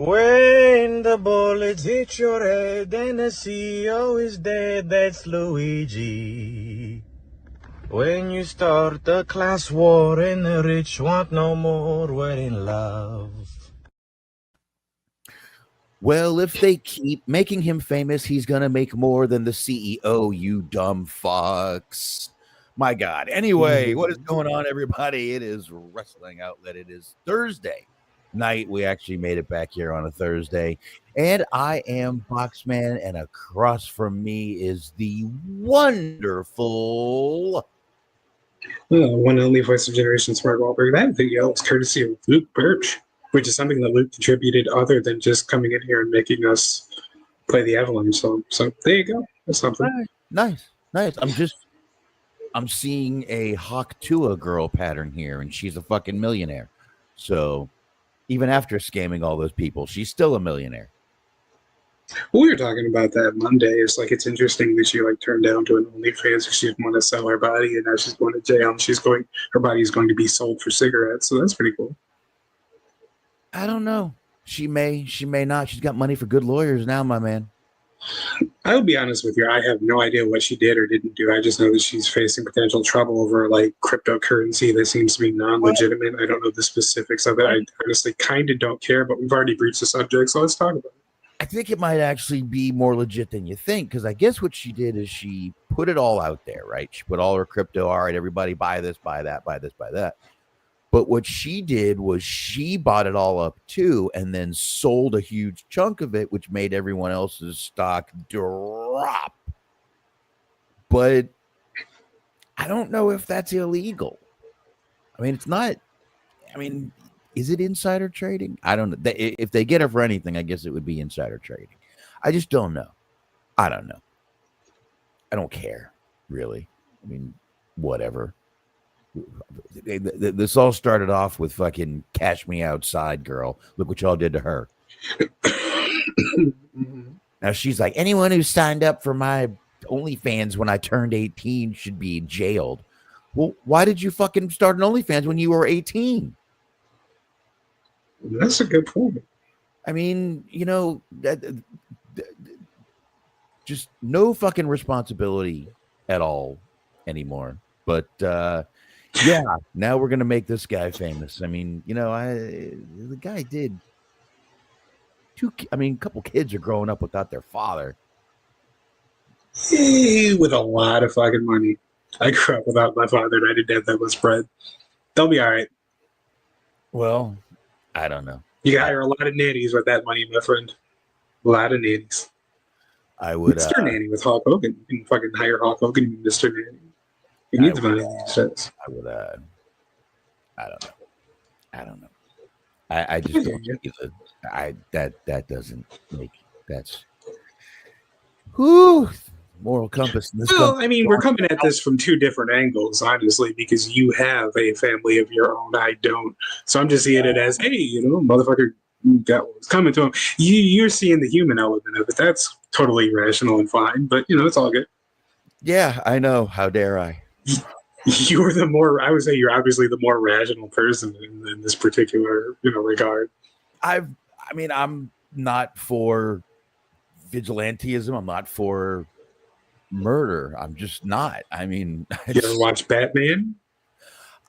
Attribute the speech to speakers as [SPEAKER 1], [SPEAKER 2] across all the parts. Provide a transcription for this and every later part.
[SPEAKER 1] When the bullets hit your head and the CEO is dead, that's Luigi. When you start a class war and the rich want no more, we're in love.
[SPEAKER 2] Well, if they keep making him famous, he's going to make more than the CEO, you dumb fucks. My God. Anyway, what is going on, everybody? It is Wrestling Outlet. It is Thursday night. We actually made it back here on a Thursday. And I am Boxman, and across from me is the wonderful...
[SPEAKER 3] one and only voice of Generation Smart Wahlberg. That video is courtesy of Luke Birch, which is something that Luke contributed other than just coming in here and making us play the Avalanche song. So there you go. That's something.
[SPEAKER 2] Nice. I'm seeing a Hawk Tua girl pattern here, and she's a fucking millionaire. So even after scamming all those people, she's still a millionaire.
[SPEAKER 3] Well, we were talking about that Monday. It's like, it's interesting that she turned down to an OnlyFans because she didn't want to sell her body, and now she's going to jail, and her body is going to be sold for cigarettes. So that's pretty cool.
[SPEAKER 2] I don't know. She may not. She's got money for good lawyers now, my man.
[SPEAKER 3] I'll be honest with you. I have no idea what she did or didn't do. I just know that she's facing potential trouble over cryptocurrency that seems to be non-legitimate. I don't know the specifics of it. I honestly kind of don't care, but we've already breached the subject, so let's talk about it.
[SPEAKER 2] I think it might actually be more legit than you think, because I guess what she did is she put it all out there, right? She put all her crypto, all right, everybody buy this, buy that, buy this, buy that. But what she did was she bought it all up too, and then sold a huge chunk of it, which made everyone else's stock drop. But I don't know if that's illegal. I mean, it's not. I mean, is it insider trading? I don't know. If they get it for anything, I guess it would be insider trading. I just don't know. I don't know. I don't care, really. I mean, whatever. This all started off with fucking Cash Me Outside girl. Look what y'all did to her. Now she's like, anyone who signed up for my OnlyFans when I turned 18 should be jailed. Well, why did you fucking start an OnlyFans when you were 18?
[SPEAKER 3] That's a good point.
[SPEAKER 2] I mean, just no fucking responsibility at all anymore. But yeah, now we're gonna make this guy famous. I mean, the guy did a couple kids are growing up without their father.
[SPEAKER 3] With a lot of fucking money. I grew up without my father, and I didn't have that much bread. They'll be all right.
[SPEAKER 2] Well, I don't know.
[SPEAKER 3] You can hire a lot of nannies with that money, my friend. A lot of nannies.
[SPEAKER 2] I would
[SPEAKER 3] Mr. Nanny with Hulk Hogan. You can fucking hire Hulk Hogan and Mr. Nanny. He needs money these days.
[SPEAKER 2] I would I don't know. I just don't either. That doesn't make that's moral compass in this
[SPEAKER 3] I mean, we're coming at this from two different angles, honestly, because you have a family of your own. I don't. So I'm just seeing it as, hey, motherfucker got what's coming to him. You're seeing the human element of it. That's totally rational and fine, but it's all good.
[SPEAKER 2] Yeah, I know. How dare I?
[SPEAKER 3] I would say you're obviously the more rational person in this particular, regard.
[SPEAKER 2] I'm not for vigilantism. I'm not for murder. I'm just not. I mean,
[SPEAKER 3] you ever watch Batman?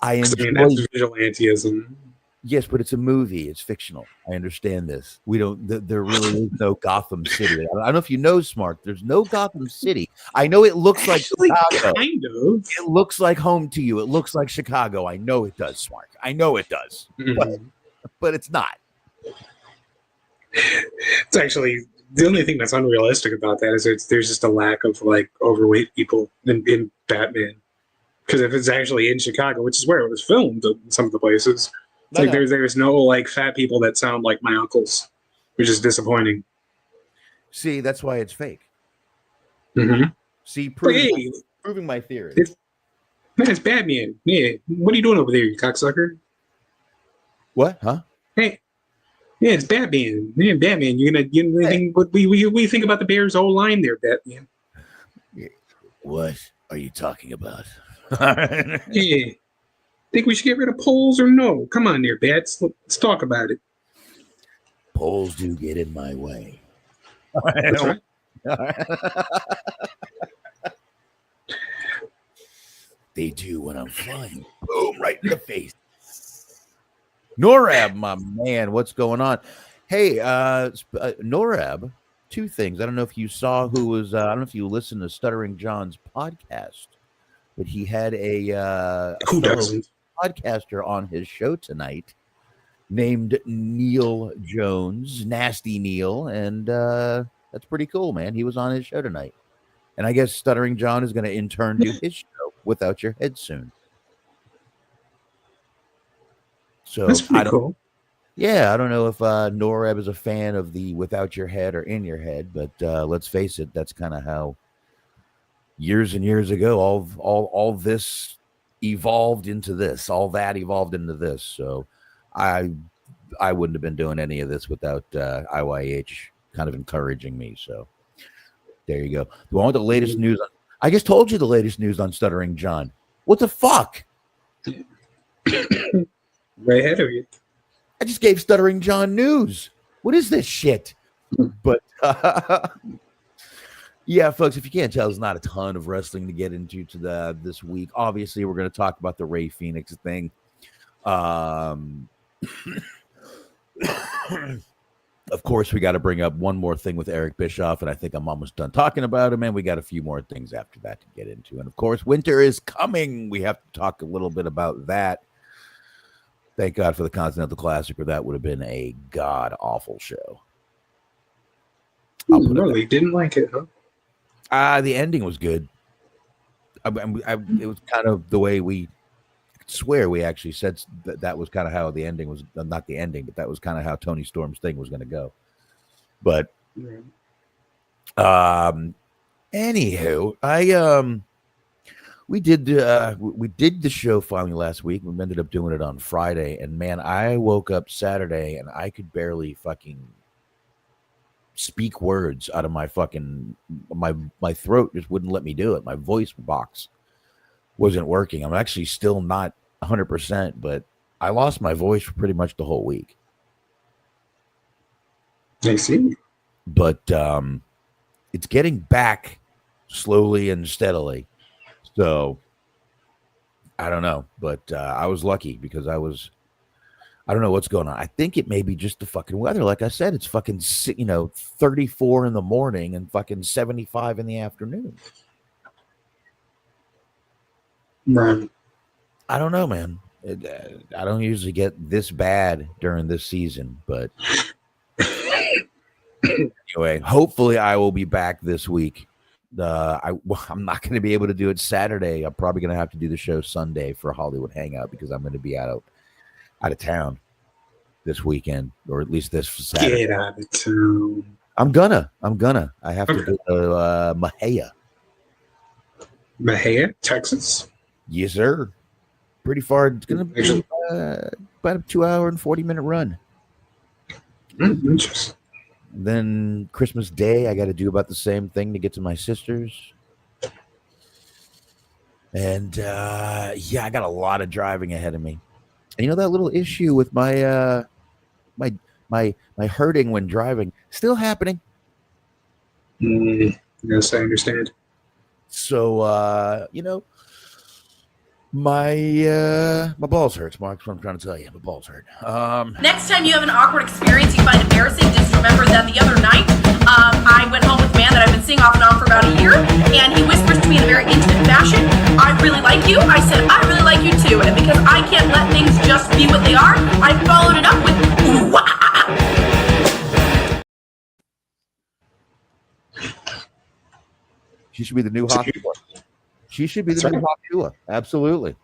[SPEAKER 2] That's
[SPEAKER 3] vigilantism.
[SPEAKER 2] Yes, but it's a movie. It's fictional. I understand this. We don't. There really is no Gotham City. I don't know if you know, Smark. There's no Gotham City. I know it looks like Chicago.
[SPEAKER 3] Kind of.
[SPEAKER 2] It looks like home to you. It looks like Chicago. I know it does, Smark. I know it does. Mm-hmm. But it's not.
[SPEAKER 3] It's actually the only thing that's unrealistic about that is there's just a lack of overweight people in Batman. Because if it's actually in Chicago, which is where it was filmed in some of the places. There's no fat people that sound like my uncles, which is disappointing.
[SPEAKER 2] See, that's why it's fake.
[SPEAKER 3] Mm-hmm.
[SPEAKER 2] See, proving my theory.
[SPEAKER 3] It's Batman. Yeah, what are you doing over there, you cocksucker?
[SPEAKER 2] What? Huh?
[SPEAKER 3] Hey, yeah, it's Batman. Man, Batman. You think what we think about the Bears' old line there, Batman?
[SPEAKER 2] What are you talking about?
[SPEAKER 3] Yeah. Think we should get rid of polls or no? Come on there, Bats. Let's talk about it.
[SPEAKER 2] Polls do get in my way.
[SPEAKER 3] That's right.
[SPEAKER 2] They do when I'm flying. Boom, right in the face. Norab, my man, what's going on? Hey, Norab, two things. I don't know if you saw who was, I don't know if you listened to Stuttering John's podcast, but he had a
[SPEAKER 3] Who
[SPEAKER 2] fellow
[SPEAKER 3] doesn't?
[SPEAKER 2] podcaster on his show tonight named Neil Jones, Nasty Neil, and that's pretty cool, man. He was on his show tonight. And I guess Stuttering John is going to in turn do his show without your head soon. So
[SPEAKER 3] That's pretty cool.
[SPEAKER 2] Yeah, I don't know if Noreb is a fan of the without your head or in your head, but let's face it, that's kind of how years and years ago all this evolved into this. All that evolved into this. So I wouldn't have been doing any of this without IYH kind of encouraging me. So there you go. Do I want the latest news? I just told you the latest news on Stuttering John. What the fuck?
[SPEAKER 3] Right ahead of you.
[SPEAKER 2] I just gave Stuttering John news. What is this shit? But yeah, folks, if you can't tell, there's not a ton of wrestling to get into this week. Obviously, we're going to talk about the Rey Fenix thing. Of course, we got to bring up one more thing with Eric Bischoff, and I think I'm almost done talking about him, and we got a few more things after that to get into. And of course, winter is coming. We have to talk a little bit about that. Thank God for the Continental Classic, or that would have been a god-awful show.
[SPEAKER 3] Really didn't like it, huh?
[SPEAKER 2] The ending was good. It was kind of the way we swear we actually said that was kind of how the ending was. Not the ending, but that was kind of how Tony Storm's thing was going to go. But anywho, we did the show finally last week. We ended up doing it on Friday, and man, I woke up Saturday and I could barely fucking speak words out of my fucking my throat just wouldn't let me do it. My voice box wasn't working. I'm actually still not 100%, but I lost my voice for pretty much the whole week.
[SPEAKER 3] I see.
[SPEAKER 2] But it's getting back slowly and steadily. So I don't know, but I was lucky because I don't know what's going on. I think it may be just the fucking weather. Like I said, it's fucking 34 in the morning and fucking 75 in the afternoon.
[SPEAKER 3] Right.
[SPEAKER 2] I don't know, man. I don't usually get this bad during this season, but anyway, hopefully I will be back this week. I'm not going to be able to do it Saturday. I'm probably going to have to do the show Sunday for Hollywood Hangout because I'm going to be out of town this weekend, or at least this Saturday.
[SPEAKER 3] Get out of town.
[SPEAKER 2] I'm gonna. I have to go to Mahia.
[SPEAKER 3] Mahia, Texas.
[SPEAKER 2] Yes, sir. Pretty far. It's gonna be about a 2-hour and 40-minute run.
[SPEAKER 3] Interesting.
[SPEAKER 2] Then Christmas Day, I got to do about the same thing to get to my sister's. And yeah, I got a lot of driving ahead of me. And that little issue with my my hurting when driving still happening.
[SPEAKER 3] Yes, I understand.
[SPEAKER 2] So my balls hurt. Smark, what I'm trying to tell you. My balls hurt.
[SPEAKER 4] Next time you have an awkward experience you find embarrassing, just remember that the other night, I went home with a man that I've been seeing off and on for about a year, and he whispers to me in a very intimate fashion, "I really like you." I said, "I really like you too." And because I can't let things just be what they are, I followed it up with, "Ooh, wah."
[SPEAKER 2] She should be the new Hawk. She should be the new Hawk Tua. Absolutely.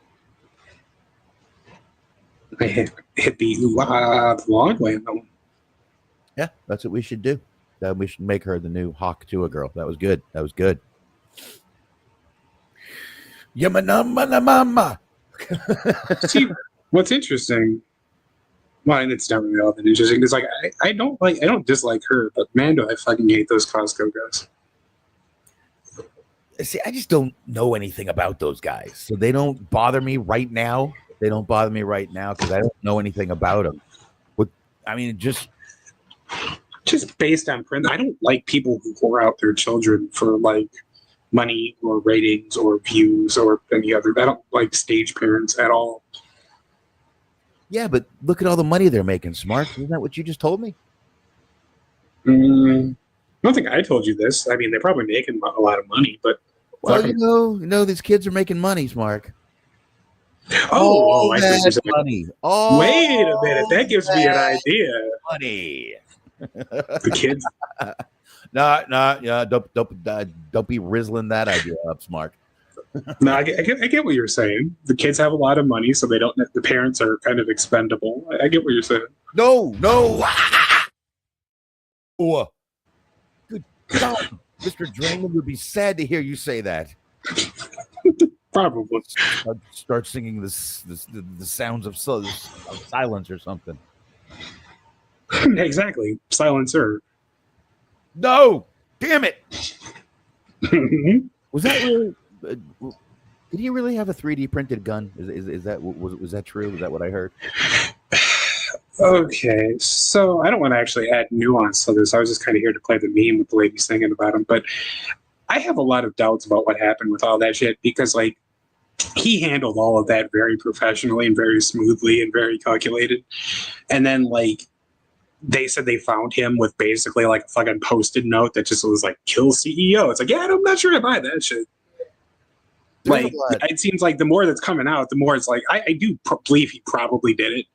[SPEAKER 3] I hit the long way on that one.
[SPEAKER 2] Yeah, that's what we should do. We should make her the new Hawk Tua girl. That was good. That was good. Mama.
[SPEAKER 3] See, what's interesting, well, and it's not really all that interesting, is like I don't dislike her, but man, do I fucking hate those Costco guys.
[SPEAKER 2] See, I just don't know anything about those guys, so they don't bother me right now. They don't bother me right now because I don't know anything about them. I mean, just
[SPEAKER 3] Just based on print, I don't like people who whore out their children for like money or ratings or views or any other. I don't like stage parents at all.
[SPEAKER 2] Yeah, but look at all the money they're making, Smark. Isn't that what you just told me?
[SPEAKER 3] I don't think I told you this. I mean, they're probably making a lot of money, but
[SPEAKER 2] well, you know, these kids are making money, Smark.
[SPEAKER 3] I see what you're saying.
[SPEAKER 2] Money.
[SPEAKER 3] Wait a minute, that gives me an idea.
[SPEAKER 2] Money.
[SPEAKER 3] The kids.
[SPEAKER 2] Yeah. Don't be rizzling that idea up, Smark.
[SPEAKER 3] No, I get what you're saying. The kids have a lot of money, so they don't. The parents are kind of expendable. I get what you're saying.
[SPEAKER 2] No. Oh, good God, Mr. Draymond would be sad to hear you say that.
[SPEAKER 3] Probably.
[SPEAKER 2] Start singing the sounds of silence or something.
[SPEAKER 3] Exactly, silencer.
[SPEAKER 2] No, damn it. Was that really? Did he really have a 3D printed gun? Is that was that true? Is that what I heard?
[SPEAKER 3] Okay, so I don't want to actually add nuance to this. I was just kind of here to play the meme with the lady singing about him, but I have a lot of doubts about what happened with all that shit because, like, he handled all of that very professionally and very smoothly and very calculated, and then like they said they found him with basically like a fucking Post-it note that just was like "kill CEO." It's like, yeah, I'm not sure I buy that shit. Like, it seems like the more that's coming out, the more it's like I do believe he probably did it,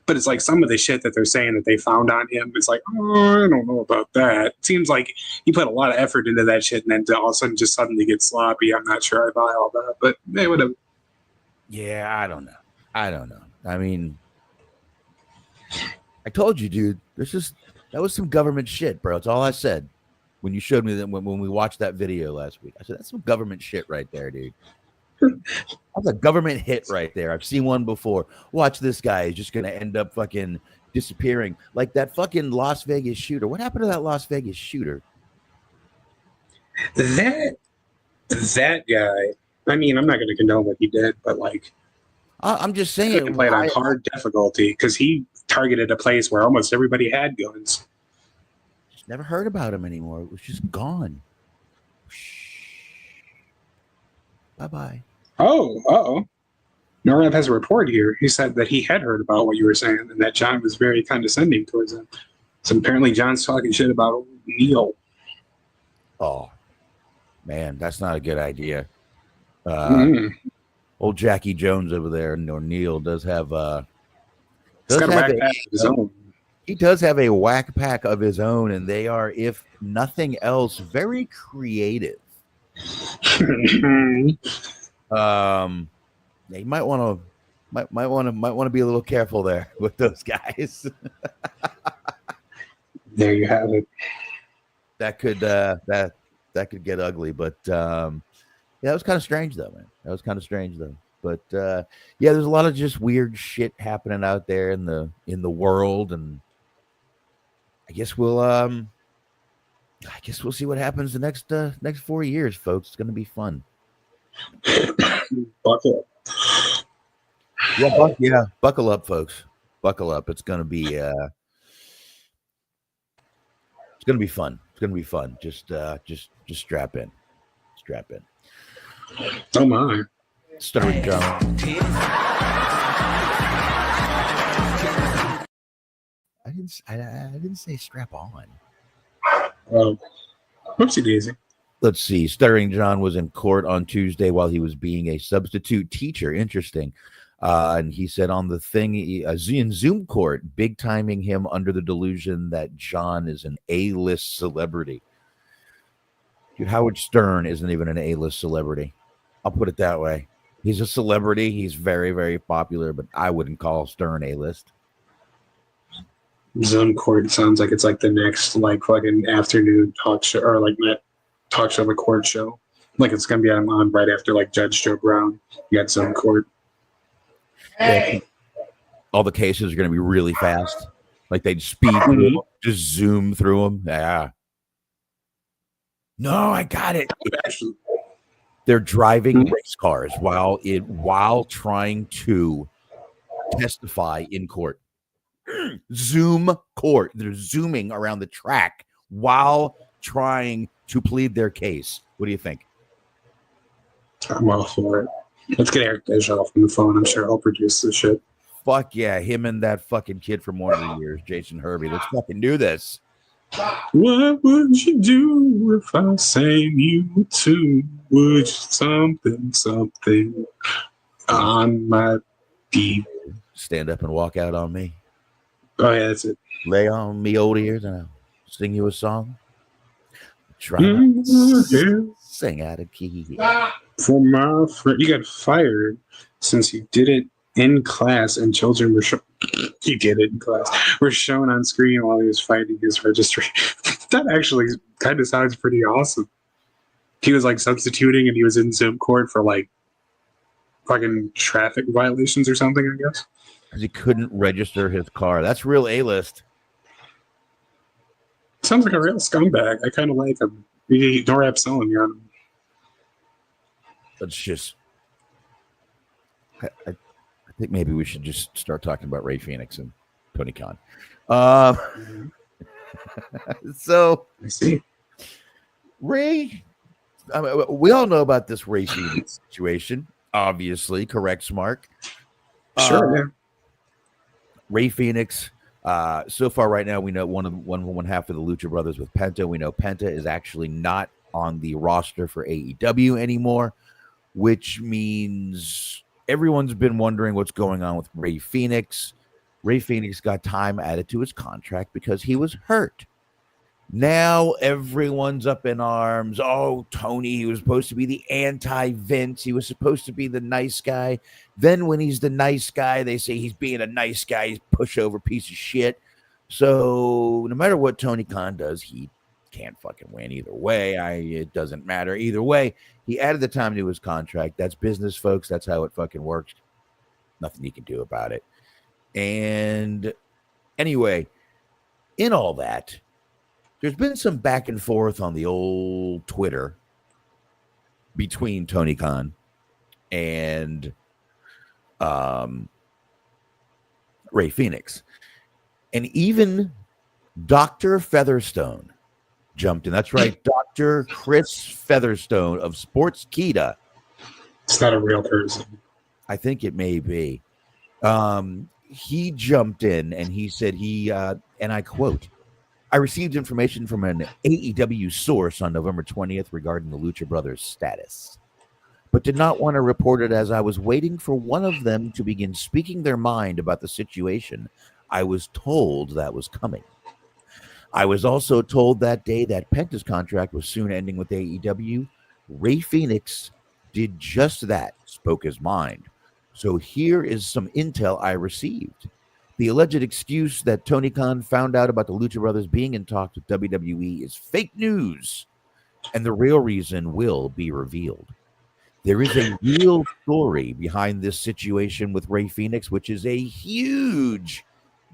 [SPEAKER 3] but it's like some of the shit that they're saying that they found on him. It's like, oh, I don't know about that. It seems like he put a lot of effort into that shit, and then all of a sudden just suddenly get sloppy. I'm not sure I buy all that, but hey, whatever.
[SPEAKER 2] Yeah, I don't know. I mean, I told you, dude. That was some government shit, bro. It's all I said when you showed me that when we watched that video last week. I said that's some government shit right there, dude. That's a government hit right there. I've seen one before. Watch this guy. He's just gonna end up fucking disappearing like that fucking Las Vegas shooter. What happened to that Las Vegas shooter?
[SPEAKER 3] That guy. I mean, I'm not going to condone what he did, but like,
[SPEAKER 2] I'm just saying,
[SPEAKER 3] he played on hard difficulty because he targeted a place where almost everybody had guns.
[SPEAKER 2] Just never heard about him anymore. It was just gone. Bye-bye.
[SPEAKER 3] Oh. Norab has a report here. He said that he had heard about what you were saying and that John was very condescending towards him. So apparently John's talking shit about Neil.
[SPEAKER 2] Oh, man, that's not a good idea. Old Jackie Jones over there, or Neil, does have
[SPEAKER 3] he's got a whack pack of his own.
[SPEAKER 2] He does have a whack pack of his own, and they are, if nothing else, very creative. You might want to be a little careful there with those guys.
[SPEAKER 3] There you have it.
[SPEAKER 2] That could get ugly, but yeah, that was kind of strange though, man. That was kind of strange though. But yeah, there's a lot of just weird shit happening out there in the world, and I guess we'll see what happens the next 4 years, folks. It's gonna be fun.
[SPEAKER 3] Buckle up.
[SPEAKER 2] Yeah, buckle up, folks. Buckle up. It's gonna be fun. It's gonna be fun. Just strap in. Strap in.
[SPEAKER 3] Oh my.
[SPEAKER 2] Stuttering John. I didn't say strap on.
[SPEAKER 3] Whoopsie daisy.
[SPEAKER 2] Let's see. Stuttering John was in court on Tuesday while he was being a substitute teacher. Interesting. And he said on the thing in Zoom court, big timing him under the delusion that John is an A-list celebrity. Dude, Howard Stern isn't even an A-list celebrity. I'll put it that way. He's a celebrity. He's very, very popular, but I wouldn't call Stern A-list.
[SPEAKER 3] Zoom court sounds like it's like the next like fucking afternoon talk show or like that talk show, the court show. Like it's gonna be on right after like Judge Joe Brown. You got Zoom court.
[SPEAKER 2] Hey. All the cases are gonna be really fast. Like they'd speed through them, just zoom through them. Yeah. No, I got it.
[SPEAKER 3] Actually,
[SPEAKER 2] they're driving race cars while trying to testify in court. Zoom court. They're zooming around the track while trying to plead their case. What do you think?
[SPEAKER 3] I'm all for it. Let's get Eric Bischoff on the phone. I'm sure he'll produce this shit.
[SPEAKER 2] Fuck yeah, him and that fucking kid from Wonder Years, Jason Hervey. Let's fucking do this.
[SPEAKER 3] What would you do if I sang you to? Would you something on my beat?
[SPEAKER 2] Stand up and walk out on me.
[SPEAKER 3] Oh yeah, that's it.
[SPEAKER 2] Lay on me old ears and I'll sing you a song. Try
[SPEAKER 3] Mm-hmm.
[SPEAKER 2] sing out of key.
[SPEAKER 3] For my friend, you got fired since you did it in class, and children were you did it in class. Were shown on screen while he was fighting his registry. That actually kind of sounds pretty awesome. He was like substituting, and he was in Zoom court for like fucking traffic violations or something, I guess.
[SPEAKER 2] Because he couldn't register his car. That's real A-list.
[SPEAKER 3] Sounds like a real scumbag. I kind of like him. No rap selling me on him.
[SPEAKER 2] Let's just. I think maybe we should just start talking about Ray Fenix and Tony Khan. So
[SPEAKER 3] I see.
[SPEAKER 2] Ray, we all know about this Ray Fenix situation. Obviously, correct, Smark.
[SPEAKER 3] Sure. Yeah.
[SPEAKER 2] Ray Fenix. So far, right now, we know one half of the Lucha Brothers with Penta. We know Penta is actually not on the roster for AEW anymore, which means everyone's been wondering what's going on with Ray Fenix. Ray Fenix got time added to his contract because he was hurt. Now everyone's up in arms. Oh, Tony, he was supposed to be the anti-Vince. He was supposed to be the nice guy. Then when he's the nice guy, they say he's being a nice guy. He's a pushover piece of shit. So no matter what Tony Khan does, he can't fucking win either way. It doesn't matter either way. He added the time to his contract. That's business, folks. That's how it fucking works. Nothing you can do about it. And anyway, in all that, there's been some back and forth on the old Twitter between Tony Khan and Ray Fenix. And even Dr. Featherstone jumped in. That's right, Dr. Chris Featherstone of Sportskeeda.
[SPEAKER 3] It's not a real person.
[SPEAKER 2] I think it may be. He jumped in and he said and I quote, I received information from an AEW source on November 20th regarding the Lucha Brothers' status, but did not want to report it as I was waiting for one of them to begin speaking their mind about the situation. I was told that was coming. I was also told that day that Penta's contract was soon ending with AEW. Ray Fenix did just that, spoke his mind. So here is some intel I received. The alleged excuse that Tony Khan found out about the Lucha Brothers being in talks with WWE is fake news, and the real reason will be revealed. There is a real story behind this situation with Ray Fenix, which is a huge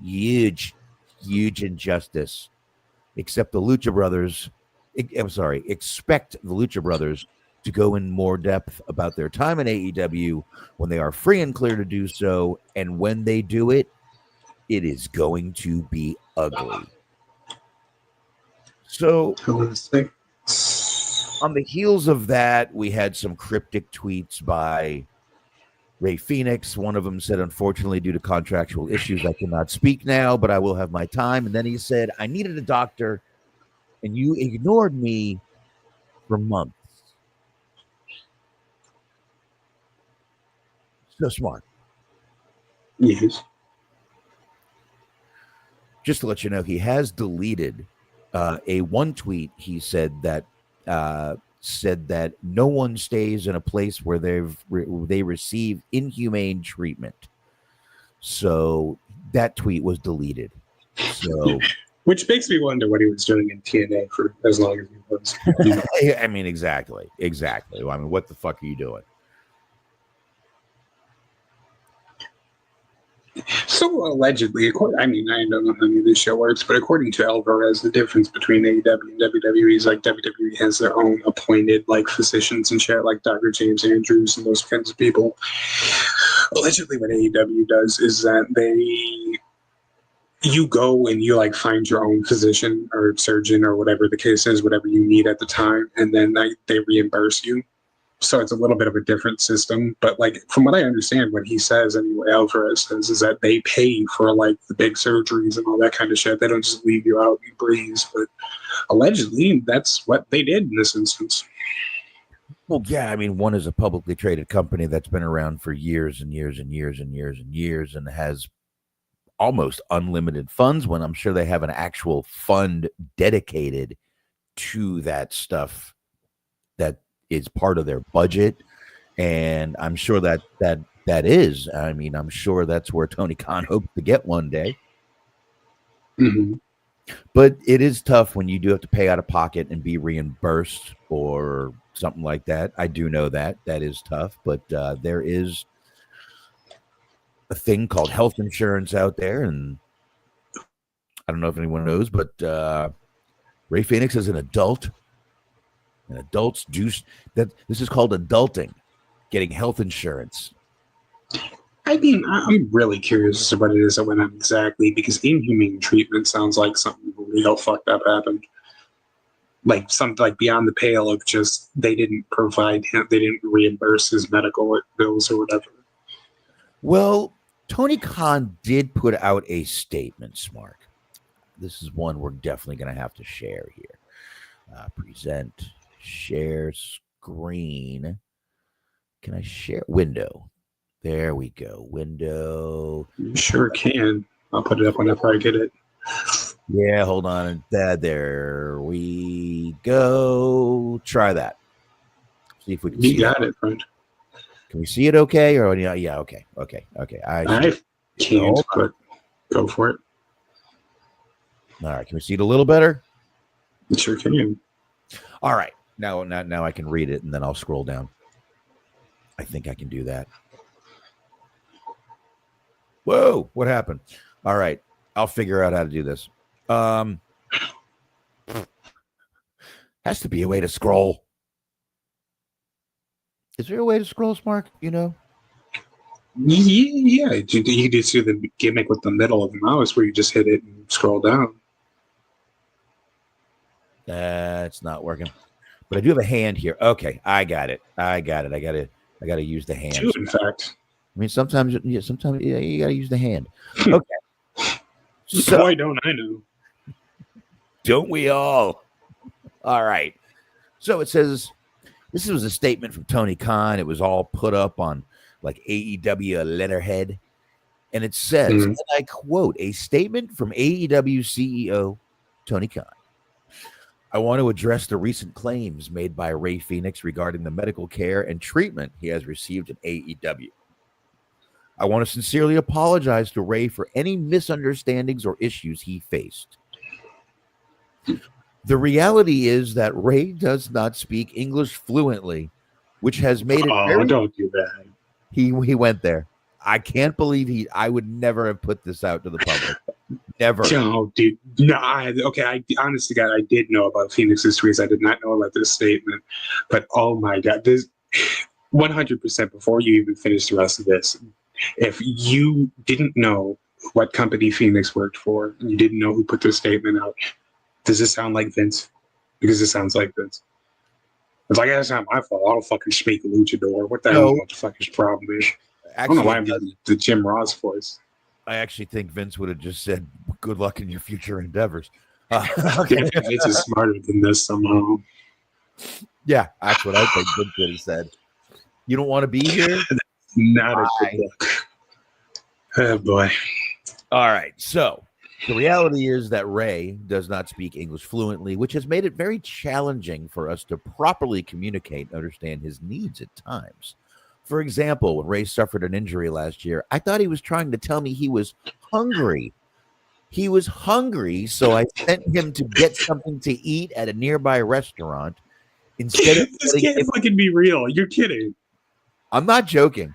[SPEAKER 2] injustice. Expect the Lucha Brothers to go in more depth about their time in AEW when they are free and clear to do so, and when they do it, it is going to be ugly. So, on the heels of that, we had some cryptic tweets by Ray Fenix. One of them said, unfortunately, due to contractual issues, I cannot speak now, but I will have my time. And then he said, I needed a doctor, and you ignored me for months. So smart.
[SPEAKER 3] Yes.
[SPEAKER 2] Just to let you know, he has deleted a one tweet. He said that no one stays in a place where they receive inhumane treatment. So that tweet was deleted. So,
[SPEAKER 3] which makes me wonder what he was doing in TNA for as long as he was.
[SPEAKER 2] I mean, exactly. I mean, what the fuck are you doing?
[SPEAKER 3] So allegedly, I mean, I don't know how any of this shit works, but according to Alvarez, the difference between AEW and WWE is like WWE has their own appointed like physicians and shit, like Dr. James Andrews and those kinds of people. Allegedly, what AEW does is that they you go and you like find your own physician or surgeon or whatever the case is, whatever you need at the time, and then they reimburse you. So it's a little bit of a different system, but like from what I understand, what he says anyway, Alvarez says, is that they pay for like the big surgeries and all that kind of shit. They don't just leave you out in breeze. But allegedly, that's what they did in this instance.
[SPEAKER 2] Well, yeah, I mean, one is a publicly traded company that's been around for years and years and years and years and years and has almost unlimited funds, when I'm sure they have an actual fund dedicated to that stuff that is part of their budget. And I'm sure that is, I mean, I'm sure that's where Tony Khan hopes to get one day.
[SPEAKER 3] Mm-hmm.
[SPEAKER 2] But it is tough when you do have to pay out of pocket and be reimbursed or something like that. I do know that is tough, but there is a thing called health insurance out there, and I don't know if anyone knows, but Ray Fenix is an adult, and adults do that. This is called adulting, getting health insurance.
[SPEAKER 3] I mean, I'm really curious as to what it is that went on exactly, because inhumane treatment sounds like something real fucked up happened. Like something like beyond the pale of just they didn't provide him, they didn't reimburse his medical bills or whatever.
[SPEAKER 2] Well, Tony Khan did put out a statement, Smark. This is one we're definitely going to have to share here. Present, share screen. Can I share window? There we go. Window.
[SPEAKER 3] You sure can. I'll put it up whenever I get it.
[SPEAKER 2] Yeah, hold on. There we go. Try that. See if we can see
[SPEAKER 3] You got it, friend.
[SPEAKER 2] Can we see it okay? Or yeah, okay.
[SPEAKER 3] I can't, but go for it.
[SPEAKER 2] All right. Can we see it a little better?
[SPEAKER 3] You sure can.
[SPEAKER 2] All right. Now I can read it, and then I'll scroll down. I think I can do that. Whoa, what happened? All right. I'll figure out how to do this. Has to be a way to scroll. Is there a way to scroll, Smark? You know?
[SPEAKER 3] Yeah. You just do the gimmick with the middle of the mouse where you just hit it and scroll down.
[SPEAKER 2] That's not working. But I do have a hand here. Okay, I got it. I gotta use the hand.
[SPEAKER 3] Two, in fact.
[SPEAKER 2] I mean, sometimes you gotta use the hand. Okay. So,
[SPEAKER 3] boy, don't I know.
[SPEAKER 2] Don't we all? All right. So it says, this was a statement from Tony Khan. It was all put up on like AEW letterhead. And it says, and I quote, a statement from AEW CEO Tony Khan. I want to address the recent claims made by Ray Fenix regarding the medical care and treatment he has received in AEW. I want to sincerely apologize to Ray for any misunderstandings or issues he faced. The reality is that Ray does not speak English fluently, which has made it very...
[SPEAKER 3] don't do that.
[SPEAKER 2] He went there. I can't believe I would never have put this out to the public. Never.
[SPEAKER 3] No, dude. No, honest to God, I did know about Phoenix's tweets. I did not know about this statement. But oh my God, this 100% before you even finish the rest of this, if you didn't know what company Phoenix worked for, and you didn't know who put this statement out, does this sound like Vince? Because it sounds like Vince. It's like, that's not my fault. I don't fucking speak luchador. What the hell? What the fuck is problem is? I don't know why I'm doing the Jim Ross voice.
[SPEAKER 2] I actually think Vince would have just said, good luck in your future endeavors.
[SPEAKER 3] Okay. Vince is smarter than this somehow.
[SPEAKER 2] Yeah, that's what I think Vince would have said. You don't want to be here?
[SPEAKER 3] Not a good look. Oh, boy.
[SPEAKER 2] All right. So the reality is that Ray does not speak English fluently, which has made it very challenging for us to properly communicate and understand his needs at times. For example, when Ray suffered an injury last year, I thought he was trying to tell me he was hungry. He was hungry, so I sent him to get something to eat at a nearby restaurant. Instead of
[SPEAKER 3] this can't fucking be real. You're kidding.
[SPEAKER 2] I'm not joking.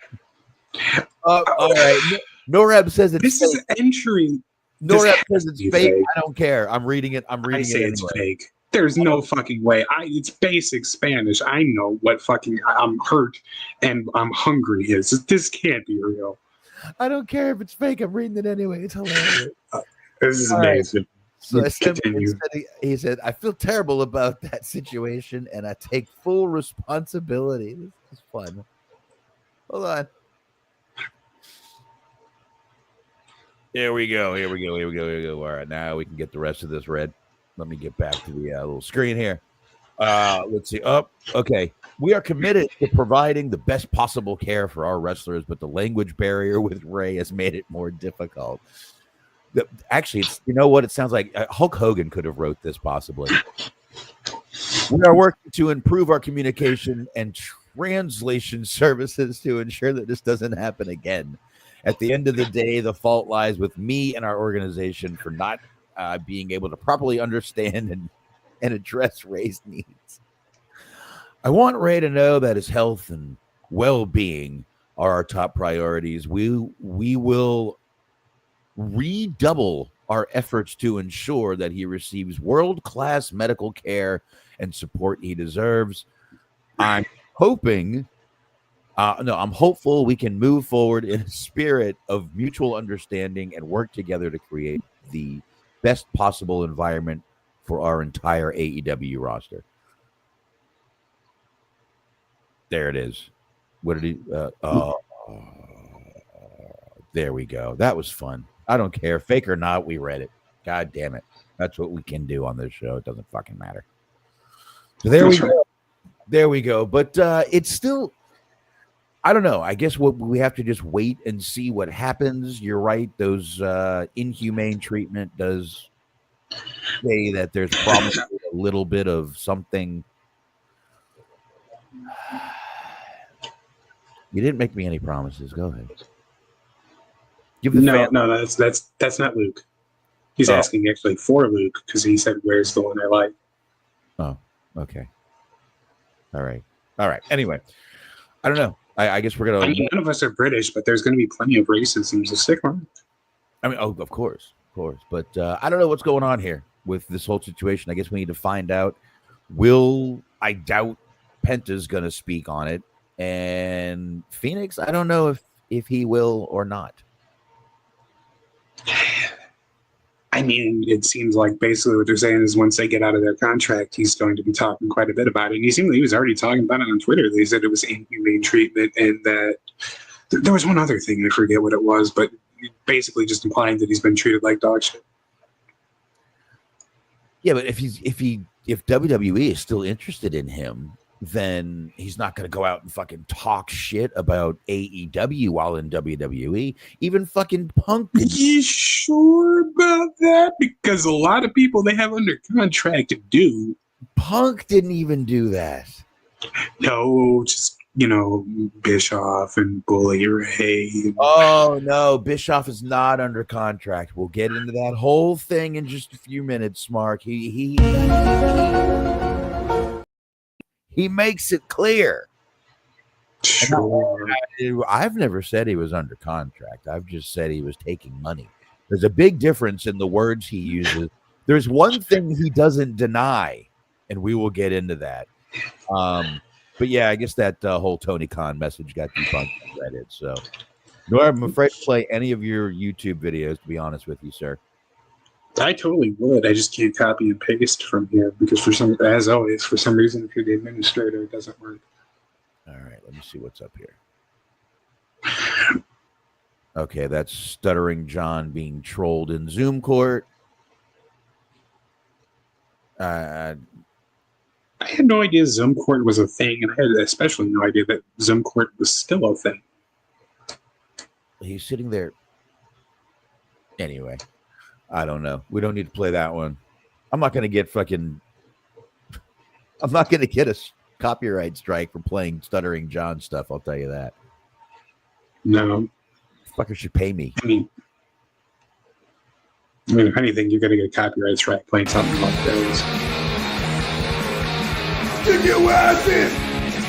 [SPEAKER 2] All right. Norab says it's
[SPEAKER 3] this
[SPEAKER 2] fake.
[SPEAKER 3] is entry.
[SPEAKER 2] Norab says it's fake. I don't care. I'm reading it. I'm reading it anyway.
[SPEAKER 3] It's fake. There's no fucking way. It's basic Spanish. I know what fucking I'm hurt and I'm hungry is. This can't be real.
[SPEAKER 2] I don't care if it's fake. I'm reading it anyway. It's hilarious.
[SPEAKER 3] This is
[SPEAKER 2] All right.
[SPEAKER 3] amazing.
[SPEAKER 2] So
[SPEAKER 3] Continue.
[SPEAKER 2] he said, I feel terrible about that situation and I take full responsibility. This is fun. Hold on. Here we go. All right, now we can get the rest of this read. Let me get back to the little screen here. Let's see. Okay. We are committed to providing the best possible care for our wrestlers, but the language barrier with Ray has made it more difficult. Actually, you know what? It sounds like Hulk Hogan could have wrote this possibly. We are working to improve our communication and translation services to ensure that this doesn't happen again. At the end of the day, the fault lies with me and our organization for not being able to properly understand and address Ray's needs. I want Ray to know that his health and well-being are our top priorities. We will redouble our efforts to ensure that he receives world-class medical care and support he deserves. I'm hopeful we can move forward in a spirit of mutual understanding and work together to create the best possible environment for our entire AEW roster. There it is. What did he? There we go. That was fun. I don't care, fake or not. We read it. God damn it. That's what we can do on this show. It doesn't fucking matter. So there we go. There we go. But it's still, I don't know. I guess we have to just wait and see what happens. You're right. Those inhumane treatment does say that there's probably a little bit of something. You didn't make me any promises. Go ahead.
[SPEAKER 3] No, that's not Luke. He's asking actually for Luke because he said, "Where's the one I like?"
[SPEAKER 2] Oh, okay. All right. Anyway, I don't know. I guess we're gonna.
[SPEAKER 3] I mean, none of us are British, but there's going to be plenty of racism. So stick around.
[SPEAKER 2] I mean, of course. But I don't know what's going on here with this whole situation. I guess we need to find out. I doubt Penta's going to speak on it, and Phoenix. I don't know if he will or not.
[SPEAKER 3] I mean, it seems like basically what they're saying is once they get out of their contract, he's going to be talking quite a bit about it. And he was already talking about it on Twitter. They said it was inhumane treatment and that there was one other thing. I forget what it was, but basically just implying that he's been treated like dog shit. Yeah, but if WWE is still interested in him, then he's not going to go out and fucking talk shit about AEW while in WWE. Even fucking Punk. You sure about that? Because a lot of people they have under contract do.
[SPEAKER 2] Punk didn't even do that.
[SPEAKER 3] No, just, Bischoff and Bully Ray.
[SPEAKER 2] Oh, no, Bischoff is not under contract. We'll get into that whole thing in just a few minutes, Smark. He makes it clear.
[SPEAKER 3] Sure.
[SPEAKER 2] I've never said he was under contract. I've just said he was taking money. There's a big difference in the words he uses. There's one thing he doesn't deny, and we will get into that. But yeah, I guess that whole Tony Khan message got debunked on Reddit. So, I'm afraid to play any of your YouTube videos, to be honest with you, sir.
[SPEAKER 3] I totally would. I just can't copy and paste from here because for some reason, if you're the administrator, it doesn't work.
[SPEAKER 2] All right, let me see what's up here. Okay, that's Stuttering John being trolled in Zoom court.
[SPEAKER 3] I had no idea Zoom court was a thing, and I had especially no idea that Zoom court was still a thing.
[SPEAKER 2] He's sitting there. Anyway. I don't know. We don't need to play that one. I'm not going to get a copyright strike for playing Stuttering John stuff. I'll tell you that.
[SPEAKER 3] No.
[SPEAKER 2] Fucker should pay me.
[SPEAKER 3] I mean, if anything, you're going to get a copyright strike playing something like those.
[SPEAKER 5] Stick your ass in!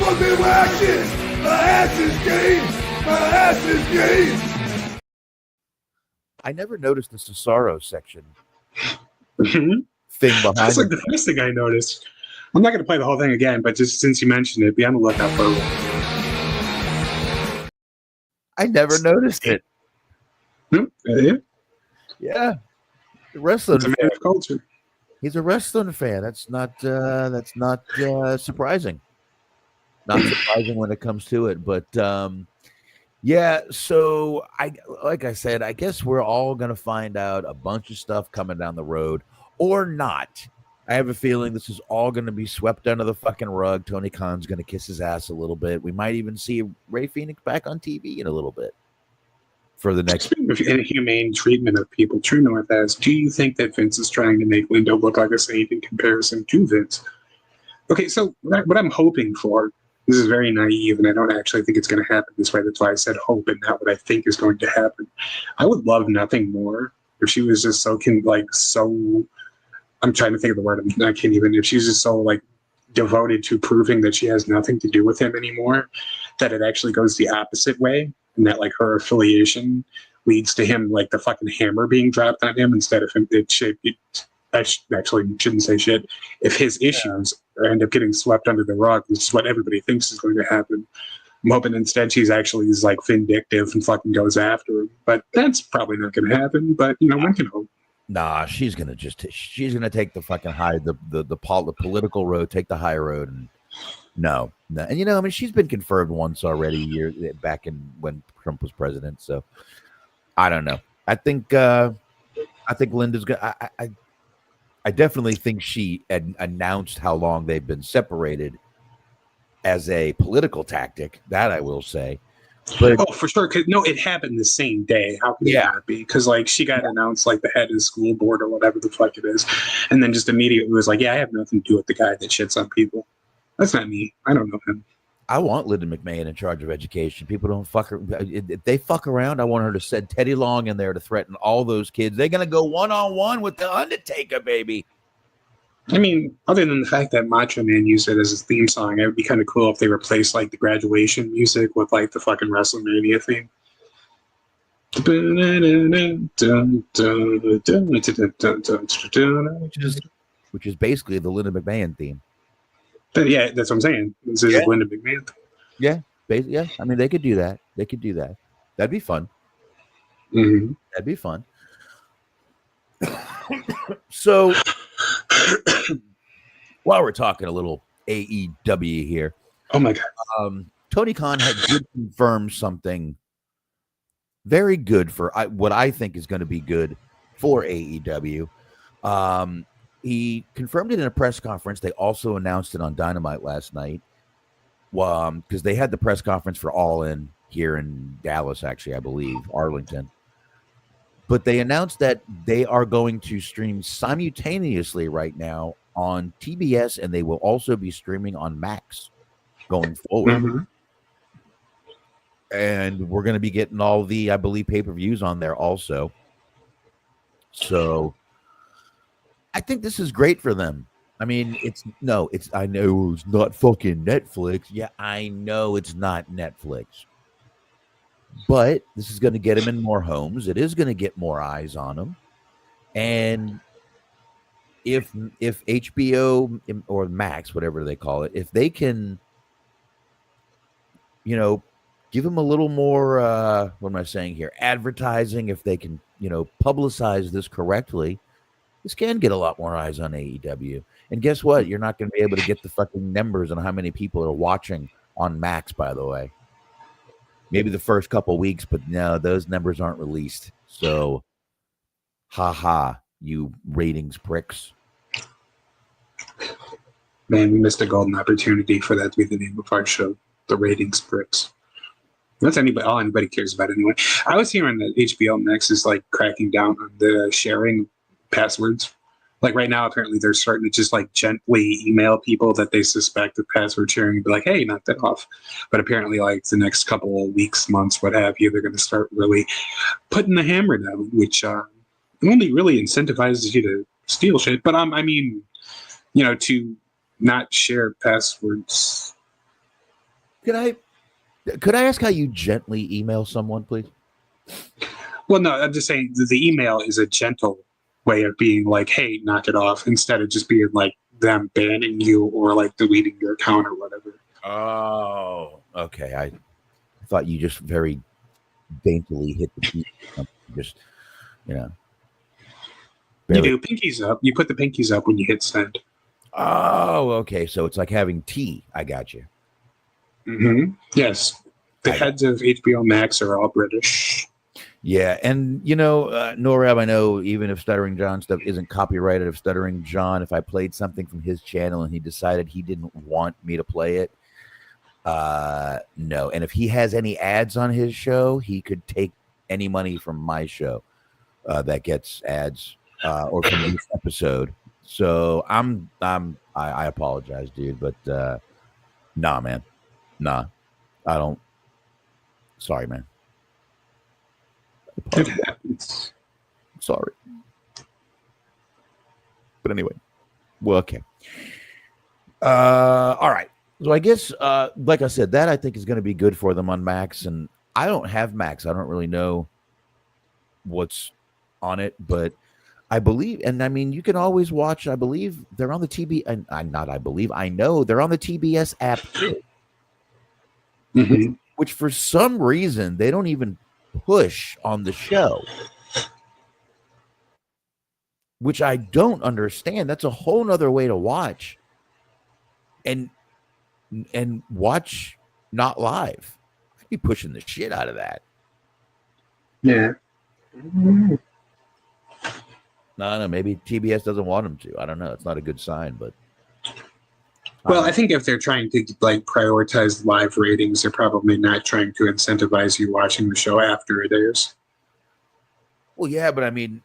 [SPEAKER 5] Fucking action! My ass is game! My ass is game!
[SPEAKER 2] I never noticed the Cesaro section
[SPEAKER 3] thing
[SPEAKER 2] behind.
[SPEAKER 3] That's like the first thing I noticed. I'm not going to play the whole thing again, but just since you mentioned it, be on the lookout for it.
[SPEAKER 2] I never noticed it.
[SPEAKER 3] Yeah.
[SPEAKER 2] Yeah. wrestling
[SPEAKER 3] It's a
[SPEAKER 2] fan.
[SPEAKER 3] man of culture.
[SPEAKER 2] He's a wrestling fan. That's not surprising. Not surprising when it comes to it, but yeah. So like I said, I guess we're all gonna find out a bunch of stuff coming down the road, or not. I have a feeling this is all going to be swept under the fucking rug. Tony Khan's going to kiss his ass a little bit. We might even see Ray Phoenix back on TV in a little bit for the next.
[SPEAKER 3] Speaking of inhumane treatment of people, True North asks, do you think that Vince is trying to make Lindo look like a saint in comparison to Vince? Okay, so what I'm hoping for, this is very naive, and I don't actually think it's going to happen this way. That's why I said hope and not what I think is going to happen. I would love nothing more if she was just so I'm trying to think of the word. I can't even. If she's just so like devoted to proving that she has nothing to do with him anymore, that it actually goes the opposite way, and that like her affiliation leads to him like the fucking hammer being dropped on him instead of him. I actually shouldn't say shit. If his issues end up getting swept under the rug, which is what everybody thinks is going to happen, I'm hoping instead she's actually is like vindictive and fucking goes after him. But that's probably not going to happen. But one can hope.
[SPEAKER 2] Nah, she's gonna take the fucking the political road, take the high road, and no. And I mean, she's been confirmed once already back in when Trump was president. So I don't know. I think Linda's gonna. I definitely think she announced how long they've been separated as a political tactic. That I will say. But,
[SPEAKER 3] for sure. No, it happened the same day. How could it not be? Because like she got announced like the head of the school board or whatever the fuck it is, and then just immediately was like, "Yeah, I have nothing to do with the guy that shits on people. That's not me. I don't know him."
[SPEAKER 2] I want Linda McMahon in charge of education. People don't fuck her. If they fuck around, I want her to send Teddy Long in there to threaten all those kids. They're gonna go one-on-one with the Undertaker, baby.
[SPEAKER 3] I mean, other than the fact that Macho Man used it as his theme song, it would be kind of cool if they replaced like the graduation music with like the fucking WrestleMania theme.
[SPEAKER 2] Which is basically the Linda McMahon theme.
[SPEAKER 3] But yeah, that's what I'm saying. This is Linda McMahon theme.
[SPEAKER 2] Yeah, yeah. I mean, they could do that. That'd be fun.
[SPEAKER 3] Mm-hmm.
[SPEAKER 2] That'd be fun. So, while we're talking a little AEW here,
[SPEAKER 3] oh my god,
[SPEAKER 2] Tony Khan had confirmed something very good for what I think is going to be good for AEW. He confirmed it in a press conference. They also announced it on Dynamite last night. Because they had the press conference for All In here in Dallas, actually, I believe, Arlington. But they announced that they are going to stream simultaneously right now on TBS, and they will also be streaming on Max going forward.
[SPEAKER 3] Mm-hmm.
[SPEAKER 2] And we're going to be getting all the, I believe, pay-per-views on there also. So I think this is great for them. I mean, I know it's not fucking Netflix. Yeah, I know it's not Netflix. But this is going to get him in more homes. It is going to get more eyes on him. And if HBO or Max, whatever they call it, if they can, give him a little more, what am I saying here? Advertising, if they can, publicize this correctly, this can get a lot more eyes on AEW. And guess what? You're not going to be able to get the fucking numbers on how many people are watching on Max, by the way. Maybe the first couple weeks, but no, those numbers aren't released. So, you ratings pricks.
[SPEAKER 3] Man, we missed a golden opportunity for that to be the name of our show, the ratings pricks. That's all anybody cares about anyway. I was hearing that HBO Max is like cracking down on the sharing passwords. Like right now, apparently they're starting to just like gently email people that they suspect of password sharing and be like, hey, knock that off. But apparently like the next couple of weeks, months, what have you, they're going to start really putting the hammer down, which only really incentivizes you to steal shit. But I mean, to not share passwords.
[SPEAKER 2] Could I ask how you gently email someone, please?
[SPEAKER 3] Well, no, I'm just saying the email is a gentle way of being like, hey, knock it off, instead of just being like them banning you or like deleting your account or whatever.
[SPEAKER 2] Oh, okay. I thought you just very daintily hit the key. Just,
[SPEAKER 3] You do pinkies up. You put the pinkies up when you hit send.
[SPEAKER 2] Oh, okay. So it's like having tea. I got you.
[SPEAKER 3] Mm-hmm. Yes. The heads of HBO Max are all British.
[SPEAKER 2] Yeah, and Norab, I know even if Stuttering John stuff isn't copyrighted of Stuttering John, if I played something from his channel and he decided he didn't want me to play it, no. And if he has any ads on his show, he could take any money from my show that gets ads or from this episode. So I apologize, dude, but nah, man, nah, I don't. Sorry, man.
[SPEAKER 3] It happens.
[SPEAKER 2] Sorry. But anyway. Well, okay. All right. So I guess, like I said, that I think is going to be good for them on Max. And I don't have Max. I don't really know what's on it, but I believe, and I mean, you can always watch, I believe they're on the I know they're on the TBS app too.
[SPEAKER 3] Mm-hmm.
[SPEAKER 2] Which for some reason they don't even push on the show, which I don't understand. That's a whole nother way to watch and watch not live. I'd be pushing the shit out of that.
[SPEAKER 3] Yeah. Mm-hmm.
[SPEAKER 2] No, maybe TBS doesn't want them to. I don't know. It's not a good sign, but
[SPEAKER 3] well, I think if they're trying to like prioritize live ratings, they're probably not trying to incentivize you watching the show after it airs.
[SPEAKER 2] Well, yeah, but I mean,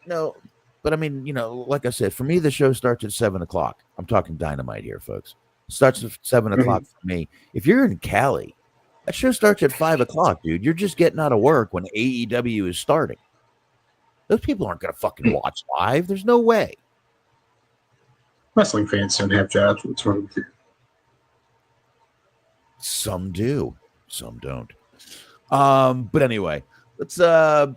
[SPEAKER 2] no, but I mean, like I said, for me, the show starts at 7:00. I'm talking Dynamite here, folks. Starts at 7:00 for me. If you're in Cali, that show starts at 5:00, dude. You're just getting out of work when AEW is starting. Those people aren't going to fucking watch live. There's no way.
[SPEAKER 3] Wrestling fans don't have jobs. What's wrong with you?
[SPEAKER 2] Some do. Some don't. But anyway, let's go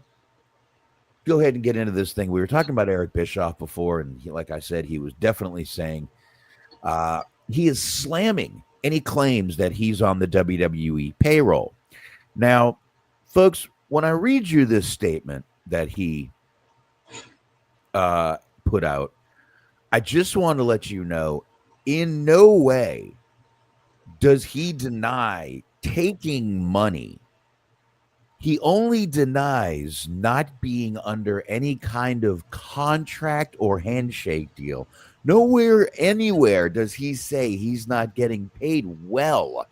[SPEAKER 2] ahead and get into this thing. We were talking about Eric Bischoff before, and like I said, he was definitely saying he is slamming any claims that he's on the WWE payroll. Now, folks, when I read you this statement that he put out, I just want to let you know, in no way does he deny taking money. He only denies not being under any kind of contract or handshake deal. Nowhere, anywhere does he say he's not getting paid well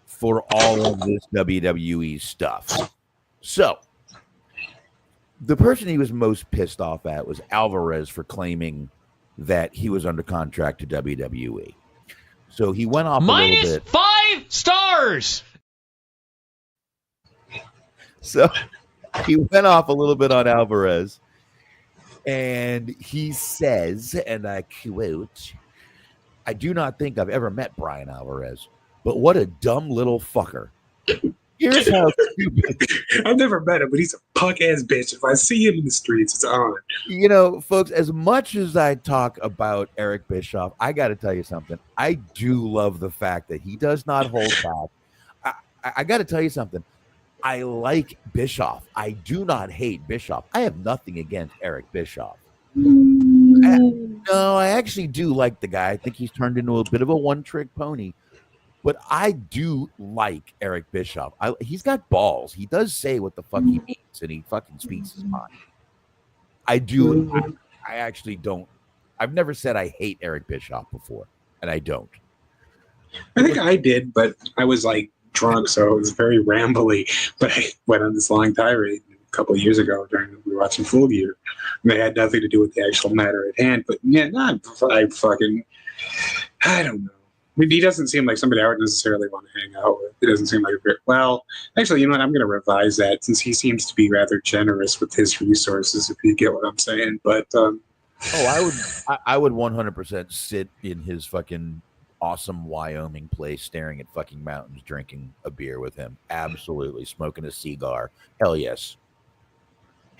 [SPEAKER 2] for all of this WWE stuff. So, the person he was most pissed off at was Alvarez for claiming that he was under contract to WWE. So he went off a little bit.
[SPEAKER 6] -5 stars.
[SPEAKER 2] So he went off a little bit on Alvarez. And he says, and I quote, "I do not think I've ever met Brian Alvarez, but what a dumb little fucker. Here's how stupid."
[SPEAKER 3] I've never met him, but he's a punk ass bitch. If I see him in the streets, it's on.
[SPEAKER 2] Folks, as much as I talk about Eric Bischoff, I got to tell you something. I do love the fact that he does not hold back. I got to tell you something. I like Bischoff. I do not hate Bischoff. I have nothing against Eric Bischoff. I actually do like the guy. I think he's turned into a bit of a one-trick pony. But I do like Eric Bischoff. He's got balls. He does say what the fuck he means, and he fucking speaks his mind. I do. I actually don't. I've never said I hate Eric Bischoff before, and I don't.
[SPEAKER 3] I think I did, but I was like drunk, so it was very rambly. But I went on this long tirade a couple of years ago we were watching Full Gear. And they had nothing to do with the actual matter at hand. But yeah, I don't know. I mean, he doesn't seem like somebody I would necessarily want to hang out with. He doesn't seem like actually, you know what? I'm going to revise that, since he seems to be rather generous with his resources, if you get what I'm saying. But
[SPEAKER 2] I would 100% sit in his fucking awesome Wyoming place, staring at fucking mountains, drinking a beer with him. Absolutely, smoking a cigar. Hell yes.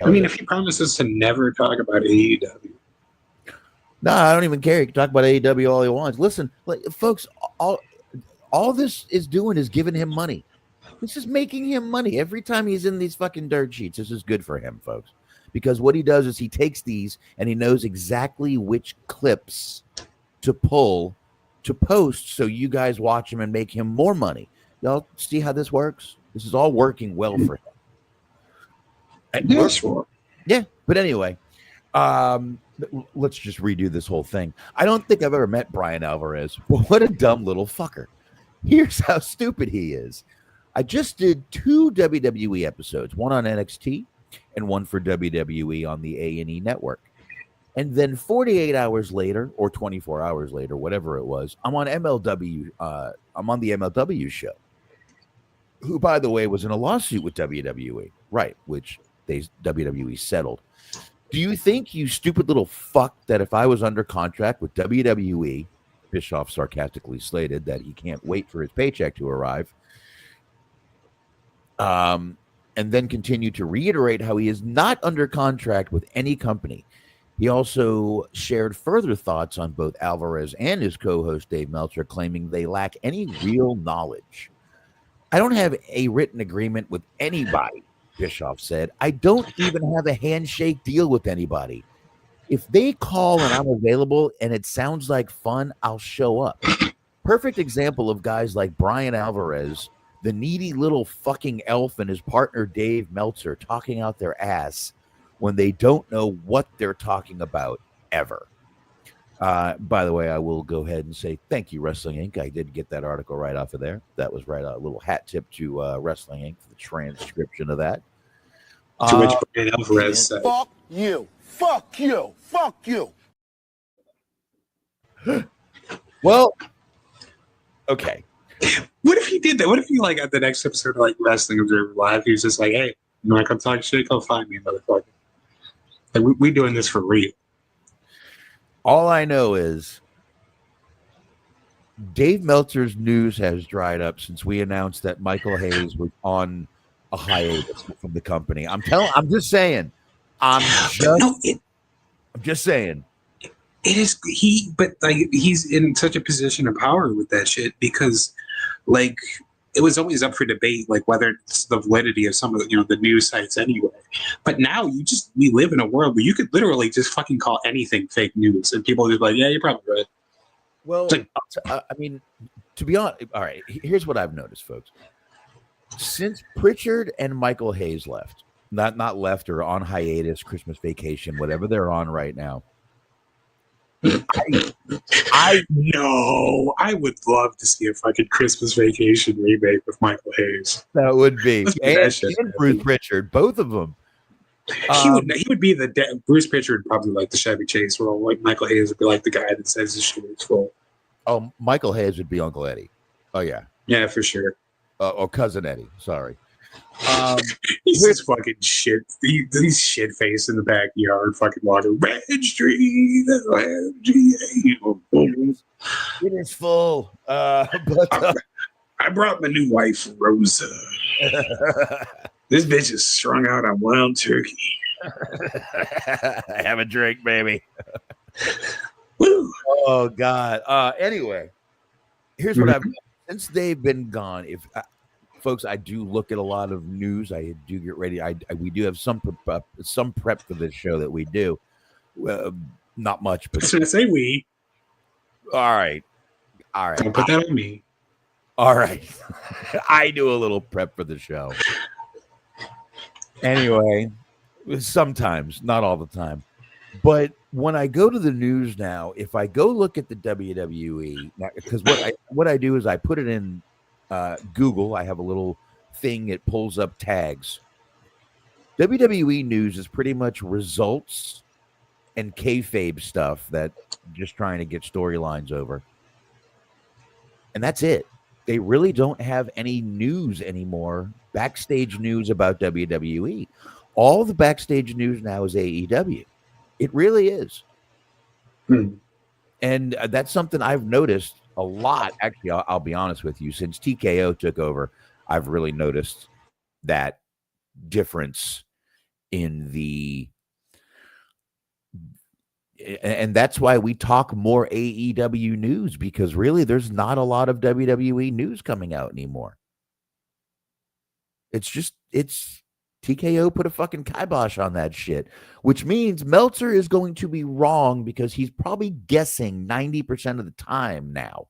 [SPEAKER 3] If he promises to never talk about AEW.
[SPEAKER 2] No, I don't even care. He can talk about AEW all he wants. Listen, folks, all this is doing is giving him money. This is making him money. Every time he's in these fucking dirt sheets, this is good for him, folks. because what he does is he takes these and he knows exactly which clips to pull to post so you guys watch him and make him more money. Y'all see how this works? This is all working well for him.
[SPEAKER 3] Yeah, sure.
[SPEAKER 2] Yeah, but anyway, let's just redo this whole thing. I don't think I've ever met Brian Alvarez. Well, what a dumb little fucker. Here's how stupid he is. I just did 2 WWE episodes, one on NXT and one for WWE on the A&E network. And then 48 hours later, or 24 hours later, whatever it was, I'm on MLW. I'm on the MLW show, who, by the way, was in a lawsuit with WWE, right? Which WWE settled. Do you think, you stupid little fuck, that if I was under contract with WWE, Bischoff sarcastically slated that he can't wait for his paycheck to arrive, and then continue to reiterate how he is not under contract with any company. He also shared further thoughts on both Alvarez and his co-host Dave Meltzer, claiming they lack any real knowledge. I don't have a written agreement with anybody, Bischoff said. I don't even have a handshake deal with anybody. If they call and I'm available and it sounds like fun, I'll show up. Perfect example of guys like Brian Alvarez, the needy little fucking elf, and his partner Dave Meltzer talking out their ass when they don't know what they're talking about ever. By the way, I will go ahead and say thank you, Wrestling Inc. I did get that article right off of there. That was right. A little hat tip to Wrestling Inc. for the transcription of that.
[SPEAKER 3] To which Brian Alvarez said,
[SPEAKER 5] Fuck you. Fuck you. Fuck you.
[SPEAKER 2] Well, okay.
[SPEAKER 3] what if he did that? What if he, like, at the next episode of, like, Wrestling Observer Live, he was just like, hey, you want to come talk shit? Come find me, motherfucker. Like, we doing this for real.
[SPEAKER 2] All I know is Dave Meltzer's news has dried up since we announced that Michael Hayes was on a hiatus from the company. I'm just saying. I'm just saying.
[SPEAKER 3] It is but like, he's in such a position of power with that shit, because, like, it was always up for debate, like, whether it's the validity of some of the, the news sites anyway. But now we live in a world where you could literally just fucking call anything fake news, and people are just like, yeah, you're probably right.
[SPEAKER 2] Well,
[SPEAKER 3] like,
[SPEAKER 2] I mean, to be honest, all right, here's what I've noticed, folks. Since Pritchard and Michael Hayes left, not left or on hiatus, Christmas vacation, whatever they're on right now,
[SPEAKER 3] I know. I would love to see a fucking Christmas Vacation remake with Michael Hayes.
[SPEAKER 2] That would be. And Bruce Pritchard, both of them.
[SPEAKER 3] He would be Bruce Pritchard, probably like the Chevy Chase role. Like, Michael Hayes would be like the guy that says his shit is full.
[SPEAKER 2] Oh, Michael Hayes would be Uncle Eddie. Oh, yeah.
[SPEAKER 3] Yeah, for sure.
[SPEAKER 2] Or Cousin Eddie. Sorry.
[SPEAKER 3] He's just fucking shit. He's shit faced in the backyard, fucking walking Red Street.
[SPEAKER 2] It is full. But
[SPEAKER 3] I brought my new wife, Rosa. This bitch is strung out on wild turkey.
[SPEAKER 2] Have a drink, baby.
[SPEAKER 3] Woo.
[SPEAKER 2] Oh God. Anyway, here's what I've since they've been gone. If folks, I do look at a lot of news. I do get ready. We do have some prep for this show that we do. Not much, but
[SPEAKER 3] so I say we.
[SPEAKER 2] All right.
[SPEAKER 3] Don't put that on me.
[SPEAKER 2] All right. I do a little prep for the show. Anyway, sometimes, not all the time. But when I go to the news now, if I go look at the WWE, because what I do is I put it in Google. I have a little thing, it pulls up tags. WWE news is pretty much results and kayfabe stuff, that just trying to get storylines over. And that's it. They really don't have any news anymore, backstage news about WWE. All the backstage news now is AEW. It really is. And that's something I've noticed a lot. Actually, I'll be honest with you. Since TKO took over, I've really noticed that difference in the... And that's why we talk more AEW news, because really there's not a lot of WWE news coming out anymore. It's TKO put a fucking kibosh on that shit, which means Meltzer is going to be wrong because he's probably guessing 90% of the time now.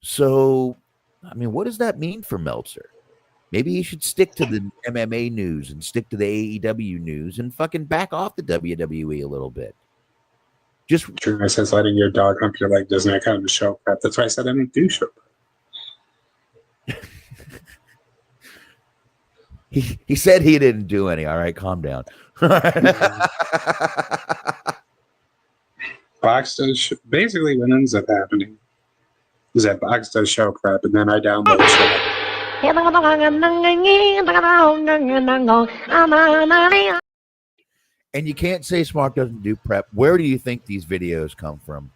[SPEAKER 2] So, I mean, what does that mean for Meltzer? Maybe he should stick to the MMA news and stick to the AEW news and fucking back off the WWE a little bit. Just
[SPEAKER 3] True, I says letting your dog hump your leg doesn't that kind of show prep. That's why I said I didn't do show prep.
[SPEAKER 2] He said he didn't do any. All right, calm down.
[SPEAKER 3] Box does basically what ends up happening is that Box does show prep, and then I download show.
[SPEAKER 2] And you can't say Smark doesn't do prep. Where do you think these videos come from?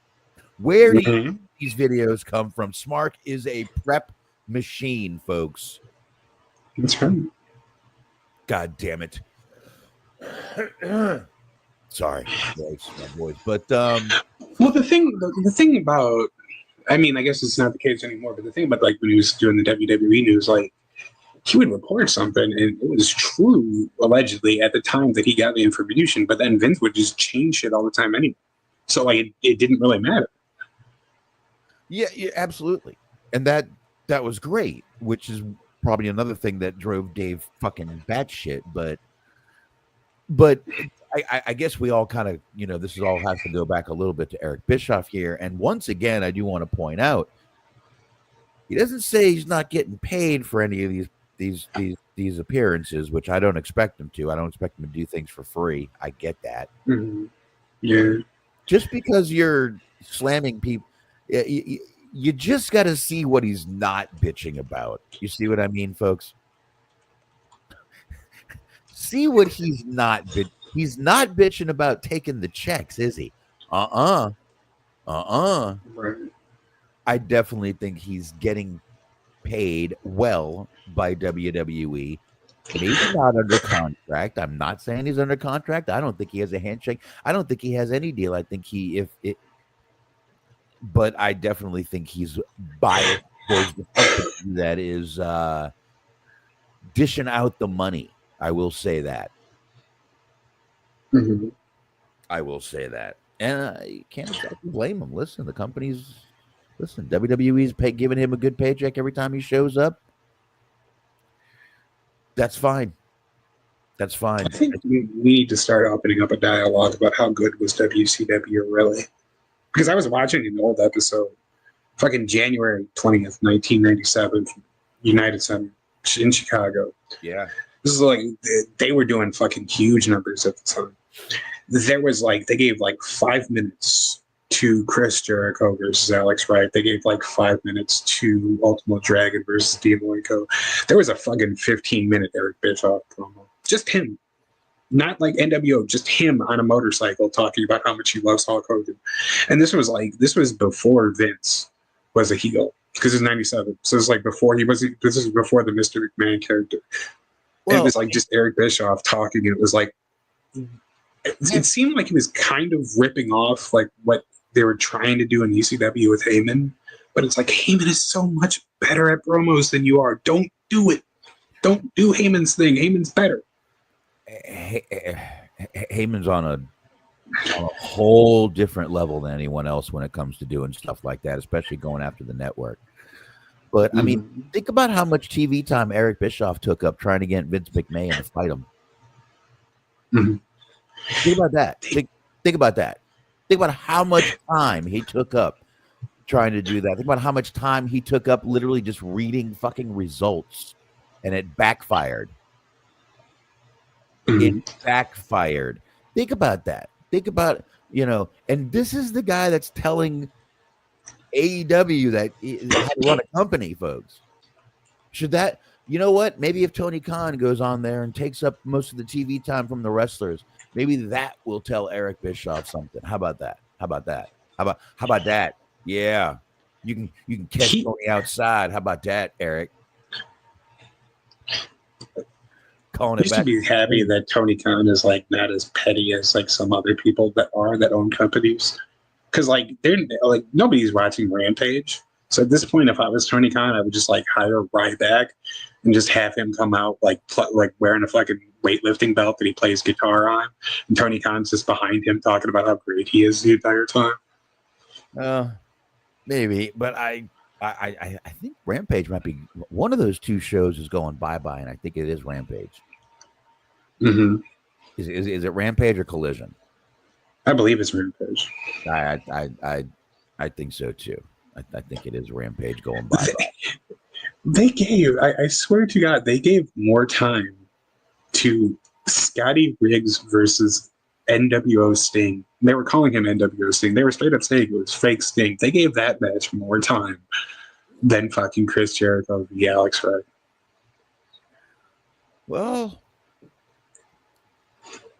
[SPEAKER 2] Where do you think these videos come from? Smark is a prep machine, folks.
[SPEAKER 3] That's right.
[SPEAKER 2] God damn it. Sorry, my voice. But
[SPEAKER 3] well, the thing about, I mean, I guess it's not the case anymore. But the thing about like when he was doing the WWE news, like he would report something and it was true allegedly at the time that he got the information, but then Vince would just change shit all the time anyway. So like it didn't really matter.
[SPEAKER 2] Yeah, absolutely, and that was great, which is probably another thing that drove Dave fucking batshit. But I guess we all kind of, this is all has to go back a little bit to Eric Bischoff here. And once again, I do want to point out, he doesn't say he's not getting paid for any of these appearances, which I don't expect him to. I don't expect him to do things for free. I get that.
[SPEAKER 3] Mm-hmm. Yeah.
[SPEAKER 2] Just because you're slamming people, you just got to see what he's not bitching about. You see what I mean, folks? See what he's not. He's not bitching about taking the checks, is he? Right. I definitely think he's getting paid well by WWE. Maybe not under contract. I'm not saying he's under contract. I don't think he has a handshake. I don't think he has any deal. I think but I definitely think he's biased towards the company that is dishing out the money. I will say that.
[SPEAKER 3] Mm-hmm.
[SPEAKER 2] I will say that. And you can't exactly blame him. Listen, WWE's giving him a good paycheck every time he shows up. That's fine. That's fine.
[SPEAKER 3] I think we need to start opening up a dialogue about how good was WCW really. Because I was watching an old episode, fucking January 20th, 1997, United Center in Chicago.
[SPEAKER 2] Yeah.
[SPEAKER 3] This is like, they were doing fucking huge numbers at the time. There was like, they gave like 5 minutes to Chris Jericho versus Alex Wright. They gave like 5 minutes to Ultimate Dragon versus Dean Malenko. There was a fucking 15-minute Eric Bischoff promo. Just him. Not like NWO, just him on a motorcycle talking about how much he loves Hulk Hogan. And this was before Vince was a heel, because it's 97. So it's like before this is before the Mr. McMahon character. Well, and it was like just Eric Bischoff talking. And it was like, it seemed like he was kind of ripping off like what they were trying to do in ECW with Heyman. But it's like, Heyman is so much better at promos than you are. Don't do it. Don't do Heyman's thing. Heyman's better.
[SPEAKER 2] Heyman's on a whole different level than anyone else when it comes to doing stuff like that, especially going after the network. But I mean, think about how much TV time Eric Bischoff took up trying to get Vince McMahon to fight him.
[SPEAKER 3] Mm-hmm.
[SPEAKER 2] Think about that. Think about that. Think about how much time he took up trying to do that. Think about how much time he took up literally just reading fucking results, and it backfired. It backfired. Think about that. Think about, and this is the guy that's telling AEW that how to run a company, folks. Should that, what? Maybe if Tony Khan goes on there and takes up most of the TV time from the wrestlers, maybe that will tell Eric Bischoff something. How about that? How about that? Yeah. You can catch Tony outside. How about that, Eric? Calling it
[SPEAKER 3] used
[SPEAKER 2] back.
[SPEAKER 3] to be happy that Tony Khan is like not as petty as like some other people that own companies, because like they're like nobody's watching Rampage. So at this point, if I was Tony Khan, I would just like hire Ryback and just have him come out like wearing a fucking weightlifting belt that he plays guitar on, and Tony Khan's just behind him talking about how great he is the entire time.
[SPEAKER 2] Maybe, but I think Rampage might be one of those two shows is going bye-bye, and I think it is Rampage.
[SPEAKER 3] Mm-hmm.
[SPEAKER 2] Is it Rampage or Collision?
[SPEAKER 3] I believe it's Rampage.
[SPEAKER 2] I think so too. I think it is Rampage going bye-bye.
[SPEAKER 3] They gave, I swear to God, they gave more time to Scotty Riggs versus NWO Sting. They were calling him NWO Sting. They were straight up saying it was fake Sting. They gave that match more time than fucking Chris Jericho v. Alex Wright.
[SPEAKER 2] Well,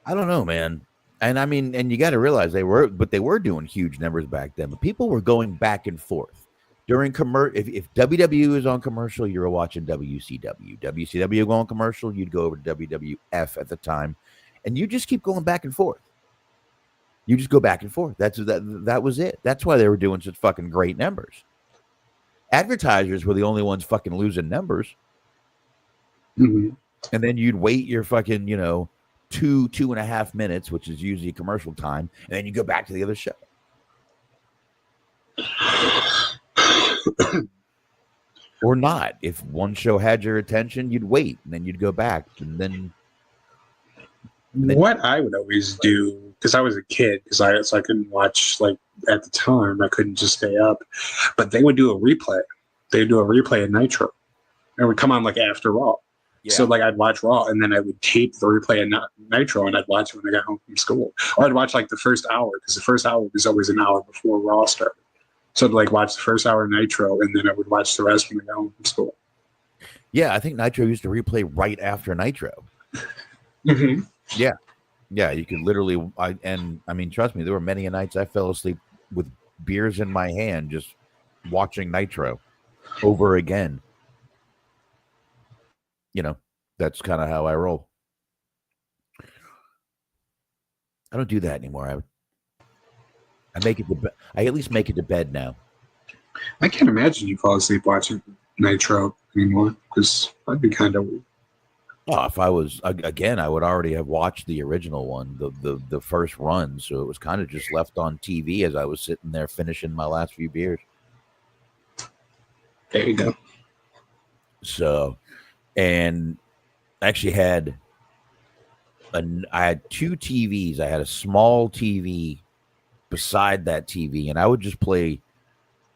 [SPEAKER 2] I don't know, man. And I mean, and you got to realize they were doing huge numbers back then. But people were going back and forth during if WWE was on commercial, you were watching WCW. WCW going commercial, you'd go over to WWF at the time, and you just keep going back and forth. You just go back and forth. That was it. That's why they were doing such fucking great numbers. Advertisers were the only ones fucking losing numbers.
[SPEAKER 3] Mm-hmm.
[SPEAKER 2] And then you'd wait your fucking, 2.5 minutes, which is usually commercial time, and then you go back to the other show. Or not. If one show had your attention, you'd wait, and then you'd go back, and then
[SPEAKER 3] what I would always do, because I was a kid, so I couldn't watch, like, at the time, I couldn't just stay up, but they would do a replay. They would do a replay of Nitro. It would come on, like, after Raw. Yeah. So, like, I'd watch Raw, and then I would tape the replay of Nitro, and I'd watch it when I got home from school. Or I'd watch, like, the first hour, because the first hour was always an hour before Raw started. So I'd, like, watch the first hour of Nitro, and then I would watch the rest when I got home from school.
[SPEAKER 2] Yeah, I think Nitro used to replay right after Nitro.
[SPEAKER 3] Mm-hmm.
[SPEAKER 2] Yeah. Yeah, you could literally, trust me, there were many nights I fell asleep with beers in my hand just watching Nitro over again. That's kind of how I roll. I don't do that anymore. I make it I at least make it to bed now.
[SPEAKER 3] I can't imagine you fall asleep watching Nitro anymore, because that'd be kind of weird.
[SPEAKER 2] Oh, if I was, again, I would already have watched the original one, the first run. So it was kind of just left on TV as I was sitting there finishing my last few beers.
[SPEAKER 3] There you go.
[SPEAKER 2] So, and I actually had, I had two TVs. I had a small TV beside that TV, and I would just play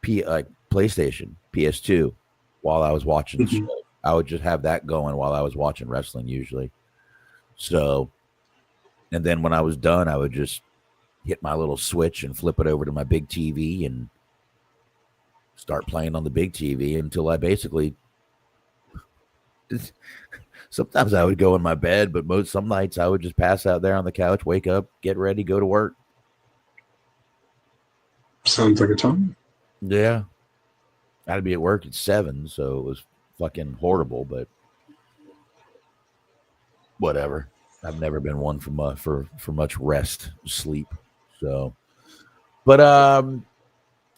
[SPEAKER 2] PlayStation, PS2, while I was watching the show. I would just have that going while I was watching wrestling usually. So, and then when I was done, I would just hit my little switch and flip it over to my big TV and start playing on the big TV until I basically, sometimes I would go in my bed, but some nights I would just pass out there on the couch, wake up, get ready, go to work.
[SPEAKER 3] Sounds like a time.
[SPEAKER 2] Yeah. I had to be at work at 7, so it was fucking horrible, but whatever. I've never been one for much rest, sleep. So, but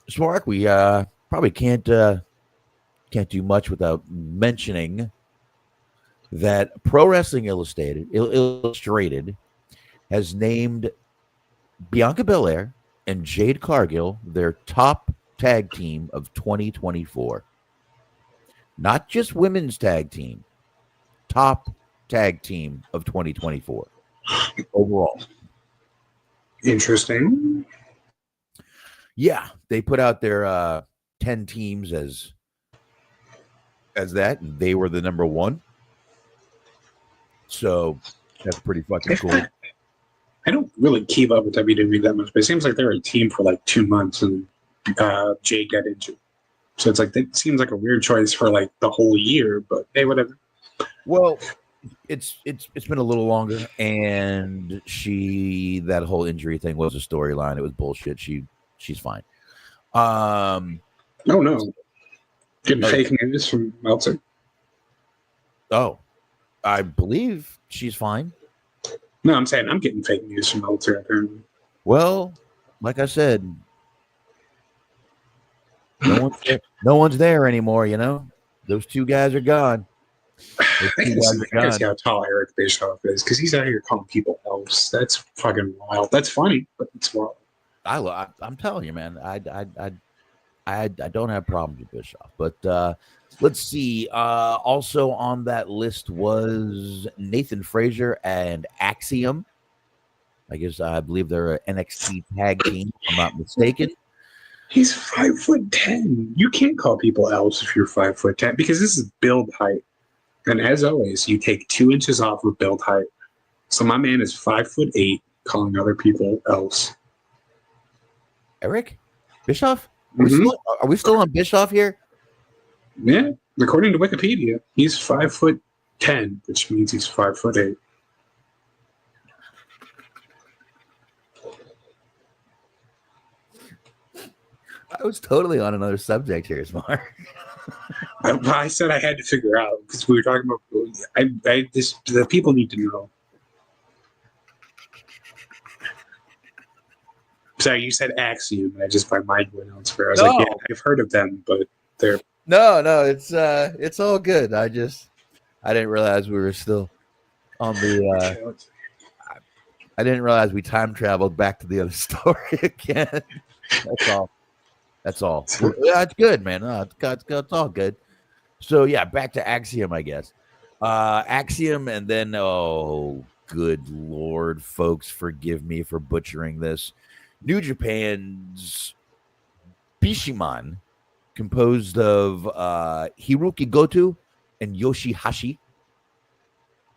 [SPEAKER 2] Smark, we probably can't do much without mentioning that Pro Wrestling Illustrated has named Bianca Belair and Jade Cargill their top tag team of 2024. Not just women's tag team, top tag team of 2024 overall.
[SPEAKER 3] Interesting.
[SPEAKER 2] Yeah, they put out their 10 teams as that, and they were the number one. So that's pretty fucking cool.
[SPEAKER 3] I don't really keep up with WWE that much, but it seems like they're a team for like 2 months, and Jade got injured. So it's like, it seems like a weird choice for like the whole year, but hey, whatever.
[SPEAKER 2] Well, it's been a little longer, and that whole injury thing was a storyline. It was bullshit. She's fine.
[SPEAKER 3] No. Getting fake news from Meltzer.
[SPEAKER 2] Oh, I believe she's fine.
[SPEAKER 3] No, I'm saying I'm getting fake news from Meltzer, apparently.
[SPEAKER 2] Well, like I said, no one's there anymore, Those two guys are gone.
[SPEAKER 3] I gotta see how tall Eric Bischoff is because he's out here calling people elves. That's fucking wild. That's funny, but it's wild.
[SPEAKER 2] I'm telling you, man. I don't have problems with Bischoff, but let's see. Also on that list was Nathan Frazier and Axiom. I believe they're an NXT tag team, if I'm not mistaken.
[SPEAKER 3] He's 5'10". You can't call people elves if you're 5'10" because this is build height. And as always, you take 2 inches off of build height. So my man is 5'8", calling other people elves.
[SPEAKER 2] Eric Bischoff? Are we still on Bischoff here?
[SPEAKER 3] Yeah, according to Wikipedia, he's 5'10", which means he's 5'8".
[SPEAKER 2] I was totally on another subject here, Smark.
[SPEAKER 3] I said I had to figure out because we were talking about. The people need to know. Sorry, you said Axiom, and my mind went elsewhere. I was like, yeah, I've heard of them, but they're
[SPEAKER 2] no, it's all good. I didn't realize we were still on the. I didn't realize we time traveled back to the other story again. That's all. That's all. Yeah, it's good, man. It's all good. So yeah, back to Axiom, I guess. Axiom, and then good lord, folks, forgive me for butchering this. New Japan's Bishiman, composed of Hiroki Goto and Yoshihashi.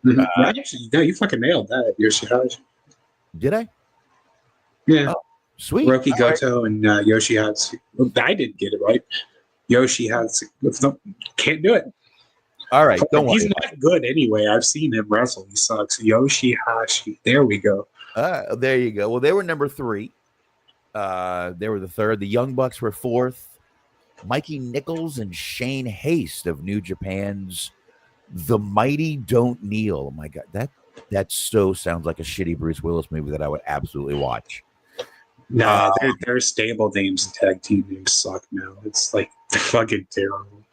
[SPEAKER 3] You fucking nailed that, Yoshihashi.
[SPEAKER 2] Did I?
[SPEAKER 3] Yeah.
[SPEAKER 2] Oh, sweet.
[SPEAKER 3] Hiroki Goto and Yoshihashi. I didn't get it right. Yoshihashi. Can't do it.
[SPEAKER 2] All right. Don't worry.
[SPEAKER 3] He's not good anyway. I've seen him wrestle. He sucks. Yoshihashi. There we go.
[SPEAKER 2] There you go. Well, they were number 3. They were the 3rd. The Young Bucks were 4th. Mikey Nichols and Shane Haste of New Japan's The Mighty Don't Kneel. Oh my God, that so sounds like a shitty Bruce Willis movie that I would absolutely watch.
[SPEAKER 3] Nah, their stable names and tag team names suck now. It's like fucking terrible.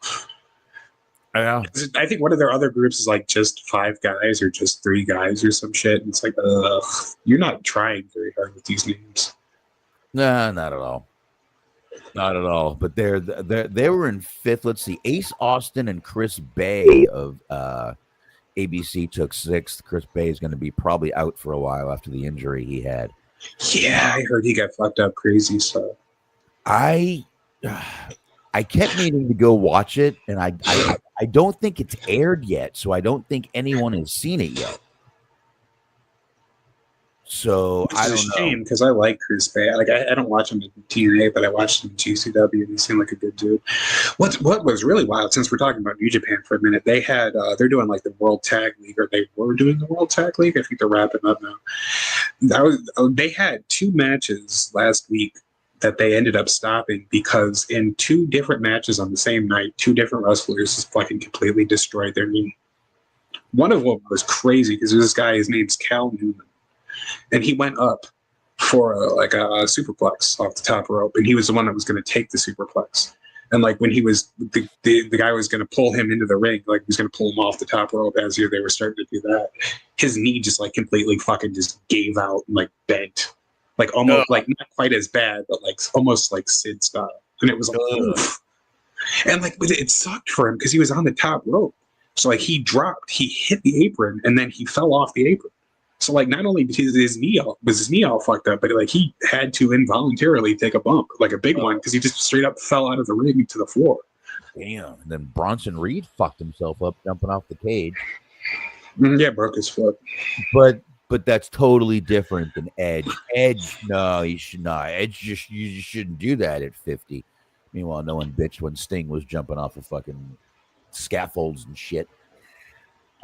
[SPEAKER 2] Yeah.
[SPEAKER 3] I think one of their other groups is like just 5 guys or just 3 guys or some shit. And it's like, you're not trying very hard with these names.
[SPEAKER 2] No, not at all. Not at all. But they were in 5th. Let's see. Ace Austin and Chris Bay of ABC took 6th. Chris Bay is going to be probably out for a while after the injury he had.
[SPEAKER 3] Yeah, I heard he got fucked up crazy. So
[SPEAKER 2] I kept meaning to go watch it, and I don't think it's aired yet, so I don't think anyone has seen it yet. So I don't know.
[SPEAKER 3] Shame because I like Chris Bay. Like I don't watch him in TNA, but I watched him in GCW, and he seemed like a good dude. What was really wild, since we're talking about New Japan for a minute, they had they're doing like the World Tag League, or they were doing the World Tag League. I think they're wrapping up now. They had 2 matches last week that they ended up stopping because in 2 different matches on the same night, 2 different wrestlers just fucking completely destroyed their knee. One of them was crazy because this guy, his name's Cal Newman. And he went up for a superplex off the top rope, and he was the one that was going to take the superplex. And like when he was the guy was going to pull him into the ring, like he was going to pull him off the top rope as they were starting to do that, his knee just like completely fucking just gave out and like bent, like almost like not quite as bad, but like almost like Sid style. And it was like, oof. And like it sucked for him because he was on the top rope, so like he dropped, he hit the apron, and then he fell off the apron. So like not only was his knee all fucked up, but like he had to involuntarily take a bump, like a big one, because he just straight up fell out of the ring to the floor.
[SPEAKER 2] Damn. And then Bronson Reed fucked himself up jumping off the cage.
[SPEAKER 3] Yeah, broke his foot.
[SPEAKER 2] But that's totally different than Edge. Edge, no, he should not. Edge you shouldn't do that at 50. Meanwhile, no one bitched when Sting was jumping off of fucking scaffolds and shit.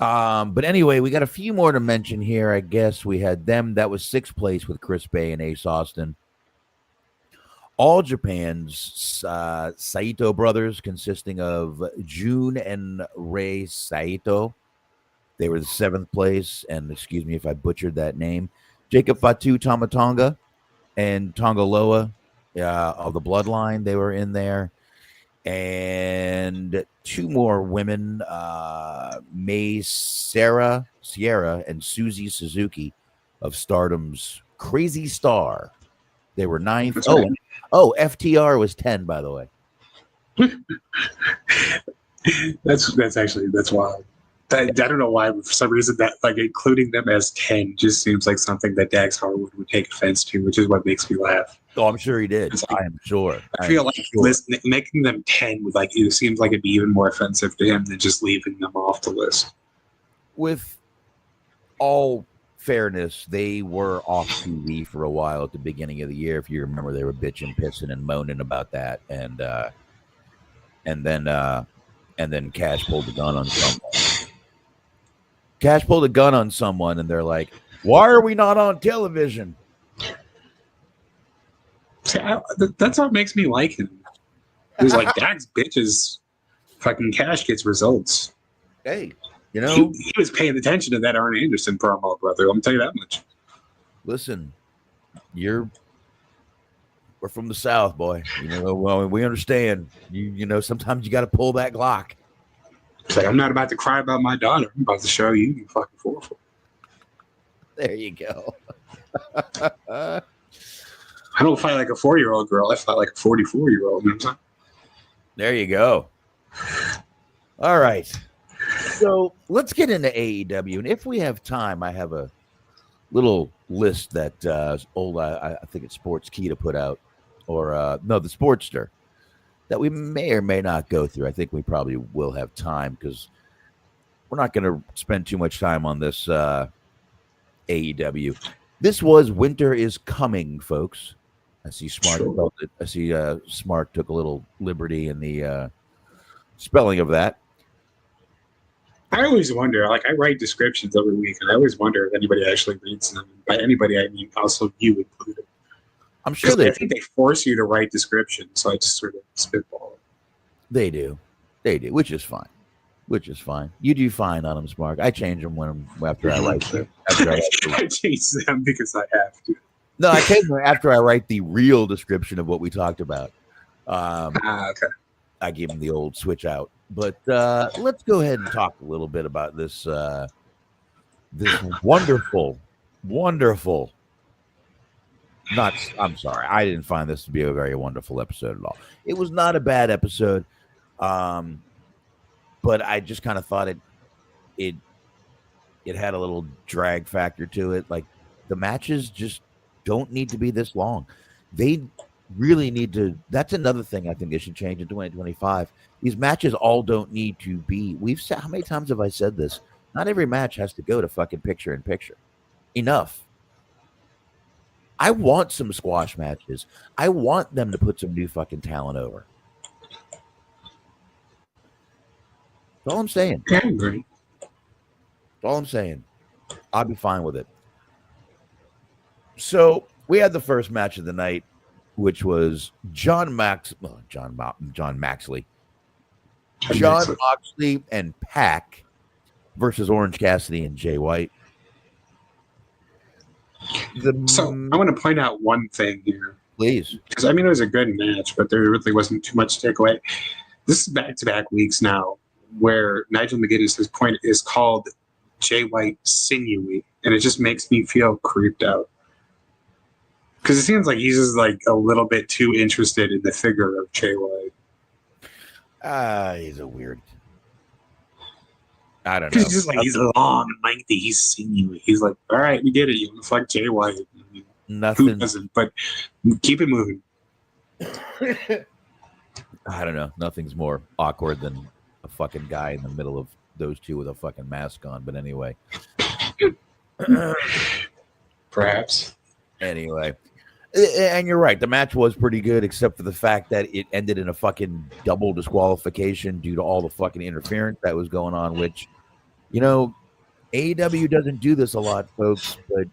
[SPEAKER 2] But anyway, we got a few more to mention here. I guess we had them. That was 6th place with Chris Bay and Ace Austin. All Japan's Saito brothers, consisting of Jun and Rei Saito. They were the 7th place, and excuse me if I butchered that name. Jacob Fatu Tamatonga and Tongaloa of the Bloodline, they were in there. And two more women, Sierra, and Susie Suzuki of Stardom's Crazy Star. They were 9th.
[SPEAKER 3] That's right.
[SPEAKER 2] FTR was 10, by the way.
[SPEAKER 3] That's wild. I don't know why, but for some reason that like including them as 10 just seems like something that Dax Harwood would take offense to, which is what makes me laugh.
[SPEAKER 2] Oh, I'm sure he did.
[SPEAKER 3] Like,
[SPEAKER 2] I am sure.
[SPEAKER 3] I feel like making them 10 would like it seems like it'd be even more offensive to him than just leaving them off the list.
[SPEAKER 2] With all fairness, they were off TV for a while at the beginning of the year. If you remember, they were bitching, pissing, and moaning about that, and then Cash pulled the gun on someone. Cash pulled a gun on someone, and they're like, "Why are we not on television?"
[SPEAKER 3] See, that's what makes me like him. He's like, Dax bitches, fucking Cash gets results.
[SPEAKER 2] Hey, you know,
[SPEAKER 3] he was paying attention to that Arn Anderson promo, brother. Let me tell you that much.
[SPEAKER 2] Listen, we're from the South, boy. You know, well, we understand. You know, sometimes you got to pull that Glock.
[SPEAKER 3] It's like, I'm not about to cry about my daughter. I'm about to show you you fucking fool.
[SPEAKER 2] There you go.
[SPEAKER 3] I don't fight like a 4-year-old girl. I fight like a 44-year-old. You know what I'm saying?
[SPEAKER 2] There you go. All right. So let's get into AEW. And if we have time, I have a little list that I think it's Sports Key to put out. Or, the Sportster. That we may or may not go through. I think we probably will have time because we're not going to spend too much time on this AEW. This was Winter is Coming, folks. I see Smark. Sure. I see Smark took a little liberty in the spelling of that.
[SPEAKER 3] I always wonder, like I write descriptions every week, and I always wonder if anybody actually reads them. By anybody, I mean also you included.
[SPEAKER 2] I'm sure
[SPEAKER 3] I think they force you to write descriptions, so I just sort of spitball it.
[SPEAKER 2] They do, which is fine. You do fine on them, Smark. I change them after I write them.
[SPEAKER 3] I change them because I have to.
[SPEAKER 2] No, I change them after I write the real description of what we talked about.
[SPEAKER 3] Okay. I
[SPEAKER 2] give them the old switch out. But let's go ahead and talk a little bit about this wonderful. I'm sorry. I didn't find this to be a very wonderful episode at all. It was not a bad episode, but I just kind of thought it had a little drag factor to it. Like the matches just don't need to be this long. They really need to. That's another thing I think they should change in 2025. These matches all don't need to be. We've said, how many times have I said this? Not every match has to go to fucking picture in picture. Enough. I want some squash matches. I want them to put some new fucking talent over. That's all I'm saying.
[SPEAKER 3] I agree.
[SPEAKER 2] That's all I'm saying. I'll be fine with it. So we had the first match of the night, which was John Moxley and Pac versus Orange Cassidy and Jay White.
[SPEAKER 3] So I want to point out one thing here.
[SPEAKER 2] Please.
[SPEAKER 3] Because, I mean, it was a good match, but there really wasn't too much to take away. This is back-to-back weeks now where Nigel McGuinness's point is called Jay White sinewy, and it just makes me feel creeped out. Because it seems like he's just like a little bit too interested in the figure of Jay White.
[SPEAKER 2] He's a weird. I don't know.
[SPEAKER 3] He's just like, he's long and lengthy. He's sinewy. He's like, all right, we get it. You want to fuck Jay White.
[SPEAKER 2] Nothing.
[SPEAKER 3] Who doesn't? But keep it moving.
[SPEAKER 2] I don't know. Nothing's more awkward than a fucking guy in the middle of those two with a fucking mask on. But anyway.
[SPEAKER 3] Perhaps.
[SPEAKER 2] Anyway. And you're right. The match was pretty good, except for the fact that it ended in a fucking double disqualification due to all the fucking interference that was going on, which, you know, AEW doesn't do this a lot, folks, but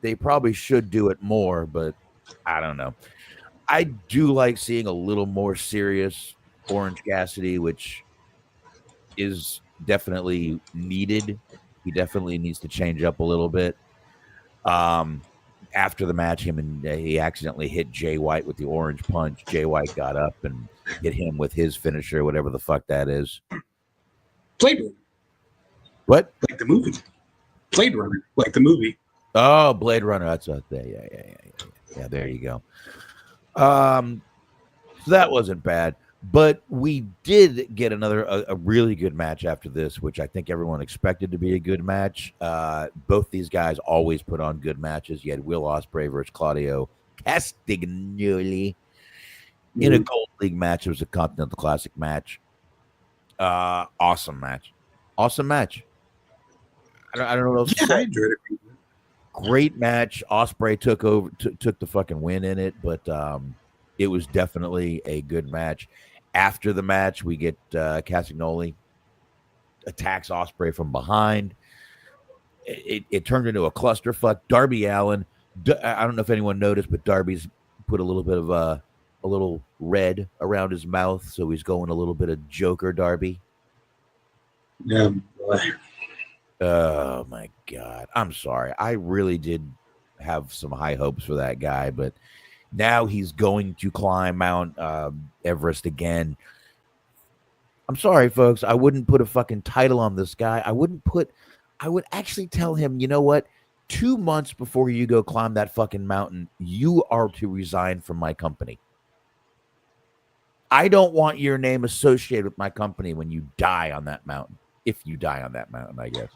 [SPEAKER 2] they probably should do it more, but I don't know. I do like seeing a little more serious Orange Cassidy, which is definitely needed. He definitely needs to change up a little bit. After the match, he accidentally hit Jay White with the orange punch. Jay White got up and Get him with his finisher, whatever the fuck that is.
[SPEAKER 3] Blade Runner,
[SPEAKER 2] What?
[SPEAKER 3] like the movie. Blade Runner, like the movie.
[SPEAKER 2] Oh, Blade Runner. That's out there. Yeah. There you go. So that wasn't bad, but we did get a really good match after this, which I think everyone expected to be a good match. Both these guys always put on good matches. You had Will Ospreay versus Claudio Castagnoli in a Gold League match. It was a Continental Classic match. Awesome match. I don't know what else to
[SPEAKER 3] Yeah, I
[SPEAKER 2] say.
[SPEAKER 3] enjoyed it.
[SPEAKER 2] Great match. Ospreay took the fucking win in it, but it was definitely a good match. After the match, we get Castagnoli attacks Ospreay from behind. It turned into a clusterfuck. Darby Allin. I don't know if anyone noticed, but Darby's put a little bit of a little red around his mouth, so he's going a little bit of Joker Darby.
[SPEAKER 3] Yeah.
[SPEAKER 2] Oh my God. I'm sorry. I really did have some high hopes for that guy, but now he's going to climb Mount Everest again. I'm sorry, folks. I wouldn't put a fucking title on this guy. I would actually tell him, you know what? 2 months before you go climb that fucking mountain, you are to resign from my company. I don't want your name associated with my company when you die on that mountain. If you die on that mountain, I guess.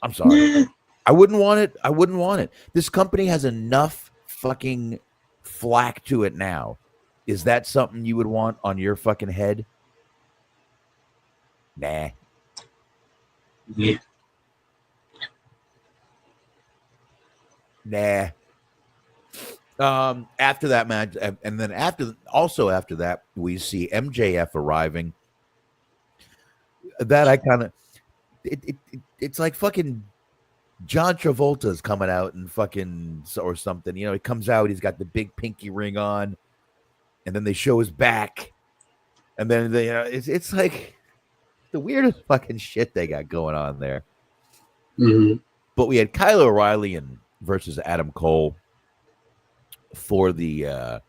[SPEAKER 2] I'm sorry. I wouldn't want it. This company has enough fucking flack to it now. Is that something you would want on your fucking head? Nah.
[SPEAKER 3] Yeah.
[SPEAKER 2] Nah. After that match, and then after that, we see MJF arriving. That I kind of, it's like fucking John Travolta's coming out and fucking or something. You know, he comes out, he's got the big pinky ring on, and then they show his back, and then they, it's like the weirdest fucking shit they got going on there.
[SPEAKER 3] Mm-hmm.
[SPEAKER 2] But we had Kyle O'Reilly versus Adam Cole for the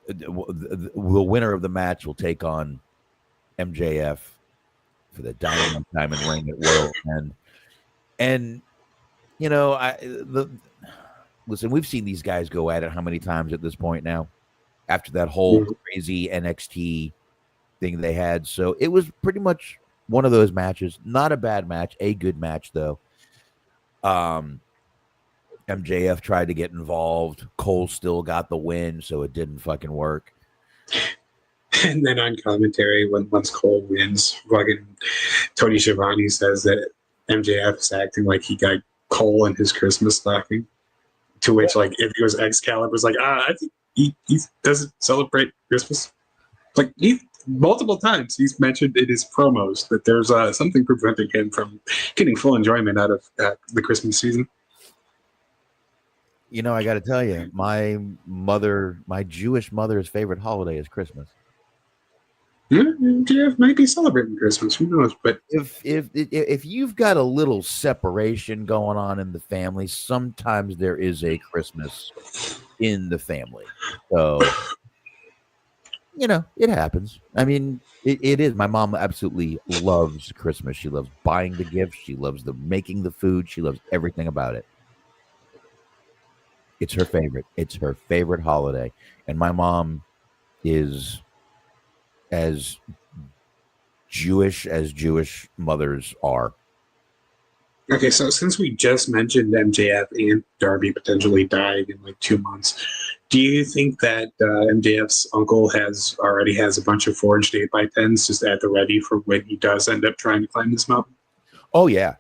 [SPEAKER 2] winner of the match will take on MJF for the Diamond Ring at World End. And you know, listen, we've seen these guys go at it how many times at this point now after that whole crazy NXT thing they had. So it was pretty much one of those matches. Not a bad match, a good match though. MJF tried to get involved. Cole still got the win, so it didn't fucking work.
[SPEAKER 3] And then on commentary, once Cole wins, fucking Tony Schiavone says that MJF is acting like he got Cole in his Christmas stocking. To which, like, if he was Excalibur's like, I think he doesn't celebrate Christmas. Like, multiple times he's mentioned in his promos that there's something preventing him from getting full enjoyment out of the Christmas season.
[SPEAKER 2] You know, I got to tell you, my Jewish mother's favorite holiday is Christmas.
[SPEAKER 3] MJF might be celebrating Christmas. Who knows? But
[SPEAKER 2] if you've got a little separation going on in the family, sometimes there is a Christmas in the family. So, you know, it happens. I mean, it is. My mom absolutely loves Christmas. She loves buying the gifts. She loves making the food. She loves everything about it. It's her favorite. It's her favorite holiday. And my mom is as Jewish as Jewish mothers are.
[SPEAKER 3] Okay, so since we just mentioned MJF and Darby potentially dying in like 2 months, do you think that MJF's uncle already has a bunch of forged 8x10s just at the ready for when he does end up trying to climb this mountain?
[SPEAKER 2] Oh yeah.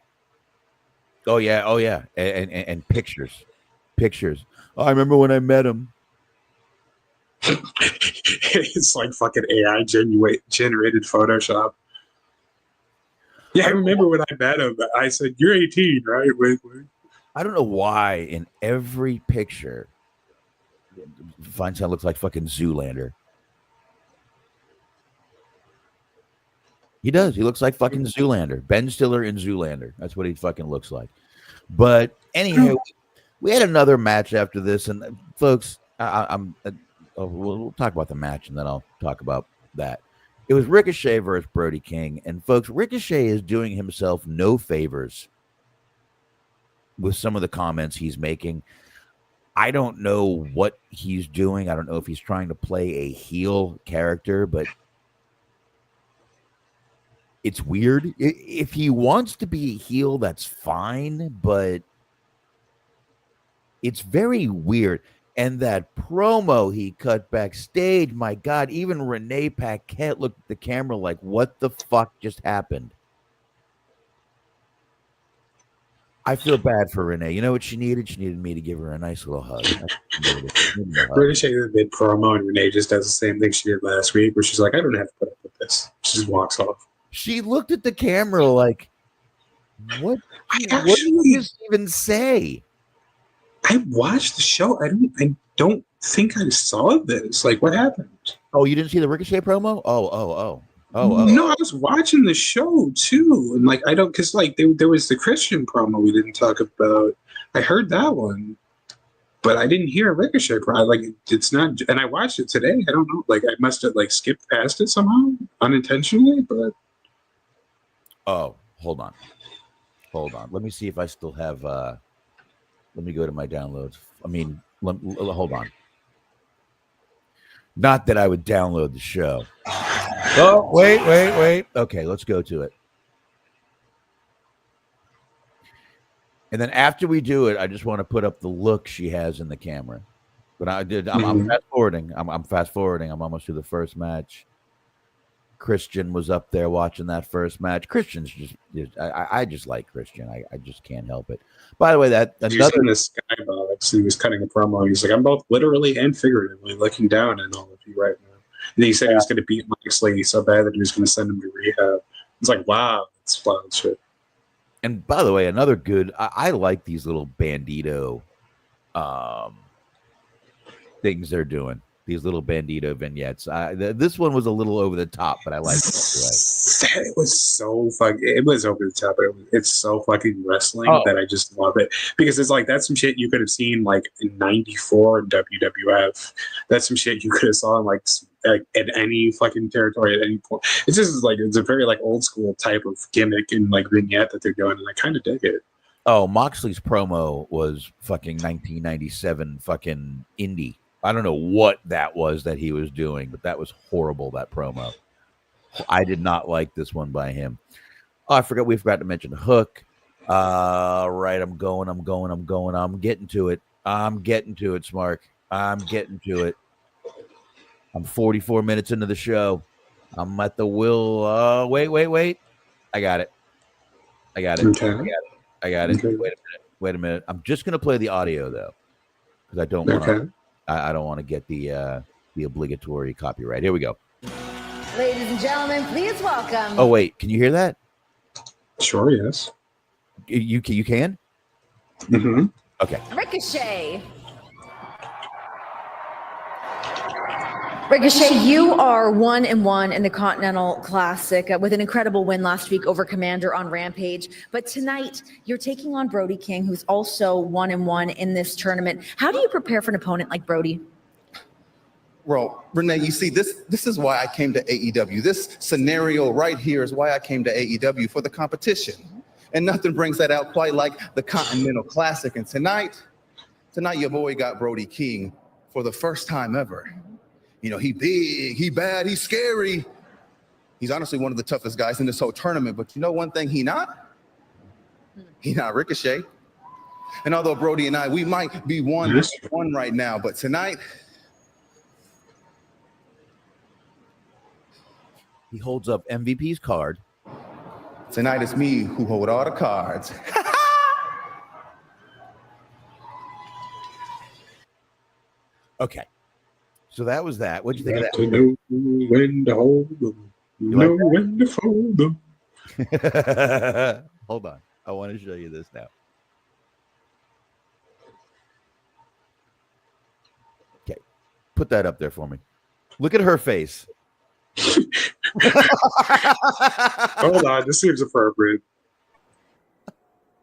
[SPEAKER 2] And pictures. Oh, I remember when I met him.
[SPEAKER 3] It's like fucking AI generated Photoshop. Yeah, I remember when I met him. I said, "You're 18, right?" Wait.
[SPEAKER 2] I don't know why in every picture, Feinstein looks like fucking Zoolander. He does. He looks like fucking Zoolander. Ben Stiller in Zoolander. That's what he fucking looks like. But anyhow, we had another match after this, and folks, I'm we'll talk about the match, and then I'll talk about that. It was Ricochet versus Brody King, and folks, Ricochet is doing himself no favors with some of the comments he's making. I don't know what he's doing. I don't know if he's trying to play a heel character, but it's weird. If he wants to be a heel, that's fine, but it's very weird. And that promo he cut backstage, my God, even Renee Paquette looked at the camera like, what the fuck just happened? I feel bad for Renee. You know what she needed? She needed me to give her a nice little hug.
[SPEAKER 3] Ricochet did a big promo, and Renee just does the same thing she did last week, where she's like, I don't have to put up with this. She just walks off.
[SPEAKER 2] She looked at the camera like, what did you just even say?
[SPEAKER 3] I watched the show. I don't think I saw this. Like, what happened?
[SPEAKER 2] Oh, you didn't see the Ricochet promo? Oh.
[SPEAKER 3] No, I was watching the show too, and like I don't, because like there was the Christian promo we didn't talk about. I heard that one, but I didn't hear a Ricochet promo. Like it's not, and I watched it today. I don't know. Like I must have like skipped past it somehow unintentionally, but.
[SPEAKER 2] Oh, hold on. Let me see if I still have. Let me go to my downloads. I mean, hold on. Not that I would download the show. Oh, wait. Okay, let's go to it. And then after we do it, I just want to put up the look she has in the camera. But I'm fast forwarding. I'm fast forwarding. I'm almost through the first match. Christian was up there watching that first match. Christian's I just like Christian. I just can't help it. By the way,
[SPEAKER 3] he's in the skybox. He was cutting a promo. He's like, I'm both literally and figuratively looking down on all of you right now. And he said he was going to beat Moxley so bad that he was going to send him to rehab. It's like, wow, that's wild shit.
[SPEAKER 2] And by the way, another good. I like these little bandito things they're doing. These little bandito vignettes. This one was a little over the top, but I like it.
[SPEAKER 3] It was so fucking. It was over the top. It's so fucking wrestling that I just love it, because it's like that's some shit you could have seen like in '94 in WWF. That's some shit you could have saw in like at any fucking territory at any point. It's just like it's a very like old school type of gimmick and like vignette that they're doing, and I kind of dig it.
[SPEAKER 2] Oh, Moxley's promo was fucking 1997 fucking indie. I don't know what that was that he was doing, but that was horrible, that promo. I did not like this one by him. Oh, we forgot to mention Hook. Right, I'm getting to it. Smark. I'm getting to it. I'm 44 minutes into the show. I'm at the will. Wait. I got it.
[SPEAKER 3] Okay.
[SPEAKER 2] I got it.
[SPEAKER 3] Okay.
[SPEAKER 2] Wait a minute. I'm just going to play the audio, though, because I don't want to.
[SPEAKER 3] Okay.
[SPEAKER 2] I don't want to get the obligatory copyright. Here we go.
[SPEAKER 7] Ladies and gentlemen, please welcome.
[SPEAKER 2] Oh wait, can you hear that?
[SPEAKER 3] Sure, yes.
[SPEAKER 2] You can?
[SPEAKER 3] Mm-hmm.
[SPEAKER 2] Okay.
[SPEAKER 7] Ricochet. Ricochet, you are 1-1 in the Continental Classic with an incredible win last week over Commander on Rampage. But tonight, you're taking on Brody King, who's also 1-1 in this tournament. How do you prepare for an opponent like Brody?
[SPEAKER 8] Well, Renee, you see, this is why I came to AEW. This scenario right here is why I came to AEW, for the competition. And nothing brings that out quite like the Continental Classic. And tonight your boy got Brody King for the first time ever. You know, he big, he bad, he's scary. He's honestly one of the toughest guys in this whole tournament. But you know one thing he not? He not Ricochet. And although Brody and I, we might be one right now, but tonight,
[SPEAKER 2] he holds up MVP's card.
[SPEAKER 8] Tonight it's me who hold all the cards.
[SPEAKER 2] Okay. So that was that. What'd you think of that?
[SPEAKER 3] To know when to hold them. Know when to fold them.
[SPEAKER 2] Hold on. I want to show you this now. Okay. Put that up there for me. Look at her face.
[SPEAKER 3] Hold on, this seems appropriate.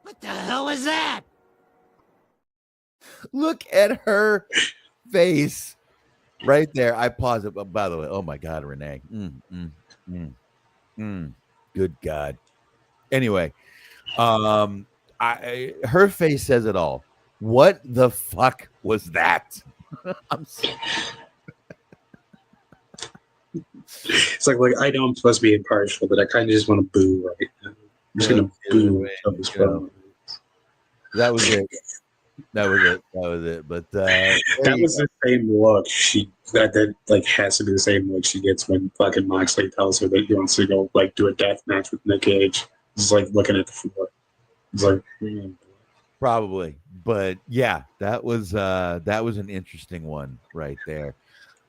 [SPEAKER 2] What the hell is that? Look at her face. right there. I paused it. By the way, oh my God, Renee. Good God. Anyway, her face says it all. What the fuck was that?
[SPEAKER 3] It's like I know I'm supposed to be impartial, but I kind of just want to boo right now. I'm just gonna boo.
[SPEAKER 2] That was it. That was it. But
[SPEAKER 3] that was the same look that like has to be the same look she gets when fucking Moxley tells her that he wants to go like do a death match with Nick Cage. It's like looking at the floor. It's like
[SPEAKER 2] probably, but yeah, that was an interesting one right there.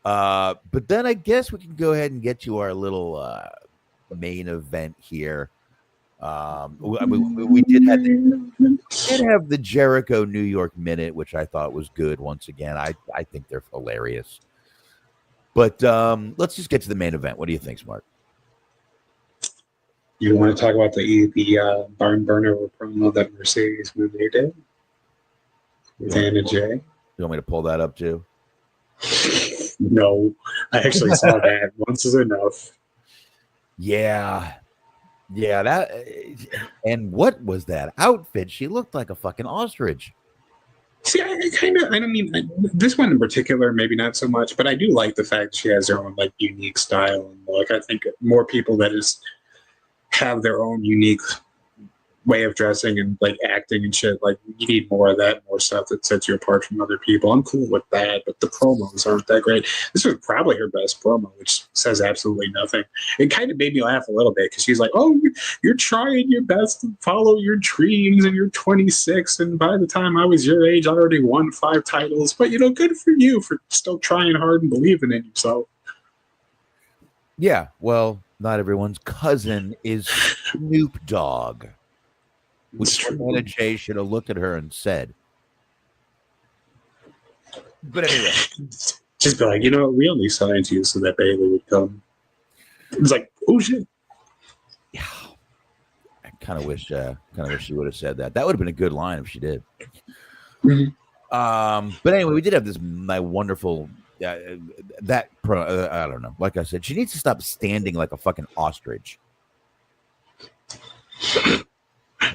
[SPEAKER 2] But then I guess we can go ahead and get to our little main event here. We did have the Jericho New York Minute, which I thought was good. Once again, I think they're hilarious. But let's just get to the main event. What do you think, Smark?
[SPEAKER 3] You want to talk about the barn burner promo that Mercedes movie did with Anna Jay?
[SPEAKER 2] You want me to pull that up too?
[SPEAKER 3] No, I actually saw that. Once is enough.
[SPEAKER 2] Yeah, that. And what was that outfit? She looked like a fucking ostrich.
[SPEAKER 3] See, I don't mean this one in particular, maybe not so much, but I do like the fact she has her own like unique style and look. I think more people that have their own unique way of dressing and like acting and shit. Like you need more of that, more stuff that sets you apart from other people. I'm cool with that, but the promos aren't that great. This was probably her best promo, which says absolutely nothing. It kind of made me laugh a little bit because she's like, "Oh, you're trying your best to follow your dreams, and you're 26, and by the time I was your age, I already won 5 titles. But good for you for still trying hard and believing in yourself."
[SPEAKER 2] Yeah, well, not everyone's cousin is Snoop Dogg. Which Anna Jay should have looked at her and said. But anyway.
[SPEAKER 3] Just be like, we only signed you so that Bailey would come. It's like, oh shit.
[SPEAKER 2] Yeah. I kind of wish she would have said that. That would have been a good line if she did.
[SPEAKER 3] Mm-hmm.
[SPEAKER 2] But anyway, we did have my wonderful I don't know. Like I said, she needs to stop standing like a fucking ostrich.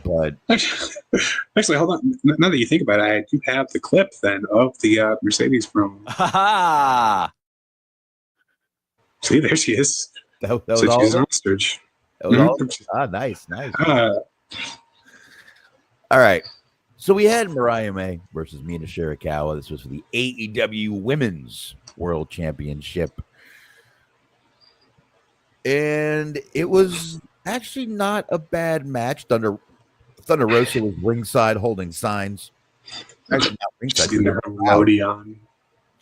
[SPEAKER 2] But
[SPEAKER 3] actually, hold on. Now that you think about it, I do have the clip then of the Mercedes promo. See, there she is.
[SPEAKER 2] That was
[SPEAKER 3] so
[SPEAKER 2] all
[SPEAKER 3] she's an ostrich.
[SPEAKER 2] That was all. Nice. All right. So we had Mariah May versus Mina Shirakawa. This was for the AEW Women's World Championship. And it was actually not a bad match. Thunder Rosa was ringside holding signs. Actually, not ringside. She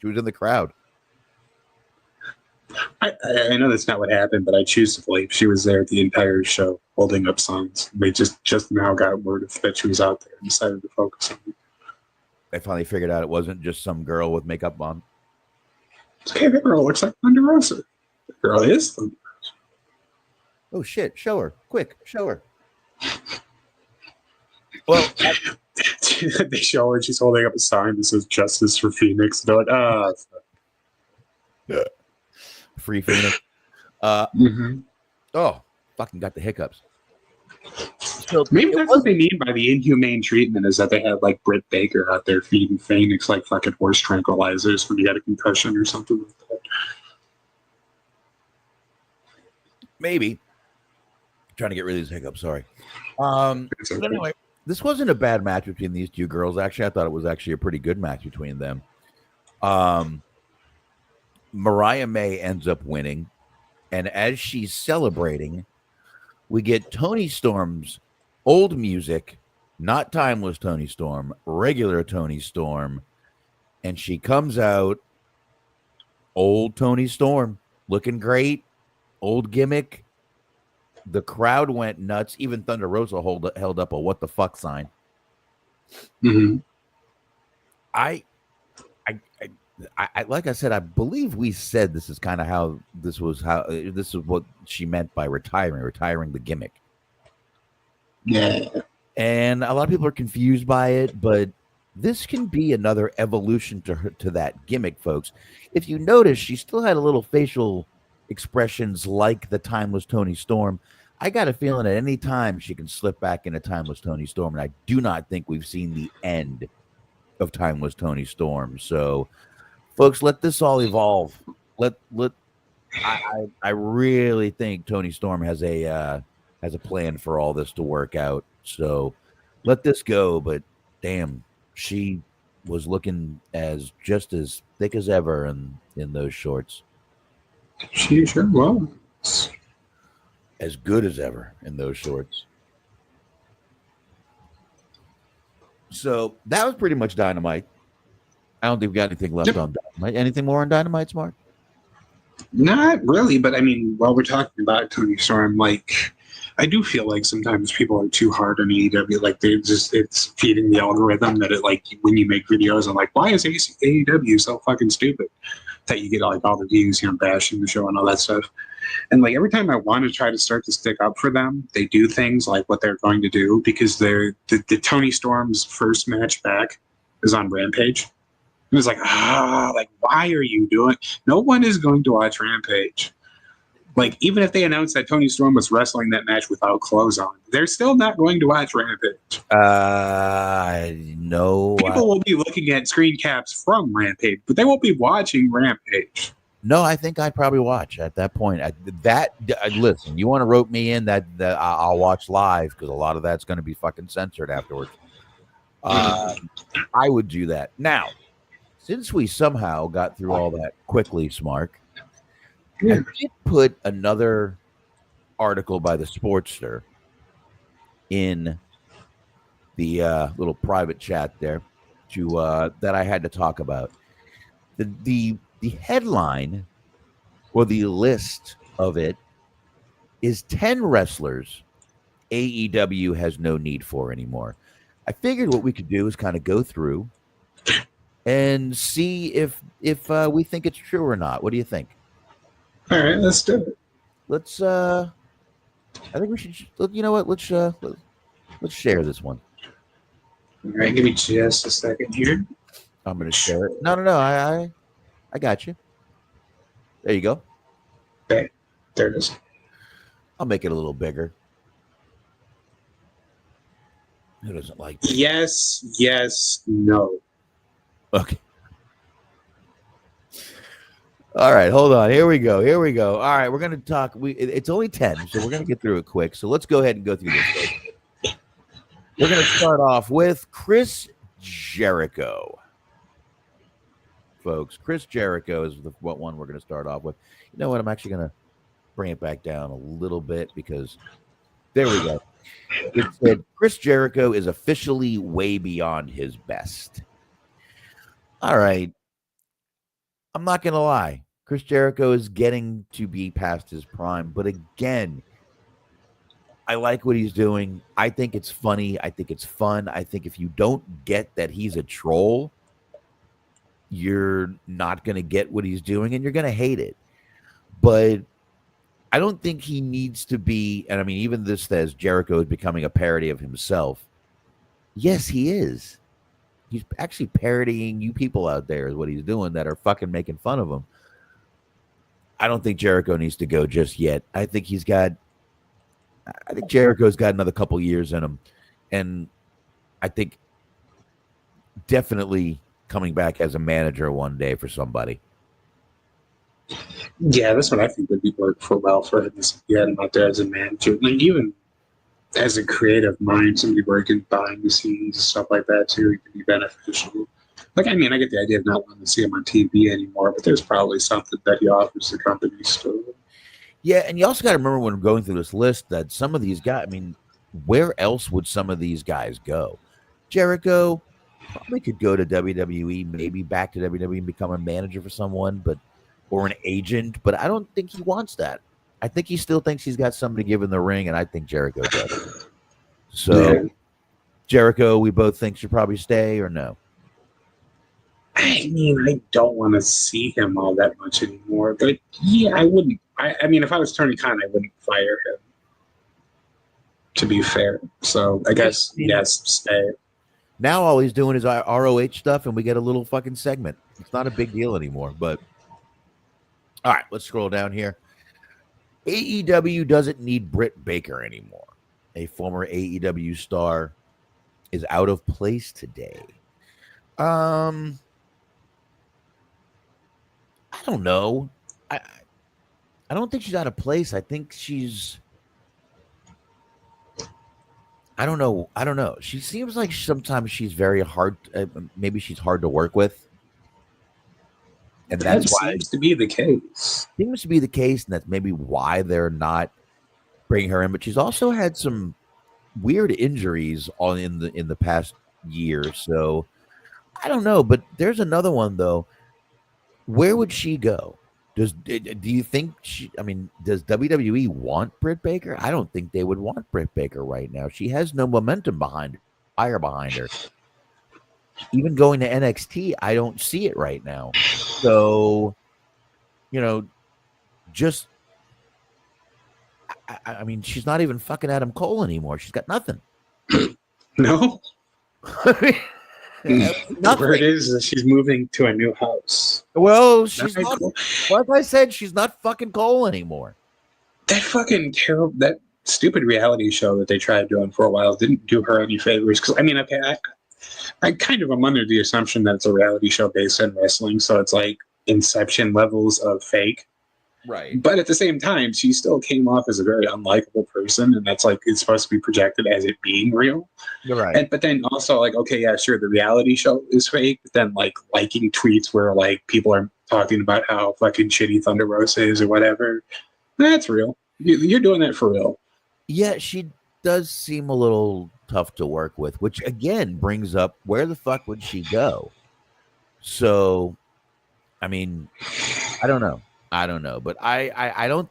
[SPEAKER 2] was in the crowd.
[SPEAKER 3] I know that's not what happened, but I choose to believe she was there the entire show holding up signs. They just now got word that she was out there and decided to focus on it.
[SPEAKER 2] They finally figured out it wasn't just some girl with makeup on.
[SPEAKER 3] Okay, that girl looks like Thunder Rosa. The girl is Thunder Rosa.
[SPEAKER 2] Oh shit! Show her, quick! Show her. Well,
[SPEAKER 3] they show her and she's holding up a sign that says "Justice for Phoenix." They're like,
[SPEAKER 2] Free Phoenix. Oh, fucking got the hiccups.
[SPEAKER 3] So maybe that's what they mean by the inhumane treatment, is that they had like Britt Baker out there feeding Phoenix like fucking horse tranquilizers when he had a concussion or something like that.
[SPEAKER 2] Maybe. Trying to get rid of these hiccups, sorry. But anyway, this wasn't a bad match between these two girls. Actually, I thought it was actually a pretty good match between them. Mariah May ends up winning, and as she's celebrating, we get Toni Storm's old music, not timeless Toni Storm, regular Toni Storm, and she comes out old Toni Storm, looking great, old gimmick. The crowd went nuts. Even Thunder Rosa held up a what the fuck sign.
[SPEAKER 3] Mm-hmm.
[SPEAKER 2] I like I said, I believe we said this is kind of how this is what she meant by retiring the gimmick.
[SPEAKER 3] Yeah.
[SPEAKER 2] And a lot of people are confused by it, but this can be another evolution to that gimmick, folks. If you notice, she still had a little facial expressions like the Timeless Tony Storm. I got a feeling at any time she can slip back into Timeless Tony Storm, and I do not think we've seen the end of Timeless Tony Storm. So, folks, let this all evolve. I really think Tony Storm has a plan for all this to work out. So let this go. But damn, she was looking just as thick as ever in those shorts.
[SPEAKER 3] She sure was.
[SPEAKER 2] As good as ever in those shorts. So that was pretty much Dynamite. I don't think we got anything left on Dynamite. Anything more on Dynamite, Smark?
[SPEAKER 3] Not really, but I mean, while we're talking about Tony Storm, like, I do feel like sometimes people are too hard on AEW. Like, it's feeding the algorithm that it, like, when you make videos, I'm like, why is AEW so fucking stupid? That you get, like, all the views, bashing the show and all that stuff. And, like, every time I want to try to start to stick up for them, they do things like what they're going to do, because the Tony Storm's first match back is on Rampage. It was like, why are you doing? No one is going to watch Rampage. Like, even if they announced that Tony Storm was wrestling that match without clothes on, they're still not going to watch Rampage.
[SPEAKER 2] No.
[SPEAKER 3] People will be looking at screen caps from Rampage, but they won't be watching Rampage.
[SPEAKER 2] No, I think I'd probably watch at that point. Listen, you want to rope me in that I'll watch live, because a lot of that's going to be fucking censored afterwards. I would do that. Now, since we somehow got through all that quickly, Smark, I did put another article by the Sportster in the little private chat there that I had to talk about. The headline, or the list of it, is 10 wrestlers AEW has no need for anymore. I figured what we could do is kind of go through and see if we think it's true or not. What do you think?
[SPEAKER 3] All right, let's do it.
[SPEAKER 2] Let's. I think we should. You know what? Let's share this one.
[SPEAKER 3] All right, give me just a second here.
[SPEAKER 2] I'm gonna share it. No. I got you. There you go.
[SPEAKER 3] Okay, there it is.
[SPEAKER 2] I'll make it a little bigger. Who doesn't like this?
[SPEAKER 3] Yes, no.
[SPEAKER 2] Okay. All right, hold on. Here we go. All right, we're going to talk. It's only 10, so we're going to get through it quick. So let's go ahead and go through this. We're going to start off with Chris Jericho. Folks, Chris Jericho is what one we're going to start off with. You know what? I'm actually going to bring it back down a little bit, because there we go. It said Chris Jericho is officially way beyond his best. All right. I'm not going to lie. Chris Jericho is getting to be past his prime. But again, I like what he's doing. I think it's funny. I think it's fun. I think if you don't get that he's a troll, you're not going to get what he's doing, and you're going to hate it. But I don't think he needs to be, and I mean, even this says Jericho is becoming a parody of himself. Yes, he is. He's actually parodying you people out there is what he's doing that are fucking making fun of him. I don't think Jericho needs to go just yet. I think Jericho's got another couple years in him. And I think definitely coming back as a manager one day for somebody.
[SPEAKER 3] Yeah, that's what I think would be work for well for him. You had him out there as a manager. Like, even as a creative mind, somebody working behind the scenes and stuff like that too, it could be beneficial. Like, I mean, I get the idea of not wanting to see him on TV anymore, but there's probably something that he offers the company still.
[SPEAKER 2] Yeah, and you also got to remember when we're going through this list that some of these guys, I mean, where else would some of these guys go? Jericho probably could go to WWE, maybe back to WWE and become a manager for someone, or an agent, but I don't think he wants that. I think he still thinks he's got somebody to give in the ring, and I think Jericho does. So, yeah. Jericho, we both think should probably stay, or no?
[SPEAKER 3] I mean, I don't want to see him all that much anymore, but yeah, I wouldn't. I mean, if I was Tony Khan, I wouldn't fire him, to be fair. So I guess, yes, stay.
[SPEAKER 2] Now all he's doing is ROH stuff, and we get a little fucking segment. It's not a big deal anymore. But all right, let's scroll down here. AEW doesn't need Britt Baker anymore. A former AEW star is out of place today. I don't know. I don't think she's out of place. I think she's. I don't know. She seems like sometimes she's very hard. Maybe she's hard to work with, and that's why
[SPEAKER 3] seems to be the case.
[SPEAKER 2] Seems to be the case, and that's maybe why they're not bringing her in. But she's also had some weird injuries in the past year, so I don't know. But there's another one though. Where would she go? Do you think does WWE want Britt Baker? I don't think they would want Britt Baker right now. She has no momentum behind her, fire behind her. Even going to NXT, I don't see it right now. So, just I mean, she's not even fucking Adam Cole anymore. She's got nothing.
[SPEAKER 3] No.
[SPEAKER 2] Nothing.
[SPEAKER 3] Where it is she's moving to a new house.
[SPEAKER 2] Well, she's not. Like I said, she's not fucking Cole anymore.
[SPEAKER 3] That fucking terrible, that stupid reality show that they tried doing for a while didn't do her any favors. Because okay, I kind of am under the assumption that it's a reality show based on wrestling, so it's like Inception levels of fake.
[SPEAKER 2] Right.
[SPEAKER 3] But at the same time, she still came off as a very unlikable person, and that's like it's supposed to be projected as it being real.
[SPEAKER 2] You're right.
[SPEAKER 3] But then also like, okay, yeah, sure, the reality show is fake. But then like liking tweets where like people are talking about how fucking shitty Thunder Rosa is or whatever, that's real. You're doing that for real.
[SPEAKER 2] Yeah, she does seem a little tough to work with, which again brings up where the fuck would she go? So, I mean, I don't know, but I don't.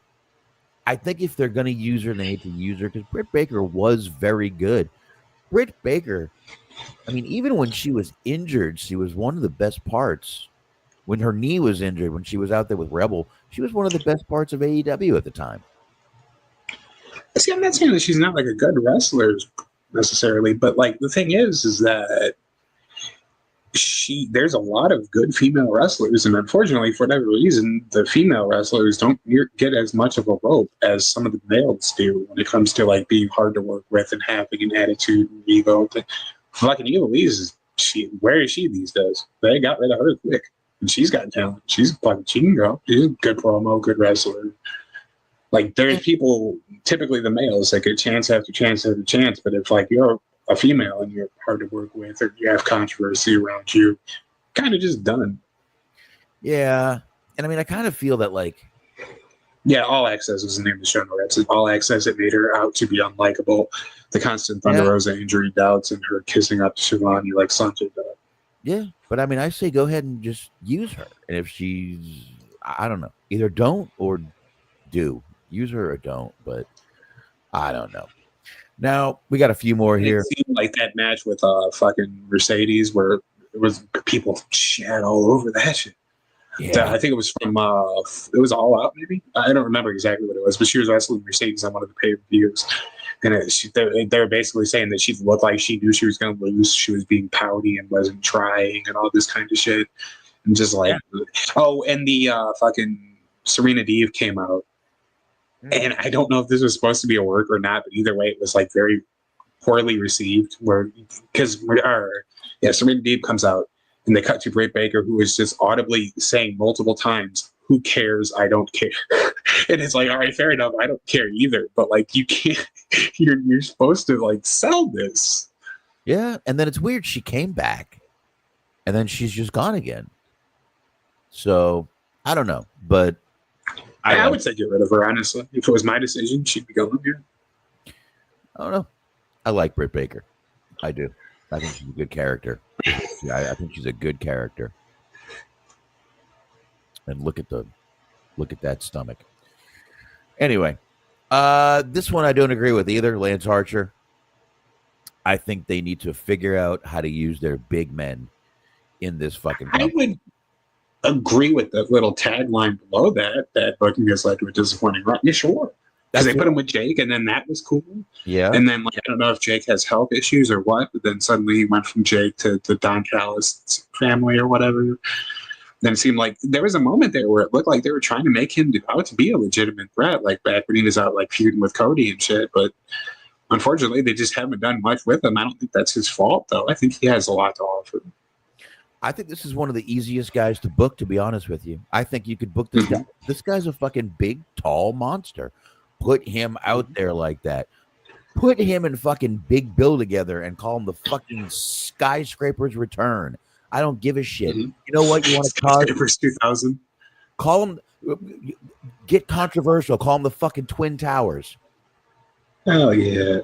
[SPEAKER 2] I think if they're going to use her, they need to use her because Britt Baker was very good. Britt Baker, I mean, even when she was injured, she was one of the best parts. When her knee was injured, when she was out there with Rebel, she was one of the best parts of AEW at the time.
[SPEAKER 3] See, I'm not saying that she's not like a good wrestler necessarily, but like the thing is that there's a lot of good female wrestlers, and unfortunately, for whatever reason, the female wrestlers don't get as much of a rope as some of the males do when it comes to like being hard to work with and having an attitude and ego. Fucking Eva Lee's, where is she these days? They got rid of her quick, and she's got talent. She can go. She's a good promo, good wrestler. Like there's people, typically the males, that get chance after chance after chance, but if like you're a female and you're hard to work with or you have controversy around you, kind of just done.
[SPEAKER 2] Yeah. And I mean, I kind of feel that like...
[SPEAKER 3] Yeah, All Access was the name of the show. No, that's All Access. It made her out to be unlikable. The constant Thunder Rosa injury doubts and her kissing up to Shivani like Sanjay does.
[SPEAKER 2] Yeah, but I mean, I say go ahead and just use her. And if she's... I don't know. Either don't or do. Use her or don't, but I don't know. Now we got a few more here.
[SPEAKER 3] It seemed like that match with fucking Mercedes, where it was people shat all over that shit. Yeah. I think it was from it was All Out, maybe. I don't remember exactly what it was, but she was wrestling Mercedes on one of the pay-per-views, and they were basically saying that she looked like she knew she was going to lose. She was being pouty and wasn't trying, and all this kind of shit, and just like, and the fucking Serena Deeb came out. And I don't know if this was supposed to be a work or not, but either way, it was like very poorly received. Because Serena Deeb comes out and they cut to Britt Baker, who is just audibly saying multiple times, "Who cares? I don't care." And it's like, all right, fair enough. I don't care either. But like, you can't. You're supposed to like sell this.
[SPEAKER 2] Yeah, and then it's weird. She came back, and then she's just gone again. So I don't know, but.
[SPEAKER 3] I would say get rid of her, honestly. If it was my decision, she'd be going here.
[SPEAKER 2] I don't know. I like Britt Baker. I do. I think she's a good character. I think she's a good character. And look at that stomach. Anyway, this one I don't agree with either. Lance Archer. I think they need to figure out how to use their big men in this fucking company.
[SPEAKER 3] I would agree with the little tagline below that booking has led to a disappointing run. Yeah, sure. Because they put him with Jake, and then that was cool.
[SPEAKER 2] Yeah.
[SPEAKER 3] And then, like, I don't know if Jake has health issues or what, but then suddenly he went from Jake to Don Callis' family or whatever. Then it seemed like there was a moment there where it looked like they were trying to make him out to be a legitimate threat, like back when he was out, like, feuding with Cody and shit. But unfortunately, they just haven't done much with him. I don't think that's his fault, though. I think he has a lot to offer.
[SPEAKER 2] I think this is one of the easiest guys to book, to be honest with you. I think you could book this guy. This guy's a fucking big, tall monster. Put him out there like that. Put him and fucking Big Bill together and call him the fucking Skyscraper's Return. I don't give a shit. You know what you want to call
[SPEAKER 3] Skyscraper's 2000?
[SPEAKER 2] Call him, get controversial. Call him the fucking Twin Towers.
[SPEAKER 3] Oh, yeah.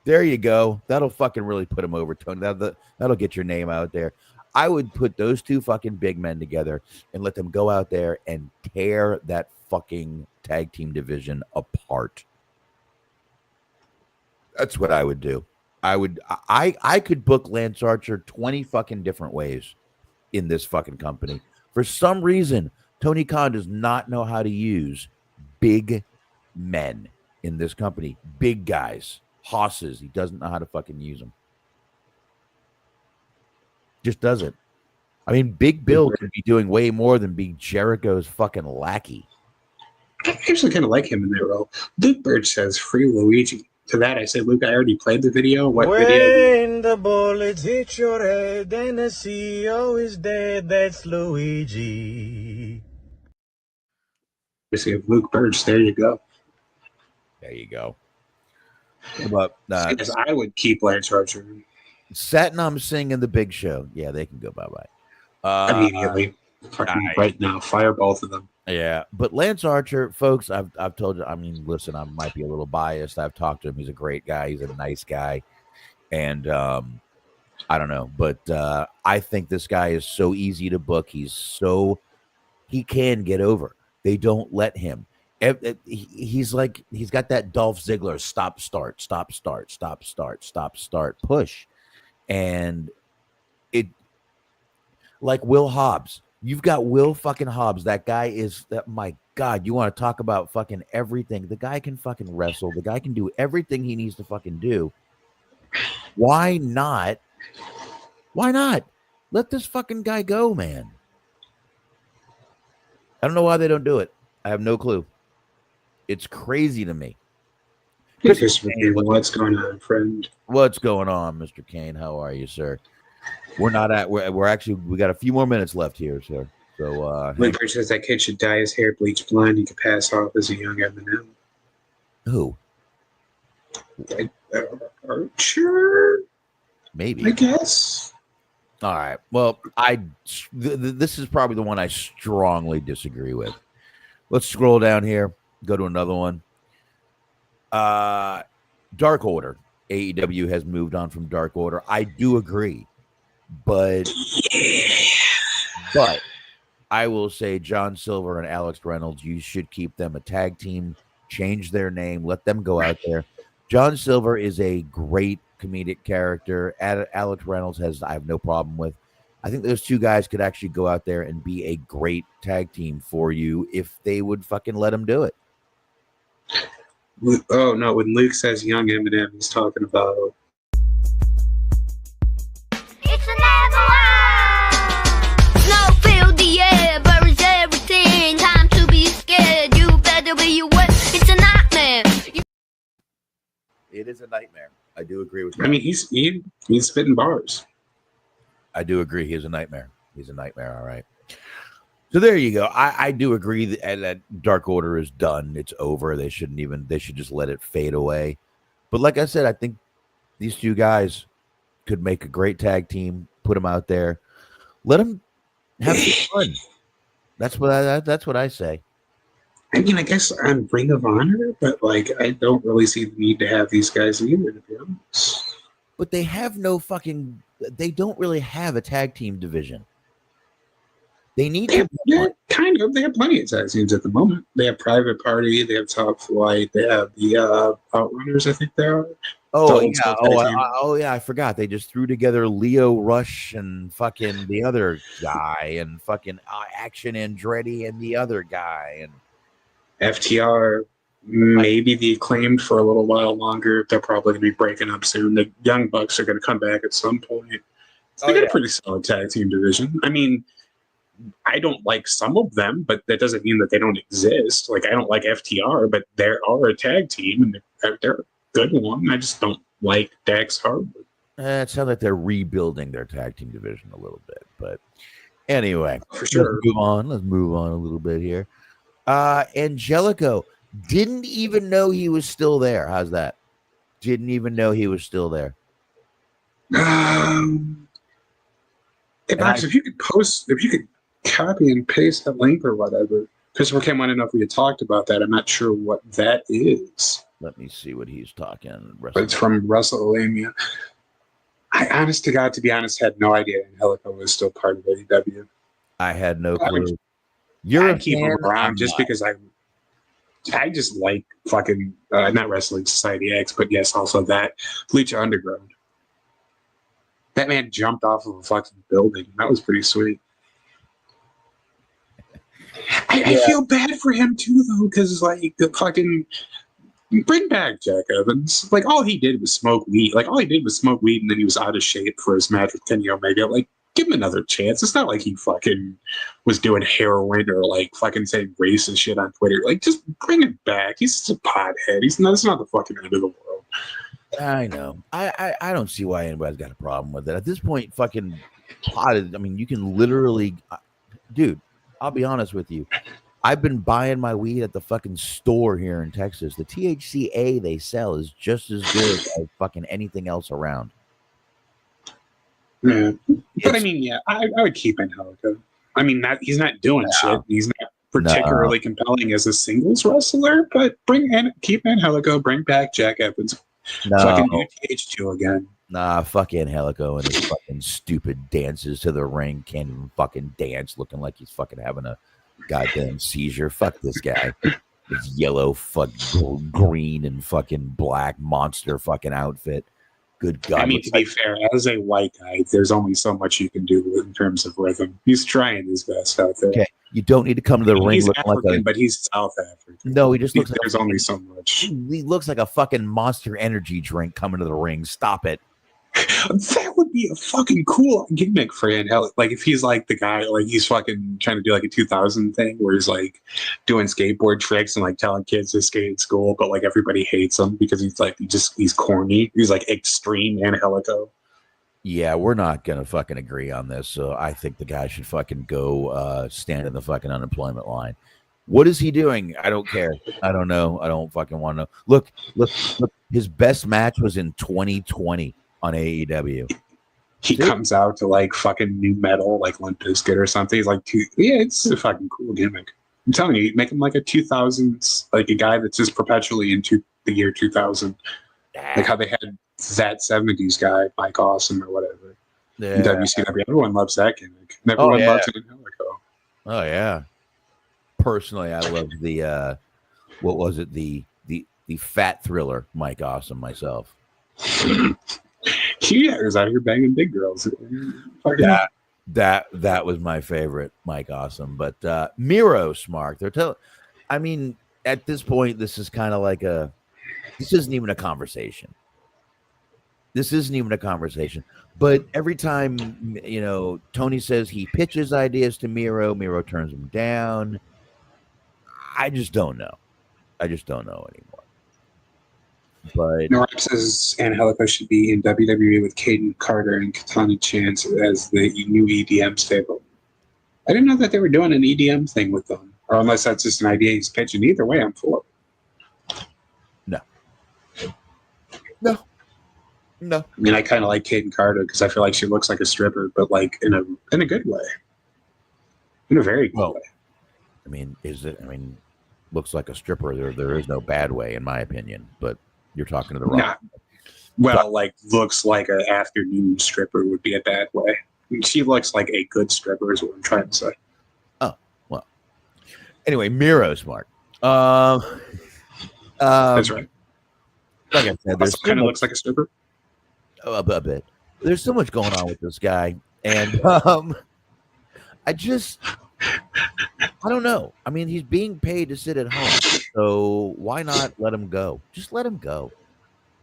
[SPEAKER 2] There you go. That'll fucking really put him over, Tony. That'll get your name out there. I would put those two fucking big men together and let them go out there and tear that fucking tag team division apart. That's what I would do. I could book Lance Archer 20 fucking different ways in this fucking company. For some reason, Tony Khan does not know how to use big men in this company. Big guys, hosses. He doesn't know how to fucking use them. Just doesn't. I mean, Big Bill could be doing way more than be Jericho's fucking lackey.
[SPEAKER 3] I actually kind of like him in that role. Luke Birch says free Luigi. To that, I said, Luke, I already played the video. What video?
[SPEAKER 1] When the bullets hit your head and the CEO is dead, that's Luigi.
[SPEAKER 3] You have Luke Birch. There you go.
[SPEAKER 2] There you go. But
[SPEAKER 3] Because I would keep Lance Archer
[SPEAKER 2] Satnam Singh and the Big Show. Yeah, they can go bye-bye.
[SPEAKER 3] immediately. Fucking right now. Fire both of them.
[SPEAKER 2] Yeah, but Lance Archer, folks, I've told you, I mean, listen, I might be a little biased. I've talked to him. He's a great guy. He's a nice guy. And I don't know, but I think this guy is so easy to book. He can get over. They don't let him. He's like, he's got that Dolph Ziggler stop, start, push. And it, like Will Hobbs. You've got Will fucking Hobbs. That guy is that. My God, you want to talk about fucking everything? The guy can fucking wrestle. The guy can do everything he needs to fucking do. Why not? Why not? Let this fucking guy go, man. I don't know why they don't do it. I have no clue. It's crazy to me.
[SPEAKER 3] What's going on, friend?
[SPEAKER 2] What's going on, Mr. Kane? How are you, sir? We're not at. We're actually. We got a few more minutes left here, sir. So,
[SPEAKER 3] Luke Birch says that kid should dye his hair bleach blonde. He could pass off as a young Eminem.
[SPEAKER 2] Who?
[SPEAKER 3] Archer?
[SPEAKER 2] Maybe.
[SPEAKER 3] I guess.
[SPEAKER 2] All right. Well, this is probably the one I strongly disagree with. Let's scroll down here. Go to another one. Dark Order. AEW has moved on from Dark Order. I do agree. But I will say John Silver and Alex Reynolds, you should keep them a tag team, change their name, let them go out there. John Silver is a great comedic character. Alex Reynolds I have no problem with. I think those two guys could actually go out there and be a great tag team for you if they would fucking let them do it.
[SPEAKER 3] Oh, no. When Luke says young Eminem, he's talking about.
[SPEAKER 9] It's a Neverland! Snow filled the air, buries everything. Time to be scared. You better be aware. It's a nightmare.
[SPEAKER 2] It is a nightmare. I do agree with you.
[SPEAKER 3] I mean, he's spitting bars.
[SPEAKER 2] I do agree. He's a nightmare. He's a nightmare. All right. So there you go. I do agree that Dark Order is done. It's over. They should just let it fade away. But like I said, I think these two guys could make a great tag team. Put them out there. Let them have some fun. That's what I say.
[SPEAKER 3] I mean, I guess on Ring of Honor, but like I don't really see the need to have these guys either, to be honest.
[SPEAKER 2] But they have no fucking. They don't really have a tag team division. They need to.
[SPEAKER 3] Kind of. They have plenty of tag teams at the moment. They have Private Party. They have Top Flight. They have the Outrunners, I think they are.
[SPEAKER 2] Oh yeah. I forgot. They just threw together Leo Rush and fucking the other guy and fucking Action Andretti and the other guy and
[SPEAKER 3] FTR. maybe the Acclaimed for a little while longer. They're probably going to be breaking up soon. The Young Bucks are going to come back at some point. They got a pretty solid tag team division. I mean, I don't like some of them, but that doesn't mean that they don't exist. Like, I don't like FTR, but they are a tag team, and they're a good one. I just don't like Dax Harwood.
[SPEAKER 2] It sounds like they're rebuilding their tag team division a little bit. But anyway,
[SPEAKER 3] for sure.
[SPEAKER 2] Let's move on a little bit here. Angelico didn't even know he was still there. How's that? Didn't even know he was still there.
[SPEAKER 3] If you could copy and paste that link or whatever. Christopher Kim wanted to know if we had talked about that. I'm not sure what that is.
[SPEAKER 2] Let me see what he's talking.
[SPEAKER 3] But it's from WrestleMania. I, honest to God, to be honest, had no idea Angelico was still part of AEW.
[SPEAKER 2] I had no clue.
[SPEAKER 3] I'd keep him around just because I just like fucking not Wrestling Society X, but yes, also that Lucha Underground. That man jumped off of a fucking building. That was pretty sweet. I feel bad for him too, though, because like the fucking bring back Jack Evans. Like all he did was smoke weed. And then he was out of shape for his match with Kenny Omega. Like, give him another chance. It's not like he fucking was doing heroin or like fucking saying racist shit on Twitter. Like, just bring him back. He's just a pothead. It's not the fucking end of the world.
[SPEAKER 2] I know. I don't see why anybody's got a problem with it. At this point, fucking potted. I mean, you can literally, dude, I'll be honest with you. I've been buying my weed at the fucking store here in Texas. The THCA they sell is just as good as fucking anything else around.
[SPEAKER 3] Yeah. But I mean, yeah, I would keep Angelico. I mean, he's not doing shit. He's not particularly compelling as a singles wrestler, but keep Angelico, bring back Jack Evans. Fucking do TH2 again.
[SPEAKER 2] Nah, fuck Angelico and his fucking stupid dances to the ring. Can't even fucking dance, looking like he's fucking having a goddamn seizure. Fuck this guy. His yellow, green, and fucking black monster fucking outfit. Good God.
[SPEAKER 3] I mean, to be fair, as a white guy, there's only so much you can do in terms of rhythm. He's trying his best out there.
[SPEAKER 2] Okay, you don't need to come to the ring
[SPEAKER 3] he's
[SPEAKER 2] looking
[SPEAKER 3] African,
[SPEAKER 2] like
[SPEAKER 3] but he's South African.
[SPEAKER 2] No, he just looks
[SPEAKER 3] there's only so much.
[SPEAKER 2] He looks like a fucking Monster Energy drink coming to the ring. Stop it.
[SPEAKER 3] That would be a fucking cool gimmick for Angelico. Like if he's like the guy, like he's fucking trying to do like a 2000 thing where he's like doing skateboard tricks and like telling kids to skate at school, but like everybody hates him because he's corny. He's like extreme Angelico.
[SPEAKER 2] Yeah, we're not gonna fucking agree on this. So I think the guy should fucking go stand in the fucking unemployment line. What is he doing? I don't care. I don't know. I don't fucking want to know. Look. His best match was in 2020 on AEW.
[SPEAKER 3] He comes out to like fucking new metal, like Limp Bizkit or something. He's like, it's a fucking cool gimmick. I'm telling you, make him like a 2000s, like a guy that's just perpetually into the year 2000. Like how they had that 70s guy, Mike Awesome or whatever.
[SPEAKER 2] Yeah.
[SPEAKER 3] In WCW. Everyone loves that gimmick. And everyone loves it in Angelico.
[SPEAKER 2] Oh yeah. Personally, I love the what was it? The Fat Thriller Mike Awesome myself.
[SPEAKER 3] He was out here banging big girls.
[SPEAKER 2] Yeah, that was my favorite Mike Awesome. But Miro Smark, I mean, at this point, this is kind of like this isn't even a conversation. But every time, Tony says he pitches ideas to Miro turns them down. I just don't know. Anymore. But
[SPEAKER 3] Norap says Angelico should be in WWE with Caden Carter and Katana Chance as the new EDM stable. I didn't know that they were doing an EDM thing with them, or unless that's just an idea he's pitching. Either way, I'm for it.
[SPEAKER 2] No.
[SPEAKER 3] I mean, I kind of like Caden Carter because I feel like she looks like a stripper, but like in a good way, in a very good way.
[SPEAKER 2] I mean, looks like a stripper. There is no bad way, in my opinion. But you're talking to the wrong.
[SPEAKER 3] Like looks like an afternoon stripper would be a bad way. She looks like a good stripper is what I'm trying to say.
[SPEAKER 2] Oh, well. Anyway, Miro Smark.
[SPEAKER 3] That's right.
[SPEAKER 2] Like I said,
[SPEAKER 3] also kind of looks like a stripper.
[SPEAKER 2] A bit. There's so much going on with this guy. And I just I don't know. I mean, he's being paid to sit at home, so why not let him go? Just let him go.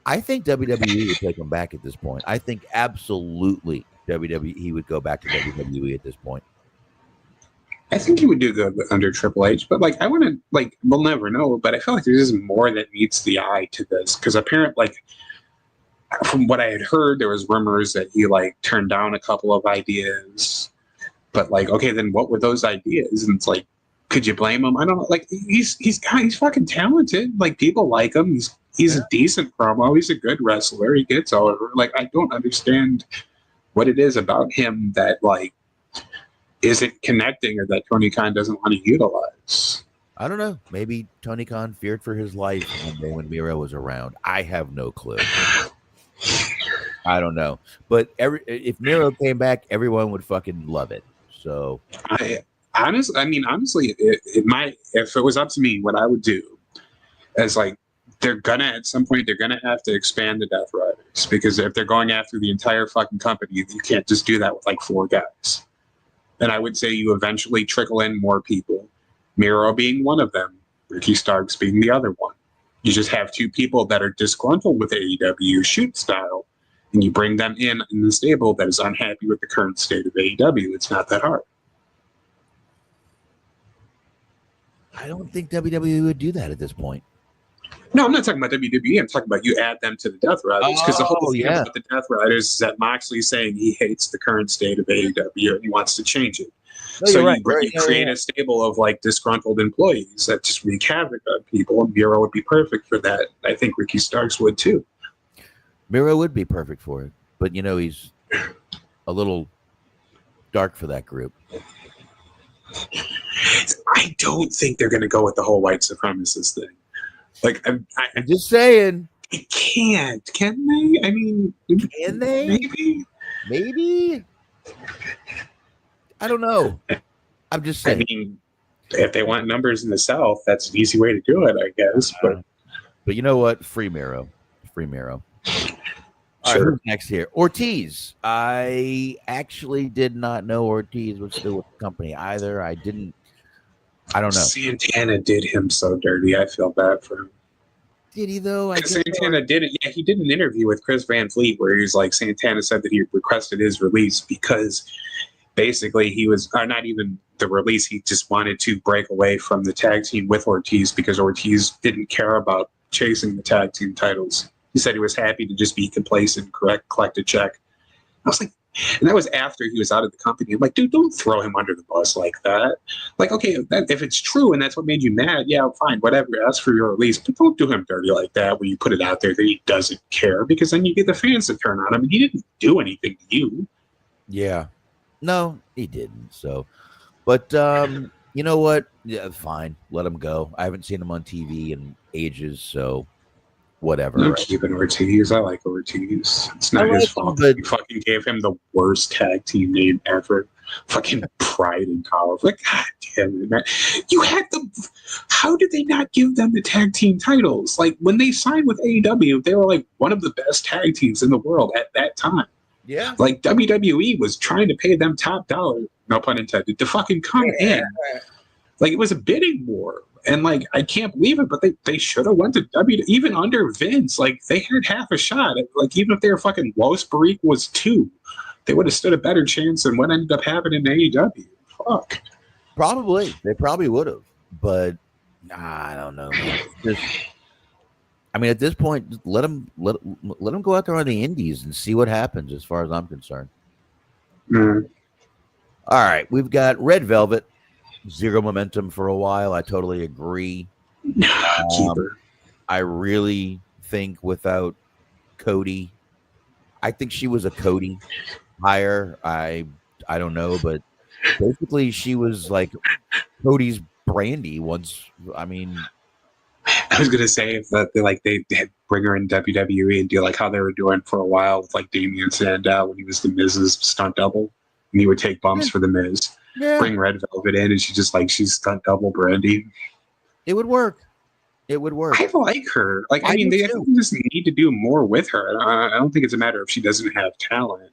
[SPEAKER 2] I think WWE would take him back at this point. I think absolutely WWE would go back to WWE at this point.
[SPEAKER 3] I think he would do good under Triple H, but like I want to like we'll never know. But I feel like there's more that meets the eye to this because apparently, like from what I had heard, there was rumors that he like turned down a couple of ideas. But like, okay, then what were those ideas? And it's like, could you blame him? I don't know. Like he's fucking talented. Like people like him. He's a decent promo. He's a good wrestler. He gets over. Like I don't understand what it is about him that like isn't connecting or that Tony Khan doesn't want to utilize.
[SPEAKER 2] I don't know. Maybe Tony Khan feared for his life one day when Miro was around. I have no clue. I don't know. But if Miro came back, everyone would fucking love it. So honestly, if it was up to me, what I would do is like at some point they're gonna have to expand the Death Riders because if they're going after the entire fucking company, you can't just do that with like 4 guys. And I would say you eventually trickle in more people, Miro being one of them, Ricky Starks being the other one. You just have 2 people that are disgruntled with AEW shoot style, and you bring them in the stable that is unhappy with the current state of AEW. It's not that hard. I don't think WWE would do that at this point.
[SPEAKER 3] No, I'm not talking about WWE. I'm talking about you add them to the Death Riders because the whole thing about the Death Riders is that Moxley's saying he hates the current state of AEW and he wants to change it.
[SPEAKER 2] No,
[SPEAKER 3] so
[SPEAKER 2] right.
[SPEAKER 3] you create a stable of like disgruntled employees that just wreak havoc on people, and Miro would be perfect for that. I think Ricky Starks would too.
[SPEAKER 2] Miro would be perfect for it, but you know he's a little dark for that group.
[SPEAKER 3] I don't think they're going to go with the whole white supremacist thing. Like I'm
[SPEAKER 2] just saying.
[SPEAKER 3] They can't, can they? I mean,
[SPEAKER 2] can they? Maybe. I don't know. I'm just saying.
[SPEAKER 3] I mean, if they want numbers in the South, that's an easy way to do it, I guess.
[SPEAKER 2] But you know what? Free Miro. Free Miro. All right, who's next here? Ortiz. I actually did not know Ortiz was still with the company either. I don't know.
[SPEAKER 3] Santana did him so dirty. I feel bad for him.
[SPEAKER 2] Did he though?
[SPEAKER 3] Santana did it. Yeah, he did an interview with Chris Van Fleet where he was like, Santana said that he requested his release because basically he was not even the release. He just wanted to break away from the tag team with Ortiz because Ortiz didn't care about chasing the tag team titles. He said he was happy to just be complacent, collect a check. I was like, and that was after he was out of the company. I'm like, dude, don't throw him under the bus like that. Like, okay, if it's true and that's what made you mad, yeah, fine, whatever. Ask for your release, but don't do him dirty like that when you put it out there that he doesn't care, because then you get the fans to turn on him. And he didn't do anything to you.
[SPEAKER 2] Yeah, no, he didn't. So, but you know what? Yeah, fine, let him go. I haven't seen him on TV in ages, so. Whatever.
[SPEAKER 3] I'm keeping Ortiz. I like Ortiz. It's not his fault. You fucking gave him the worst tag team name ever. Fucking Pride and Power. Like, God damn it, man. You had them. How did they not give them the tag team titles? Like, when they signed with AEW, they were like one of the best tag teams in the world at that time.
[SPEAKER 2] Yeah.
[SPEAKER 3] Like, WWE was trying to pay them top dollar, no pun intended, to fucking come in. Like, it was a bidding war. And, like, I can't believe it, but they should have went to even under Vince. Like, they had half a shot. Like, even if their fucking lowest per equal was 2, they would have stood a better chance than what ended up happening in AEW. Fuck.
[SPEAKER 2] Probably. They probably would have. But, I don't know. I mean, at this point, just let them go out there on the indies and see what happens as far as I'm concerned.
[SPEAKER 3] Mm.
[SPEAKER 2] All right. We've got Red Velvet. Zero momentum for a while. I totally agree. I really think without Cody, I think she was a Cody hire. I don't know, but basically she was like Cody's Brandy once. I mean,
[SPEAKER 3] I was gonna say if that they had bring her in WWE and do like how they were doing for a while with like Damian Sandow when he was the Miz's stunt double, and he would take bumps for the Miz. Yeah. Bring Red Velvet in, and she's stunt double Brandy.
[SPEAKER 2] It would work. It would work.
[SPEAKER 3] I like her. Like, I mean, they just need to do more with her. I don't think it's a matter of she doesn't have talent.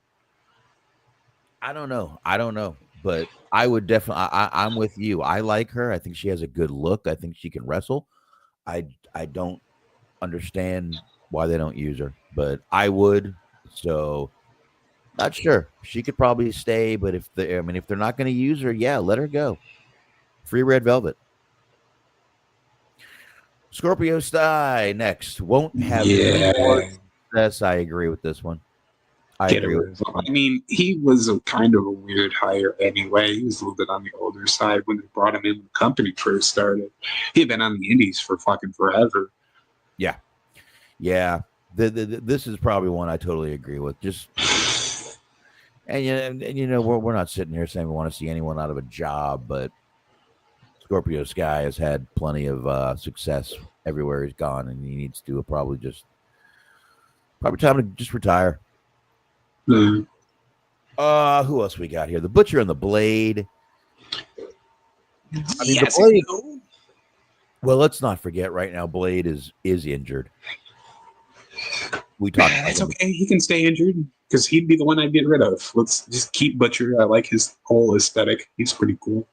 [SPEAKER 2] I don't know. But I would definitely. I'm with you. I like her. I think she has a good look. I think she can wrestle. I don't understand why they don't use her, but I would. So not sure. She could probably stay, but if they're not going to use her, yeah, let her go. Free Red Velvet. Scorpio Sky next. Won't have any more success. I agree with this one. I agree with this one.
[SPEAKER 3] I mean, he was a kind of a weird hire anyway. He was a little bit on the older side when they brought him in when the company first started. He had been on the indies for fucking forever.
[SPEAKER 2] Yeah. Yeah. This is probably one I totally agree with. Just and you know we're not sitting here saying we want to see anyone out of a job, but Scorpio Sky has had plenty of success everywhere he's gone, and he needs to probably time to just retire.
[SPEAKER 3] Mm.
[SPEAKER 2] Who else we got here? The Butcher and the Blade. I mean,
[SPEAKER 3] Yes,
[SPEAKER 2] the Blade. Well, let's not forget right now, Blade is injured. We talked.
[SPEAKER 3] It's okay. He can stay injured because he'd be the one I'd get rid of. Let's just keep Butcher. I like his whole aesthetic. He's pretty cool.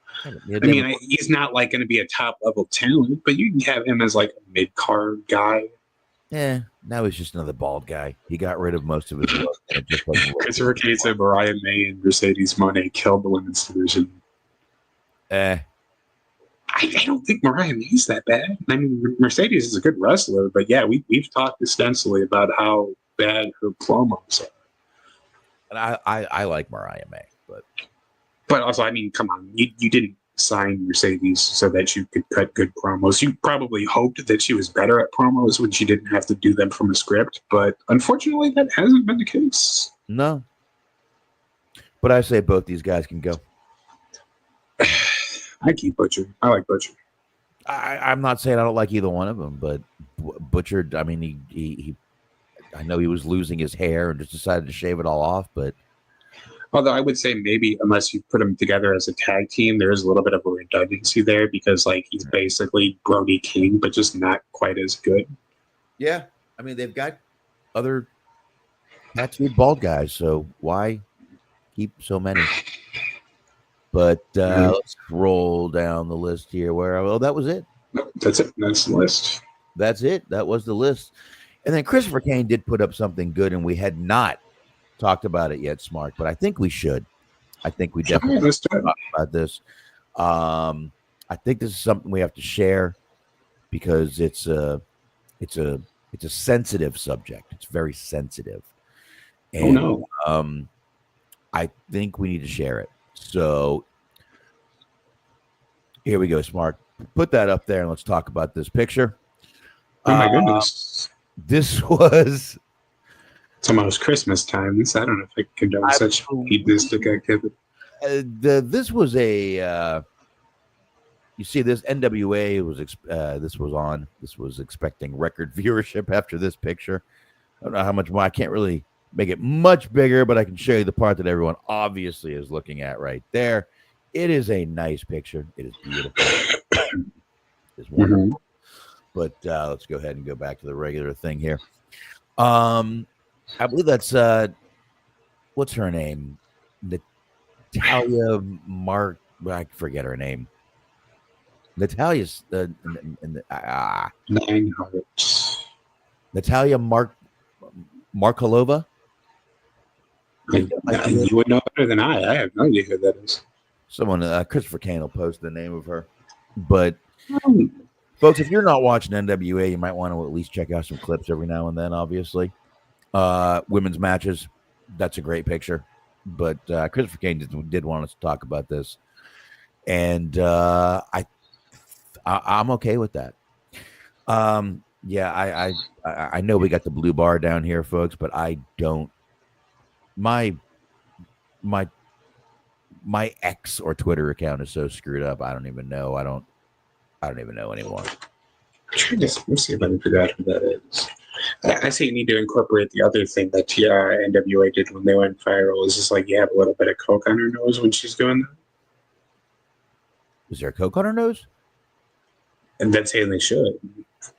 [SPEAKER 3] He's not like going to be a top level talent, but you can have him as like a mid card guy.
[SPEAKER 2] Yeah, now he's just another bald guy. He got rid of most of his look.
[SPEAKER 3] Christopher Cage said Mariah May and Mercedes Moné killed the women's division.
[SPEAKER 2] I
[SPEAKER 3] don't think Mariah May's that bad. I mean, Mercedes is a good wrestler, but yeah, we've talked extensively about how bad her promos are.
[SPEAKER 2] And I like Mariah May,
[SPEAKER 3] but also, I mean, come on, you didn't sign Mercedes so that you could cut good promos. You probably hoped that she was better at promos when she didn't have to do them from a script, but unfortunately, that hasn't been the case.
[SPEAKER 2] No. But I say both these guys can go.
[SPEAKER 3] I keep Butcher. I like Butcher.
[SPEAKER 2] I'm not saying I don't like either one of them, but Butcher, I mean, he I know he was losing his hair and just decided to shave it all off, but
[SPEAKER 3] although I would say maybe unless you put them together as a tag team, there is a little bit of a redundancy there because like he's basically Brody King, but just not quite as good.
[SPEAKER 2] Yeah. I mean, they've got other tattooed bald guys, so why keep so many? But let's roll down the list here. That was it.
[SPEAKER 3] That's it. That's the list.
[SPEAKER 2] That's it. That was the list. And then Christopher Kane did put up something good, and we had not talked about it yet, Smark, but I think we should. I think we definitely talk about this. I think this is something we have to share because it's a sensitive subject. It's very sensitive. And I think we need to share it. So here we go, Smark. Put that up there and let's talk about this picture.
[SPEAKER 3] Oh my goodness.
[SPEAKER 2] This was
[SPEAKER 3] it's almost Christmas time. I don't know if I can condone such hedonistic activity.
[SPEAKER 2] This was a you see this NWA was this was expecting record viewership after this picture. I don't know how much more. I can't really make it much bigger, but I can show you the part that everyone obviously is looking at right there. It is a nice picture. It is beautiful. It's wonderful. Mm-hmm. But let's go ahead and go back to the regular thing here. I believe that's what's her name? Natalia Mark. I forget her name. Natalia's Natalia Markalova.
[SPEAKER 3] You would know better than I. I have no idea who that is.
[SPEAKER 2] Someone, Christopher Kane will post the name of her. But folks, if you're not watching NWA, you might want to at least check out some clips every now and then, obviously. Women's matches, that's a great picture. But Christopher Kane did want us to talk about this. And I'm okay with that. Yeah, I know we got the blue bar down here, folks, but I don't. My X or Twitter account is so screwed up. I don't even know. I don't even know anymore.
[SPEAKER 3] Let's see if I can figure out who that is. I say you need to incorporate the other thing that NWA did when they went viral. Is just like you have a little bit of coke on her nose when she's doing that.
[SPEAKER 2] Is there a coke on her nose?
[SPEAKER 3] And that's saying they should.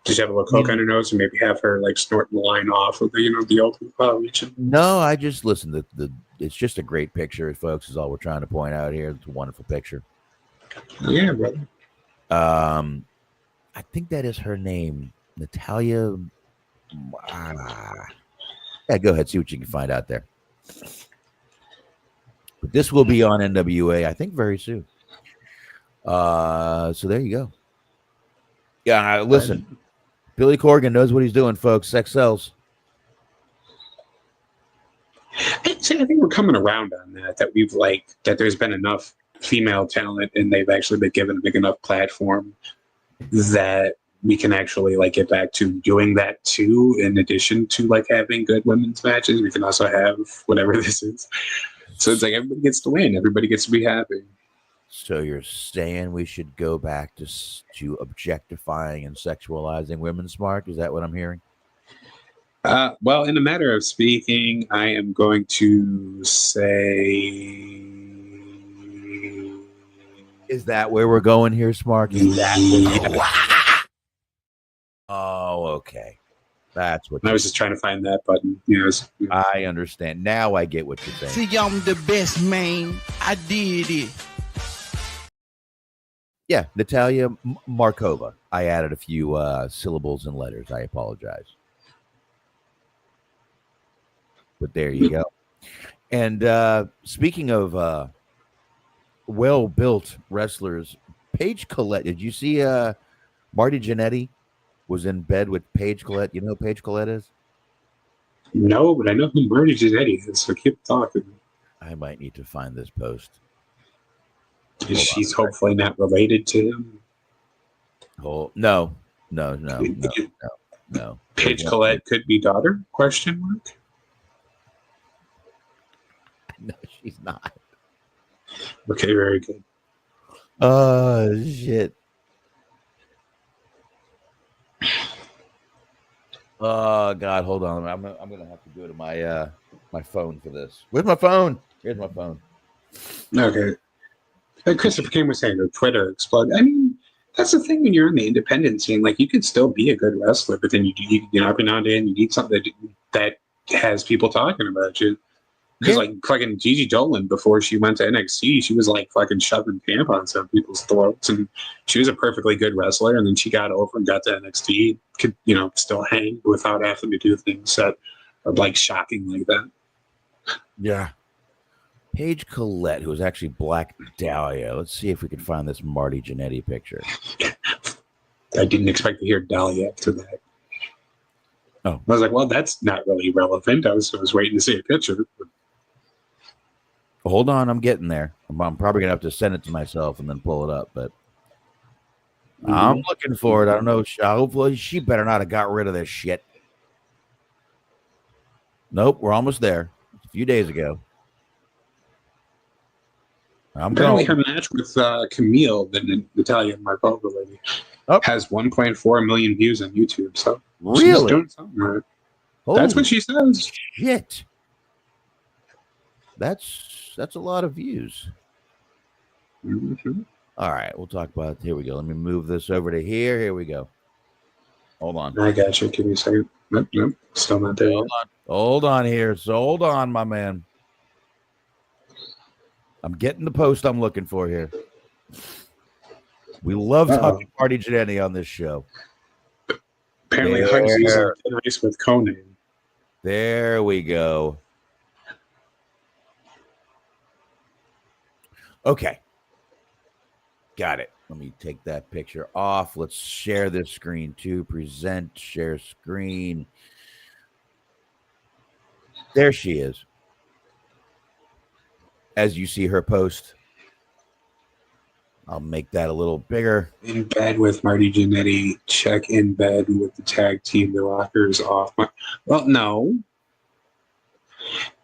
[SPEAKER 3] Just have a little coke on her nose and maybe have her like snorting the line off of the ultimate power region.
[SPEAKER 2] No, I just listen. It's just a great picture, folks. Is all we're trying to point out here. It's a wonderful picture.
[SPEAKER 3] Yeah, brother.
[SPEAKER 2] I think that is her name, Natalia. Yeah, go ahead, see what you can find out there. But this will be on NWA, I think, very soon. So there you go. Yeah, listen, Billy Corgan knows what he's doing, folks. Sex sells.
[SPEAKER 3] I think we're coming around on that. That there's been enough female talent, and they've actually been given a big enough platform that we can actually like get back to doing that too. In addition to like having good women's matches, we can also have whatever this is. So it's like everybody gets to win. Everybody gets to be happy.
[SPEAKER 2] So you're saying we should go back to objectifying and sexualizing women, Smark? Is that what I'm hearing?
[SPEAKER 3] Well, in a matter of speaking, I am going to say...
[SPEAKER 2] Is that where we're going here, Smark? Is that where Oh, okay. That's what
[SPEAKER 3] I was just trying to find that button.
[SPEAKER 2] I understand. Now I get what you're saying.
[SPEAKER 6] See, I'm the best, man. I did it.
[SPEAKER 2] Yeah, Natalia Markova. I added a few syllables and letters. I apologize. But there you go. And speaking of well-built wrestlers, Paige Collette. Did you see Marty Jannetty was in bed with Paige Collette? You know who Paige Collette is?
[SPEAKER 3] No, but I know who Marty Jannetty is, so keep talking.
[SPEAKER 2] I might need to find this post.
[SPEAKER 3] She's hopefully not related to him.
[SPEAKER 2] Oh, no.
[SPEAKER 3] Paige Collette could be daughter? Question mark.
[SPEAKER 2] No, she's not.
[SPEAKER 3] Okay, very good.
[SPEAKER 2] Oh shit. Oh God, hold on. I'm gonna have to go to my my phone for this. Where's my phone? Here's my phone.
[SPEAKER 3] Okay. Christopher King was saying that Twitter exploded. I mean, that's the thing when you're in the independent scene. Like, you can still be a good wrestler, but then you every now and then you need something that has people talking about you. Because like fucking Gigi Dolan, before she went to NXT, she was like fucking shoving tampons on people's throats, and she was a perfectly good wrestler. And then she got over and got to NXT, could still hang without having to do things that are like shocking like that.
[SPEAKER 2] Yeah. Paige Collette, who was actually Black Dahlia. Let's see if we can find this Marty Jannetty picture.
[SPEAKER 3] I didn't expect to hear Dahlia after that.
[SPEAKER 2] Oh,
[SPEAKER 3] I was like, well, that's not really relevant. I was waiting to see a picture.
[SPEAKER 2] Hold on, I'm getting there. I'm probably gonna have to send it to myself and then pull it up, but I'm looking for it. I don't know. Hopefully, she better not have got rid of this shit. Nope, we're almost there. A few days ago.
[SPEAKER 3] Apparently, her match with Camille, the Italian Markova lady, has 1.4 million views on YouTube. So
[SPEAKER 2] really,
[SPEAKER 3] she's doing something right. That's what she says.
[SPEAKER 2] Shit, that's a lot of views.
[SPEAKER 3] Mm-hmm.
[SPEAKER 2] All right, we'll talk about it. Here we go. Let me move this over to here. Here we go. Hold on.
[SPEAKER 3] I got you. Give me a second. Nope. Still not there.
[SPEAKER 2] Hold on here. So hold on, my man. I'm getting the post I'm looking for here. We love talking Marty Jannetty on this show.
[SPEAKER 3] Apparently, Hugs using ice with Conan.
[SPEAKER 2] There we go. Okay. Got it. Let me take that picture off. Let's share this screen too. Present, share screen. There she is. As you see her post, I'll make that a little bigger.
[SPEAKER 3] In bed with Marty Jannetty. Check in bed with the tag team. The Rockers off my... Well, no.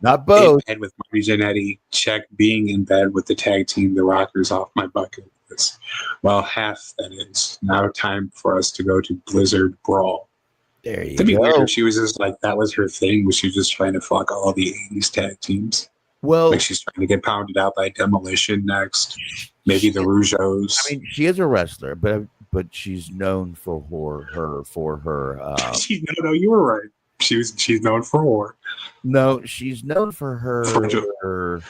[SPEAKER 2] Not both.
[SPEAKER 3] In bed with Marty Jannetty. Check being in bed with the tag team. The Rockers off my bucket list. Well, half that is. Now time for us to go to Blizzard Brawl.
[SPEAKER 2] There you
[SPEAKER 3] go. To be weird, she was just like, that was her thing. Was she just trying to fuck all the 80s tag teams?
[SPEAKER 2] Well,
[SPEAKER 3] like she's trying to get pounded out by Demolition next. Maybe the Rougeaus.
[SPEAKER 2] I mean, she is a wrestler, but but she's known for her.
[SPEAKER 3] No, you were right. She's known for war.
[SPEAKER 2] No, she's known for her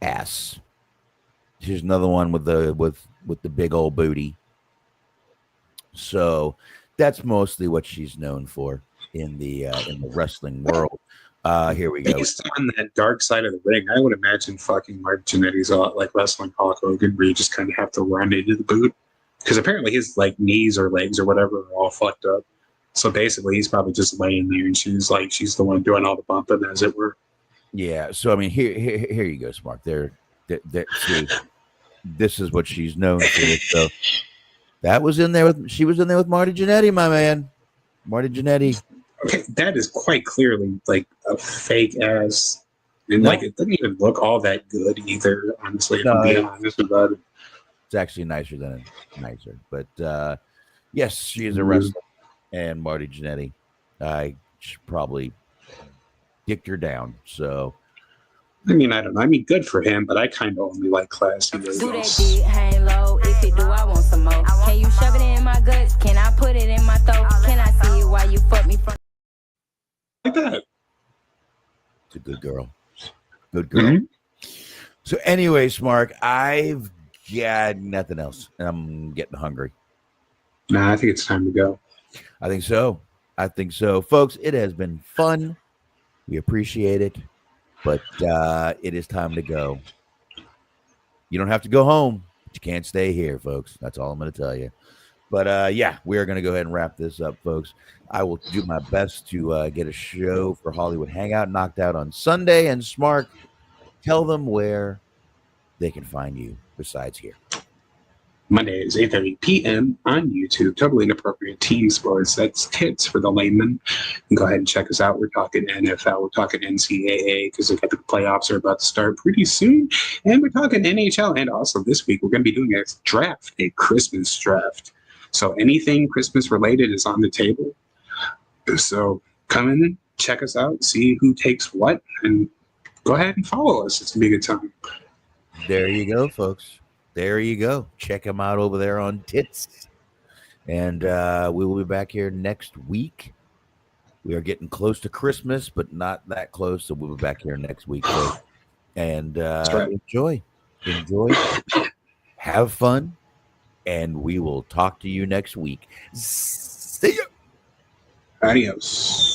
[SPEAKER 2] ass. She's another one with the big old booty. So that's mostly what she's known for in the wrestling world. Here we go.
[SPEAKER 3] Based on that dark side of the ring, I would imagine fucking Mark Jannetty's like wrestling Hulk Hogan, where you just kind of have to run into the boot, because apparently his like knees or legs or whatever are all fucked up. So basically, he's probably just laying there, and she's the one doing all the bumping, as it were.
[SPEAKER 2] Yeah. So I mean, here you go, Smark. See, this is what she's known for. So she was in there with Marty Jannetty, my man. Marty Jannetty.
[SPEAKER 3] Okay, that is quite clearly like a fake ass, and like it doesn't even look all that good either. Honestly, if I'm being honest about it.
[SPEAKER 2] It's actually nicer. But yes, she is a wrestler. And Marty Jannetty, I should probably dicked her down. So,
[SPEAKER 3] I mean, I don't know. I mean, good for him, but I kind of only like classy.
[SPEAKER 10] Do that dick, hang low. If it do, I want some more. Can you shove it in my guts? Can I put it in my throat? Can I see it while you fuck me from?
[SPEAKER 3] Like that.
[SPEAKER 2] It's a good girl. Good girl. Mm-hmm. So, anyway, Smark, I've got nothing else, and I'm getting hungry.
[SPEAKER 3] Nah, I think it's time to go.
[SPEAKER 2] I think so. Folks, it has been fun. We appreciate it. But it is time to go. You don't have to go home, but you can't stay here, folks. That's all I'm going to tell you. But yeah, we are going to go ahead and wrap this up, folks. I will do my best to get a show for Hollywood Hangout knocked out on Sunday. And Smark, tell them where they can find you besides here.
[SPEAKER 3] Mondays, 8:30 p.m. on YouTube. Totally inappropriate team sports. That's tits for the layman. Go ahead and check us out. We're talking NFL. We're talking NCAA because the playoffs are about to start pretty soon. And we're talking NHL. And also this week, we're going to be doing a draft, a Christmas draft. So anything Christmas related is on the table. So come in, check us out, see who takes what, and go ahead and follow us. It's going to be a good time.
[SPEAKER 2] There you go, folks. There you go. Check them out over there on Tits. And we will be back here next week. We are getting close to Christmas, but not that close. So we'll be back here next week. Folks. And enjoy. Have fun. And we will talk to you next week. See ya.
[SPEAKER 3] Adios.